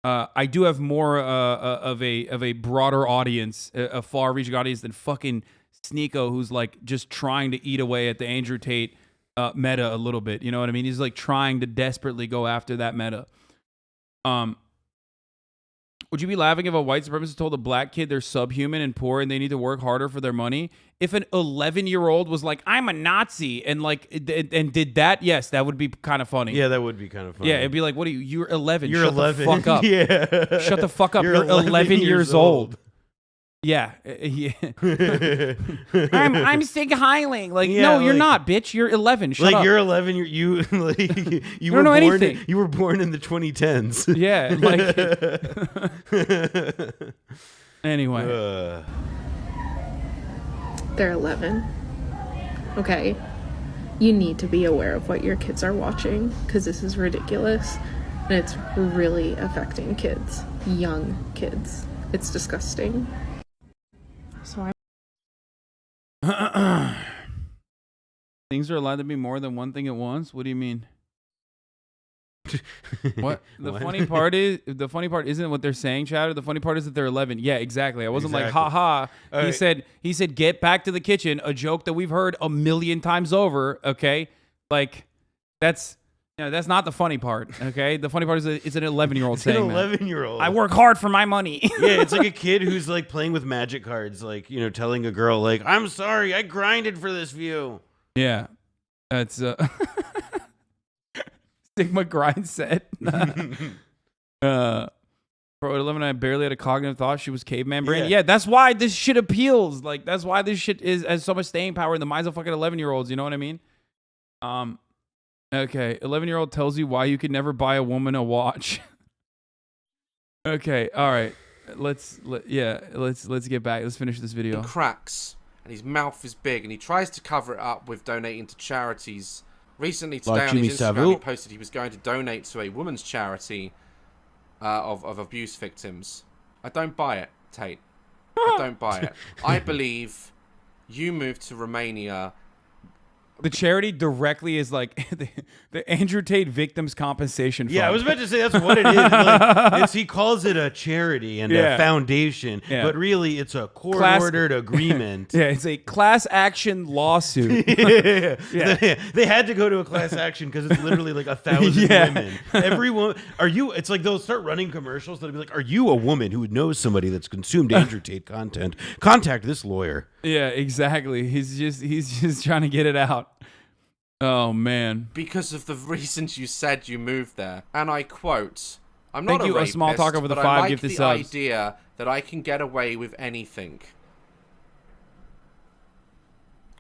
Of a broader audience, a far-reaching audience than fucking Sneeko, who's like just trying to eat away at the Andrew Tate meta a little bit. You know what I mean? He's like trying to desperately go after that meta. Would you be laughing if a white supremacist told a black kid they're subhuman and poor and they need to work harder for their money? If an 11-year-old was like, I'm a Nazi, and like and did that, yes, that would be kind of funny. Yeah, that would be kind of funny. Yeah, it'd be like, what are you? You're 11. You're Shut 11. the fuck up. Yeah. Shut the fuck up. You're 11 years old. Yeah. I'm Sig Heiling. Like, Yeah, no, you're like- not, bitch. You're 11. Shut up. Like you're 11. You don't were know born. anything. You were born in the 2010s. Yeah. Like. Anyway. They're 11. Okay. You need to be aware of what your kids are watching because this is ridiculous and it's really affecting kids, young kids. It's disgusting. So Things are allowed to be more than one thing at once? What do you mean? What? The What? funny part isn't what they're saying, Chowder. The funny part is that they're 11. Yeah, exactly. I wasn't like, Exactly. ha. All He right. said, get back to the kitchen, a joke that we've heard a million times over, okay? Like, that's not the funny part, okay? The funny part is that it's an 11-year-old It's an saying that. 11-year-old. I work hard for my money. Yeah, it's like a kid who's like playing with magic cards, like, telling a girl like, I'm sorry, I grinded for this view. Yeah. That's Sigma grind set. Bro, at 11, I barely had a cognitive thought. She was caveman brain. Yeah, that's why this shit appeals. Like, that's why this shit has so much staying power in the minds of fucking 11-year-olds. You know what I mean? Okay, 11-year-old tells you why you could never buy a woman a watch. Okay, all right. Let's get back. Let's finish this video. Cracks, and his mouth is big, and he tries to cover it up with donating to charities. Recently today Like on his Jimmy Instagram, Savile. he posted he was going to donate to a women's charity, of abuse victims. I don't buy it, Tate. I don't buy it. I believe you moved to Romania. The charity directly is like the Andrew Tate Victims Compensation Fund. Yeah, I was about to say that's what it is. Like, he calls it a charity and a foundation, but really it's a court-ordered agreement. Yeah, it's a class action lawsuit. They had to go to a class action because it's literally like 1,000 women. Everyone, it's like they'll start running commercials that'll be like, are you a woman who knows somebody that's consumed Andrew Tate content? Contact this lawyer. Yeah, exactly. He's just trying to get it out. Oh man! Because of the reasons you said you moved there, and I quote, "I'm Thank not you, a rapist, a small talk over the but 5 I like gifted the subs. idea that I can get away with anything."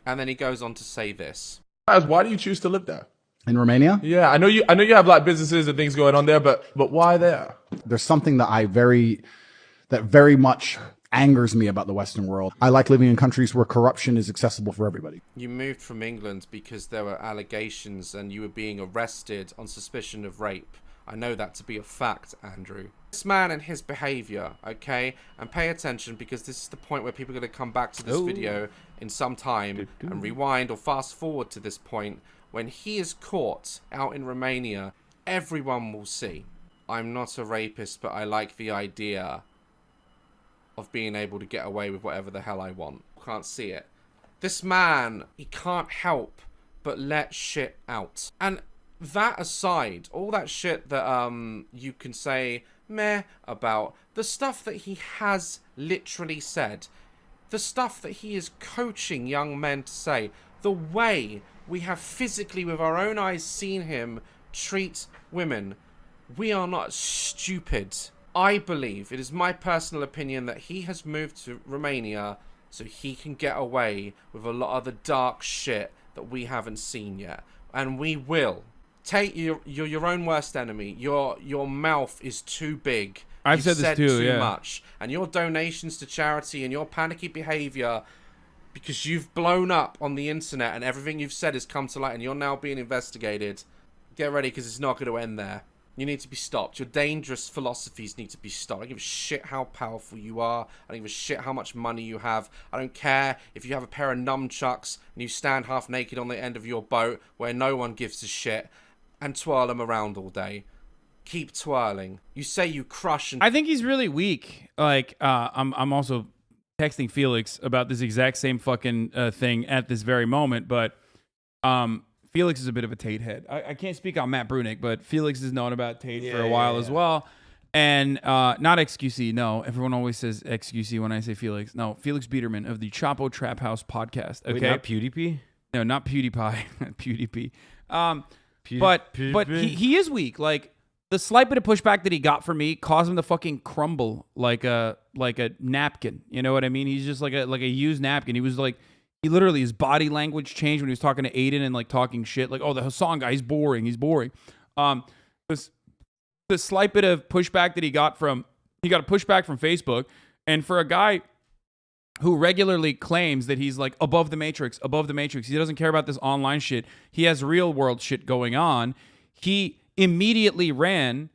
And then he goes on to say this: Why do you choose to live there? In Romania? Yeah, I know you have like businesses and things going on there, but why there? There's something that very much angers me about the Western world. I like living in countries where corruption is accessible for everybody. You moved from England because there were allegations and you were being arrested on suspicion of rape. I know that to be a fact, Andrew. This man and his behavior, okay? And pay attention because this is the point where people are going to come back to this video in some time and rewind or fast forward to this point. When he is caught out in Romania, everyone will see. I'm not a rapist, but I like the idea of being able to get away with whatever the hell I want. Can't see it. This man, he can't help but let shit out. And that aside, all that shit that you can say meh about, the stuff that he has literally said, the stuff that he is coaching young men to say, the way we have physically with our own eyes seen him treat women, we are not stupid. I believe, it is my personal opinion, that he has moved to Romania so he can get away with a lot of the dark shit that we haven't seen yet. And we will. Tate, you're your own worst enemy. Your mouth is too big. I've said this too, too much. And your donations to charity and your panicky behavior, because you've blown up on the internet and everything you've said has come to light and you're now being investigated, get ready because it's not going to end there. You need to be stopped. Your dangerous philosophies need to be stopped. I don't give a shit how powerful you are. I don't give a shit how much money you have. I don't care if you have a pair of nunchucks and you stand half naked on the end of your boat where no one gives a shit and twirl them around all day. Keep twirling. You say you crush and... I think he's really weak. Like, I'm also texting Felix about this exact same fucking thing at this very moment, but Felix is a bit of a Tate head. I can't speak on Matt Brunick, but Felix has known about Tate for a while as well. And not XQC, no. Everyone always says XQC when I say Felix. No, Felix Biederman of the Chapo Trap House podcast. Okay? Wait, not PewDiePie? No, not PewDiePie. PewDiePie. But he is weak. Like, the slight bit of pushback that he got from me caused him to fucking crumble like a napkin. You know what I mean? He's just like a used napkin. He was like... He literally, his body language changed when he was talking to Aiden and like talking shit. Like, oh, the Hasan guy, he's boring. The slight bit of pushback that he got a pushback from Facebook. And for a guy who regularly claims that he's like above the matrix, he doesn't care about this online shit. He has real world shit going on. He immediately ran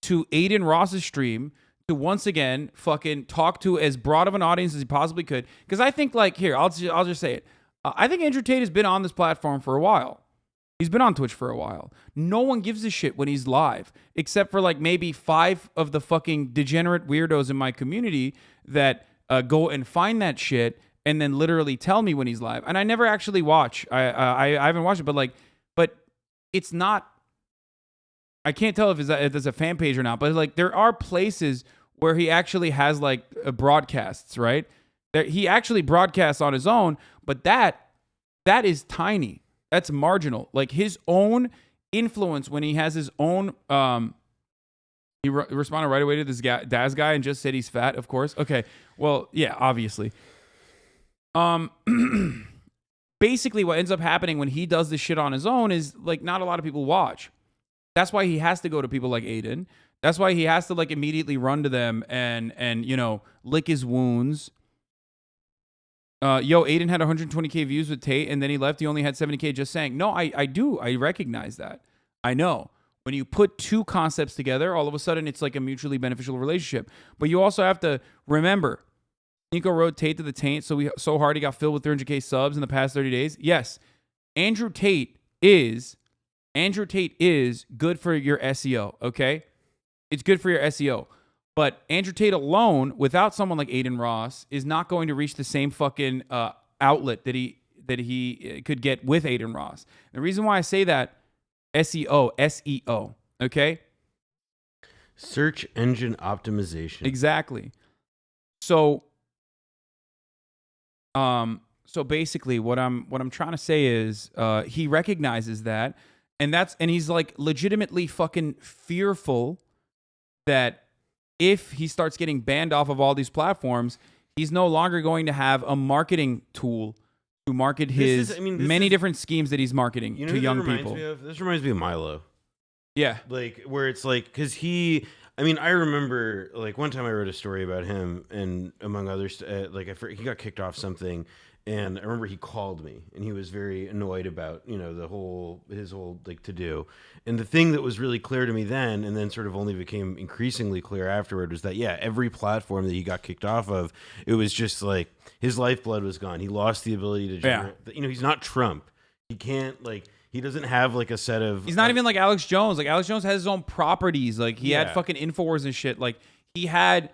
to Aiden Ross's stream to once again fucking talk to as broad of an audience as he possibly could. Because I think, like, here, I'll just say it. I think Andrew Tate has been on this platform for a while. He's been on Twitch for a while. No one gives a shit when he's live, except for like maybe 5 of the fucking degenerate weirdos in my community that go and find that shit and then literally tell me when he's live. And I never actually watch. I haven't watched it, but it's not. I can't tell if there's a fan page or not, but like there are places where he actually has like broadcasts, right? He actually broadcasts on his own, but that is tiny. That's marginal. Like his own influence when he has his own. He responded right away to this guy, DAZ guy, and just said he's fat. Of course. Okay. Well, yeah, obviously. Basically, what ends up happening when he does this shit on his own is like not a lot of people watch. That's why he has to go to people like Aiden. That's why he has to like immediately run to them and you know, lick his wounds. Aiden had 120K views with Tate and then he left. He only had 70K just saying. No, I do. I recognize that. I know. When you put two concepts together, all of a sudden it's like a mutually beneficial relationship. But you also have to remember, Nico wrote Tate to the taint so hard he got filled with 300K subs in the past 30 days. Yes, Andrew Tate is good for your SEO, okay? It's good for your SEO. But Andrew Tate alone, without someone like Aiden Ross, is not going to reach the same fucking outlet that he could get with Aiden Ross. The reason why I say that, SEO, okay? Search engine optimization. Exactly. So basically what I'm trying to say is he recognizes that, and he's like legitimately fucking fearful that if he starts getting banned off of all these platforms, he's no longer going to have a marketing tool to market his many different schemes that he's marketing to young people. This reminds me of Milo. Yeah. Like, where it's like, because I remember, like, one time I wrote a story about him, and among others, he got kicked off something, and I remember he called me, and he was very annoyed about, his whole, like, to-do. And the thing that was really clear to me then, and then sort of only became increasingly clear afterward, was that, yeah, every platform that he got kicked off of, it was just, like, his lifeblood was gone. He lost the ability to generate, he's not Trump. He can't, like... He doesn't have like a set of... He's not even like Alex Jones. Like Alex Jones has his own properties. Like he had fucking Infowars and shit. Like he had...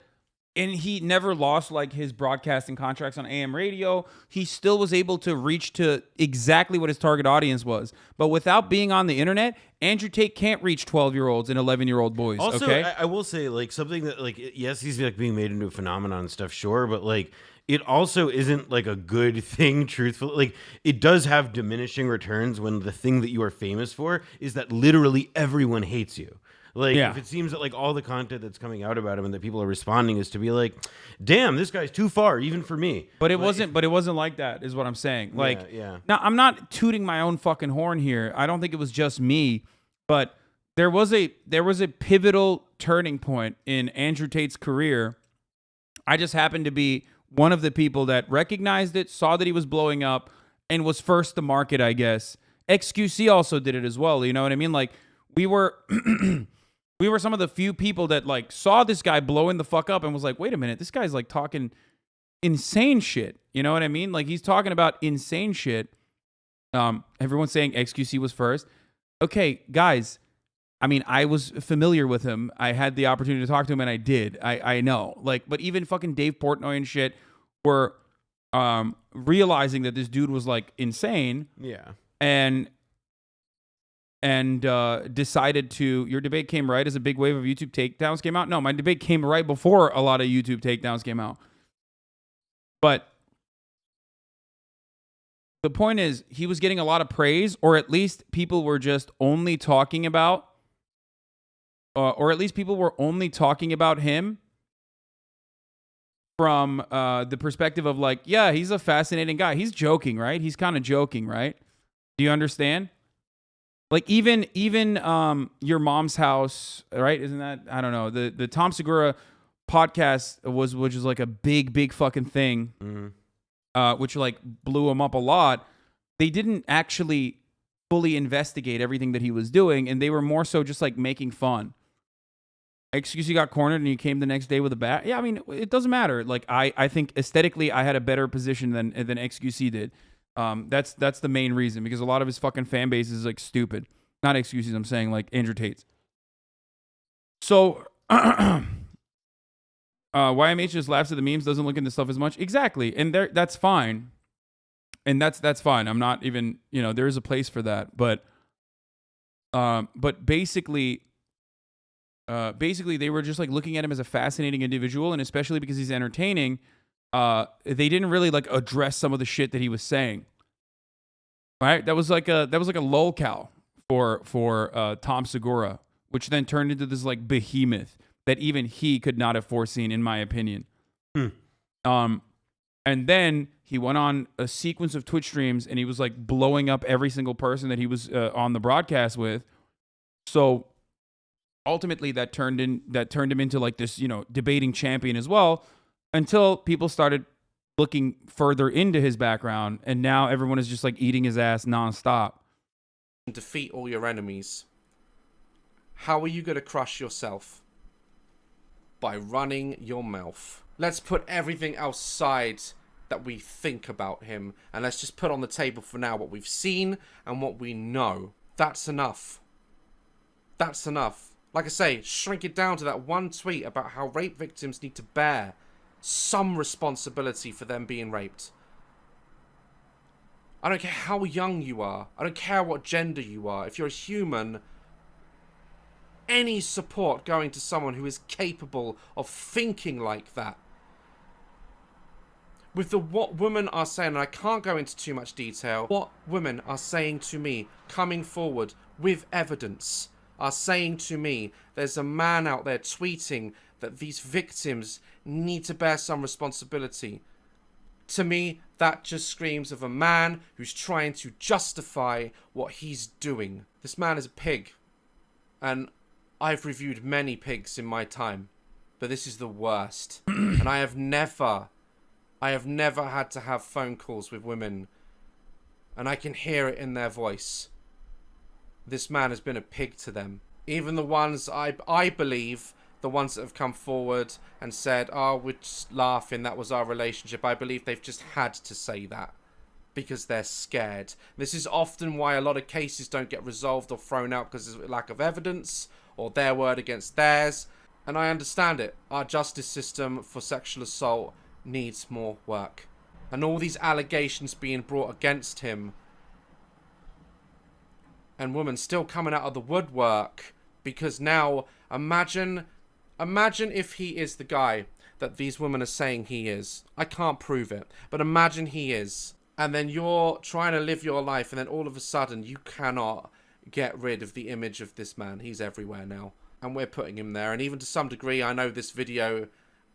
And he never lost like his broadcasting contracts on AM radio. He still was able to reach to exactly what his target audience was. But without being on the internet, Andrew Tate can't reach 12-year-olds and 11-year-old boys. Also, okay? I will say like something that like, yes, he's like being made into a phenomenon and stuff, sure. But like, it also isn't like a good thing, truthfully. Like, it does have diminishing returns when the thing that you are famous for is that literally everyone hates you. Like, if it seems that like all the content that's coming out about him and that people are responding is to be like, damn, this guy's too far, even for me. But it wasn't like that, is what I'm saying. Like, yeah. Now I'm not tooting my own fucking horn here. I don't think it was just me, but there was a pivotal turning point in Andrew Tate's career. I just happened to be one of the people that recognized it, saw that he was blowing up, and was first to market, I guess. XQC also did it as well. You know what I mean? Like, we were some of the few people that like saw this guy blowing the fuck up and was like, wait a minute, this guy's like talking insane shit. You know what I mean? Like, he's talking about insane shit. Everyone's saying XQC was first. Okay, guys. I mean, I was familiar with him. I had the opportunity to talk to him, and I did. I know. Like, but even fucking Dave Portnoy and shit were realizing that this dude was like insane. Yeah. And decided to... Your debate came right as a big wave of YouTube takedowns came out? No, my debate came right before a lot of YouTube takedowns came out. But the point is, he was getting a lot of praise, or at least people were just only talking about... or at least people were only talking about him from the perspective of like, yeah, he's a fascinating guy. He's joking, right? He's kind of joking, right? Do you understand? Like even Your Mom's House, right? Isn't that, I don't know, the Tom Segura podcast which is like a big fucking thing, which like blew him up a lot. They didn't actually fully investigate everything that he was doing, and they were more so just like making fun. XQC got cornered and he came the next day with a bat. Yeah, I mean, it doesn't matter. Like, I think aesthetically I had a better position than XQC did. That's the main reason, because a lot of his fucking fan base is like stupid. Not excuses, I'm saying like Andrew Tate's. So YMH just laughs at the memes, doesn't look into stuff as much. Exactly. And that's fine. And that's fine. I'm not even, there is a place for that. But basically they were just like looking at him as a fascinating individual, and especially because he's entertaining, they didn't really like address some of the shit that he was saying. Right? That was like a lolcow for Tom Segura, which then turned into this like behemoth that even he could not have foreseen, in my opinion. And then he went on a sequence of Twitch streams, and he was like blowing up every single person that he was on the broadcast with. So ultimately that turned him into like this, debating champion as well, until people started looking further into his background, and now everyone is just like eating his ass nonstop. Defeat all your enemies. How are you going to crush yourself? By running your mouth. Let's put everything outside that we think about him, and let's just put on the table for now what we've seen and what we know. That's enough. That's enough. Like I say, shrink it down to that one tweet about how rape victims need to bear some responsibility for them being raped. I don't care how young you are. I don't care what gender you are. If you're a human, any support going to someone who is capable of thinking like that. With what women are saying, and I can't go into too much detail, what women are saying to me, coming forward with evidence, are saying to me, there's a man out there tweeting that these victims need to bear some responsibility. To me, that just screams of a man who's trying to justify what he's doing. This man is a pig. And I've reviewed many pigs in my time. But this is the worst. And I have never had to have phone calls with women. And I can hear it in their voice. This man has been a pig to them. Even the ones, I believe, the ones that have come forward and said, oh, we're just laughing, that was our relationship. I believe they've just had to say that because they're scared. This is often why a lot of cases don't get resolved or thrown out because of lack of evidence or their word against theirs. And I understand it. Our justice system for sexual assault needs more work. And all these allegations being brought against him and women still coming out of the woodwork because now imagine if he is the guy that these women are saying he is. I can't prove it, but imagine he is. And then you're trying to live your life and then all of a sudden you cannot get rid of the image of this man. He's everywhere now. And we're putting him there. And even to some degree, I know this video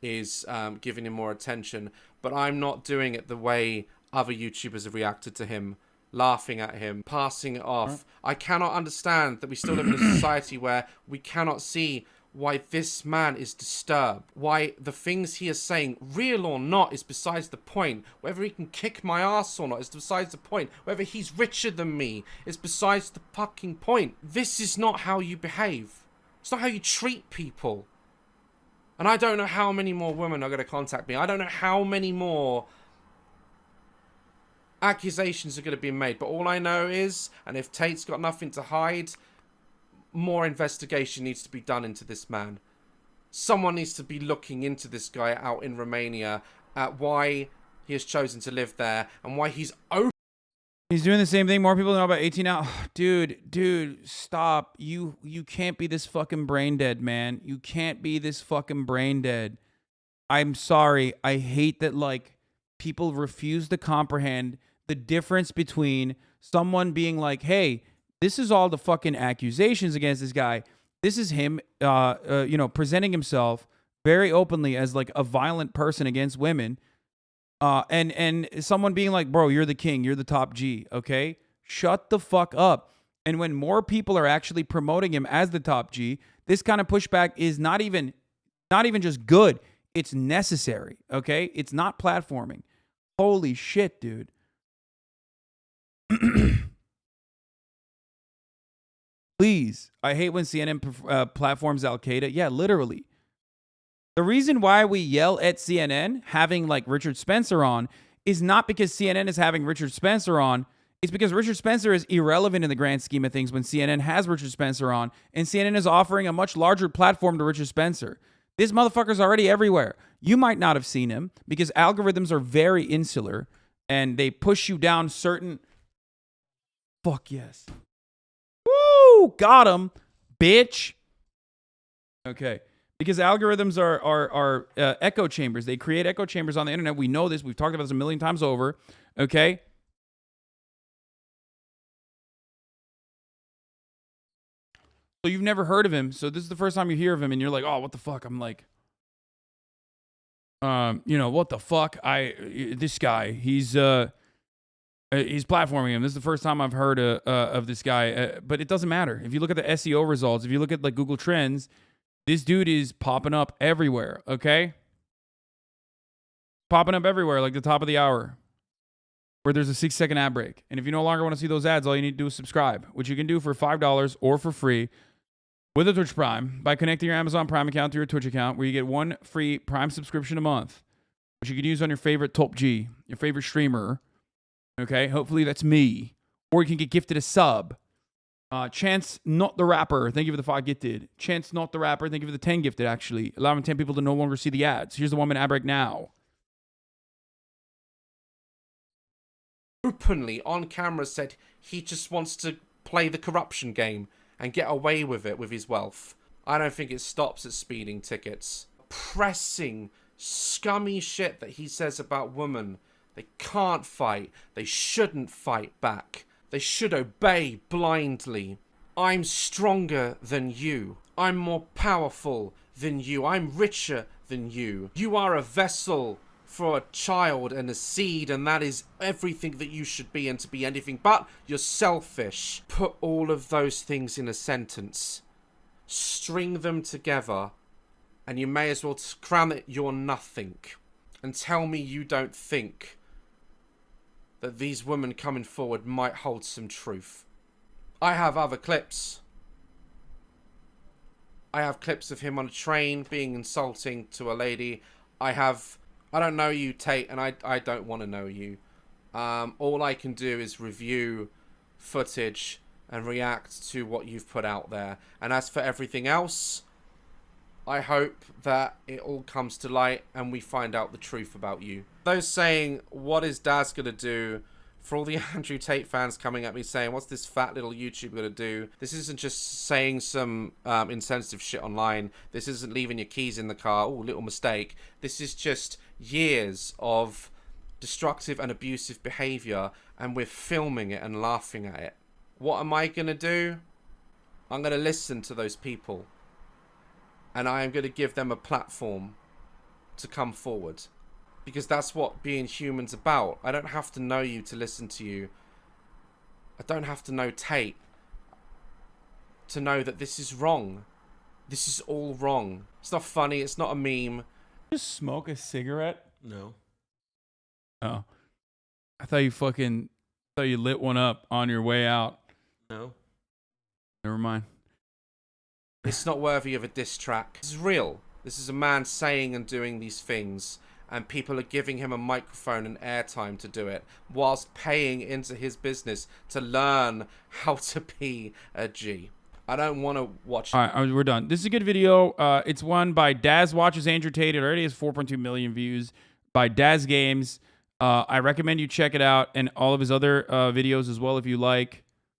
is giving him more attention, but I'm not doing it the way other YouTubers have reacted to him. Laughing at him, passing it off. I cannot understand that we still live in a society where we cannot see why this man is disturbed. Why the things he is saying, real or not, is besides the point. Whether he can kick my ass or not is besides the point. Whether he's richer than me is besides the fucking point. This is not how you behave. It's not how you treat people. And I don't know how many more women are going to contact me. I don't know how many more accusations are going to be made, but all I know is, and if Tate's got nothing to hide, more investigation needs to be done into this man. Someone needs to be looking into this guy out in Romania at why he has chosen to live there and why he's open. He's doing the same thing. More people know about 18 now. Oh, dude, stop. You can't be this fucking brain dead, man. You can't be this fucking brain dead. I'm sorry. I hate that, like, people refuse to comprehend the difference between someone being like, hey, this is all the fucking accusations against this guy. This is him, presenting himself very openly as like a violent person against women. And someone being like, bro, you're the king. You're the top G. Okay. Shut the fuck up. And when more people are actually promoting him as the top G, this kind of pushback is not even just good. It's necessary. Okay. It's not platforming. Holy shit, dude. Please. I hate when CNN platforms Al-Qaeda. Yeah, literally. The reason why we yell at CNN having like Richard Spencer on is not because CNN is having Richard Spencer on. It's because Richard Spencer is irrelevant in the grand scheme of things when CNN has Richard Spencer on, and CNN is offering a much larger platform to Richard Spencer. This motherfucker's already everywhere. You might not have seen him because algorithms are very insular and they push you down certain... Fuck yes. Woo! Got him, bitch. Okay. Because algorithms are echo chambers. They create echo chambers on the internet. We know this. We've talked about this a million times over. Okay? So you've never heard of him. So this is the first time you hear of him and you're like, oh, what the fuck? I'm like, what the fuck? This guy, he's platforming him. This is the first time I've heard of this guy. But it doesn't matter. If you look at the SEO results, if you look at like Google Trends, this dude is popping up everywhere, okay? Popping up everywhere, like the top of the hour, where there's a 6-second ad break. And if you no longer want to see those ads, all you need to do is subscribe, which you can do for $5 or for free. with a Twitch Prime by connecting your Amazon Prime account to your Twitch account, where you get 1 free Prime subscription a month, which you can use on your favorite top G, your favorite streamer. Okay, hopefully that's me. Or you can get gifted a sub. Chance Not the Rapper, thank you for the 5 gifted. Chance Not the Rapper, thank you for the 10 gifted, actually. Allowing 10 people to no longer see the ads. Here's the 1-minute ad break now. Openly on camera said he just wants to play the corruption game and get away with it with his wealth. I don't think it stops at speeding tickets. Pressing, scummy shit that he says about women. They can't fight. They shouldn't fight back. They should obey blindly. I'm stronger than you. I'm more powerful than you. I'm richer than you. You are a vessel for a child and a seed, and that is everything that you should be, and to be anything but you're selfish. Put all of those things in a sentence. String them together, and you may as well crown it you're nothing. And tell me you don't think that these women coming forward might hold some truth. I have other clips. I have clips of him on a train being insulting to a lady. I don't know you, Tate, and I don't want to know you. All I can do is review footage and react to what you've put out there. And as for everything else, I hope that it all comes to light and we find out the truth about you. Those saying, what is DAZ going to do? For all the Andrew Tate fans coming at me saying, what's this fat little YouTuber going to do? This isn't just saying some insensitive shit online. This isn't leaving your keys in the car. Oh, little mistake. This is just years of destructive and abusive behavior, and we're filming it and laughing at it. What am I going to do? I'm going to listen to those people. And I am going to give them a platform to come forward. Because that's what being human's about. I don't have to know you to listen to you. I don't have to know Tate to know that this is wrong. This is all wrong. It's not funny. It's not a meme. Just smoke a cigarette? No. Oh. I thought you lit one up on your way out. No. Never mind. It's not worthy of a diss track. This is real. This is a man saying and doing these things, and people are giving him a microphone and airtime to do it, whilst paying into his business to learn how to be a G. I don't want to watch. All right, we're done. This is a good video. It's one by DAZ Watches Andrew Tate. It already has 4.2 million views by DAZ Games. I recommend you check it out and all of his other videos as well if you like.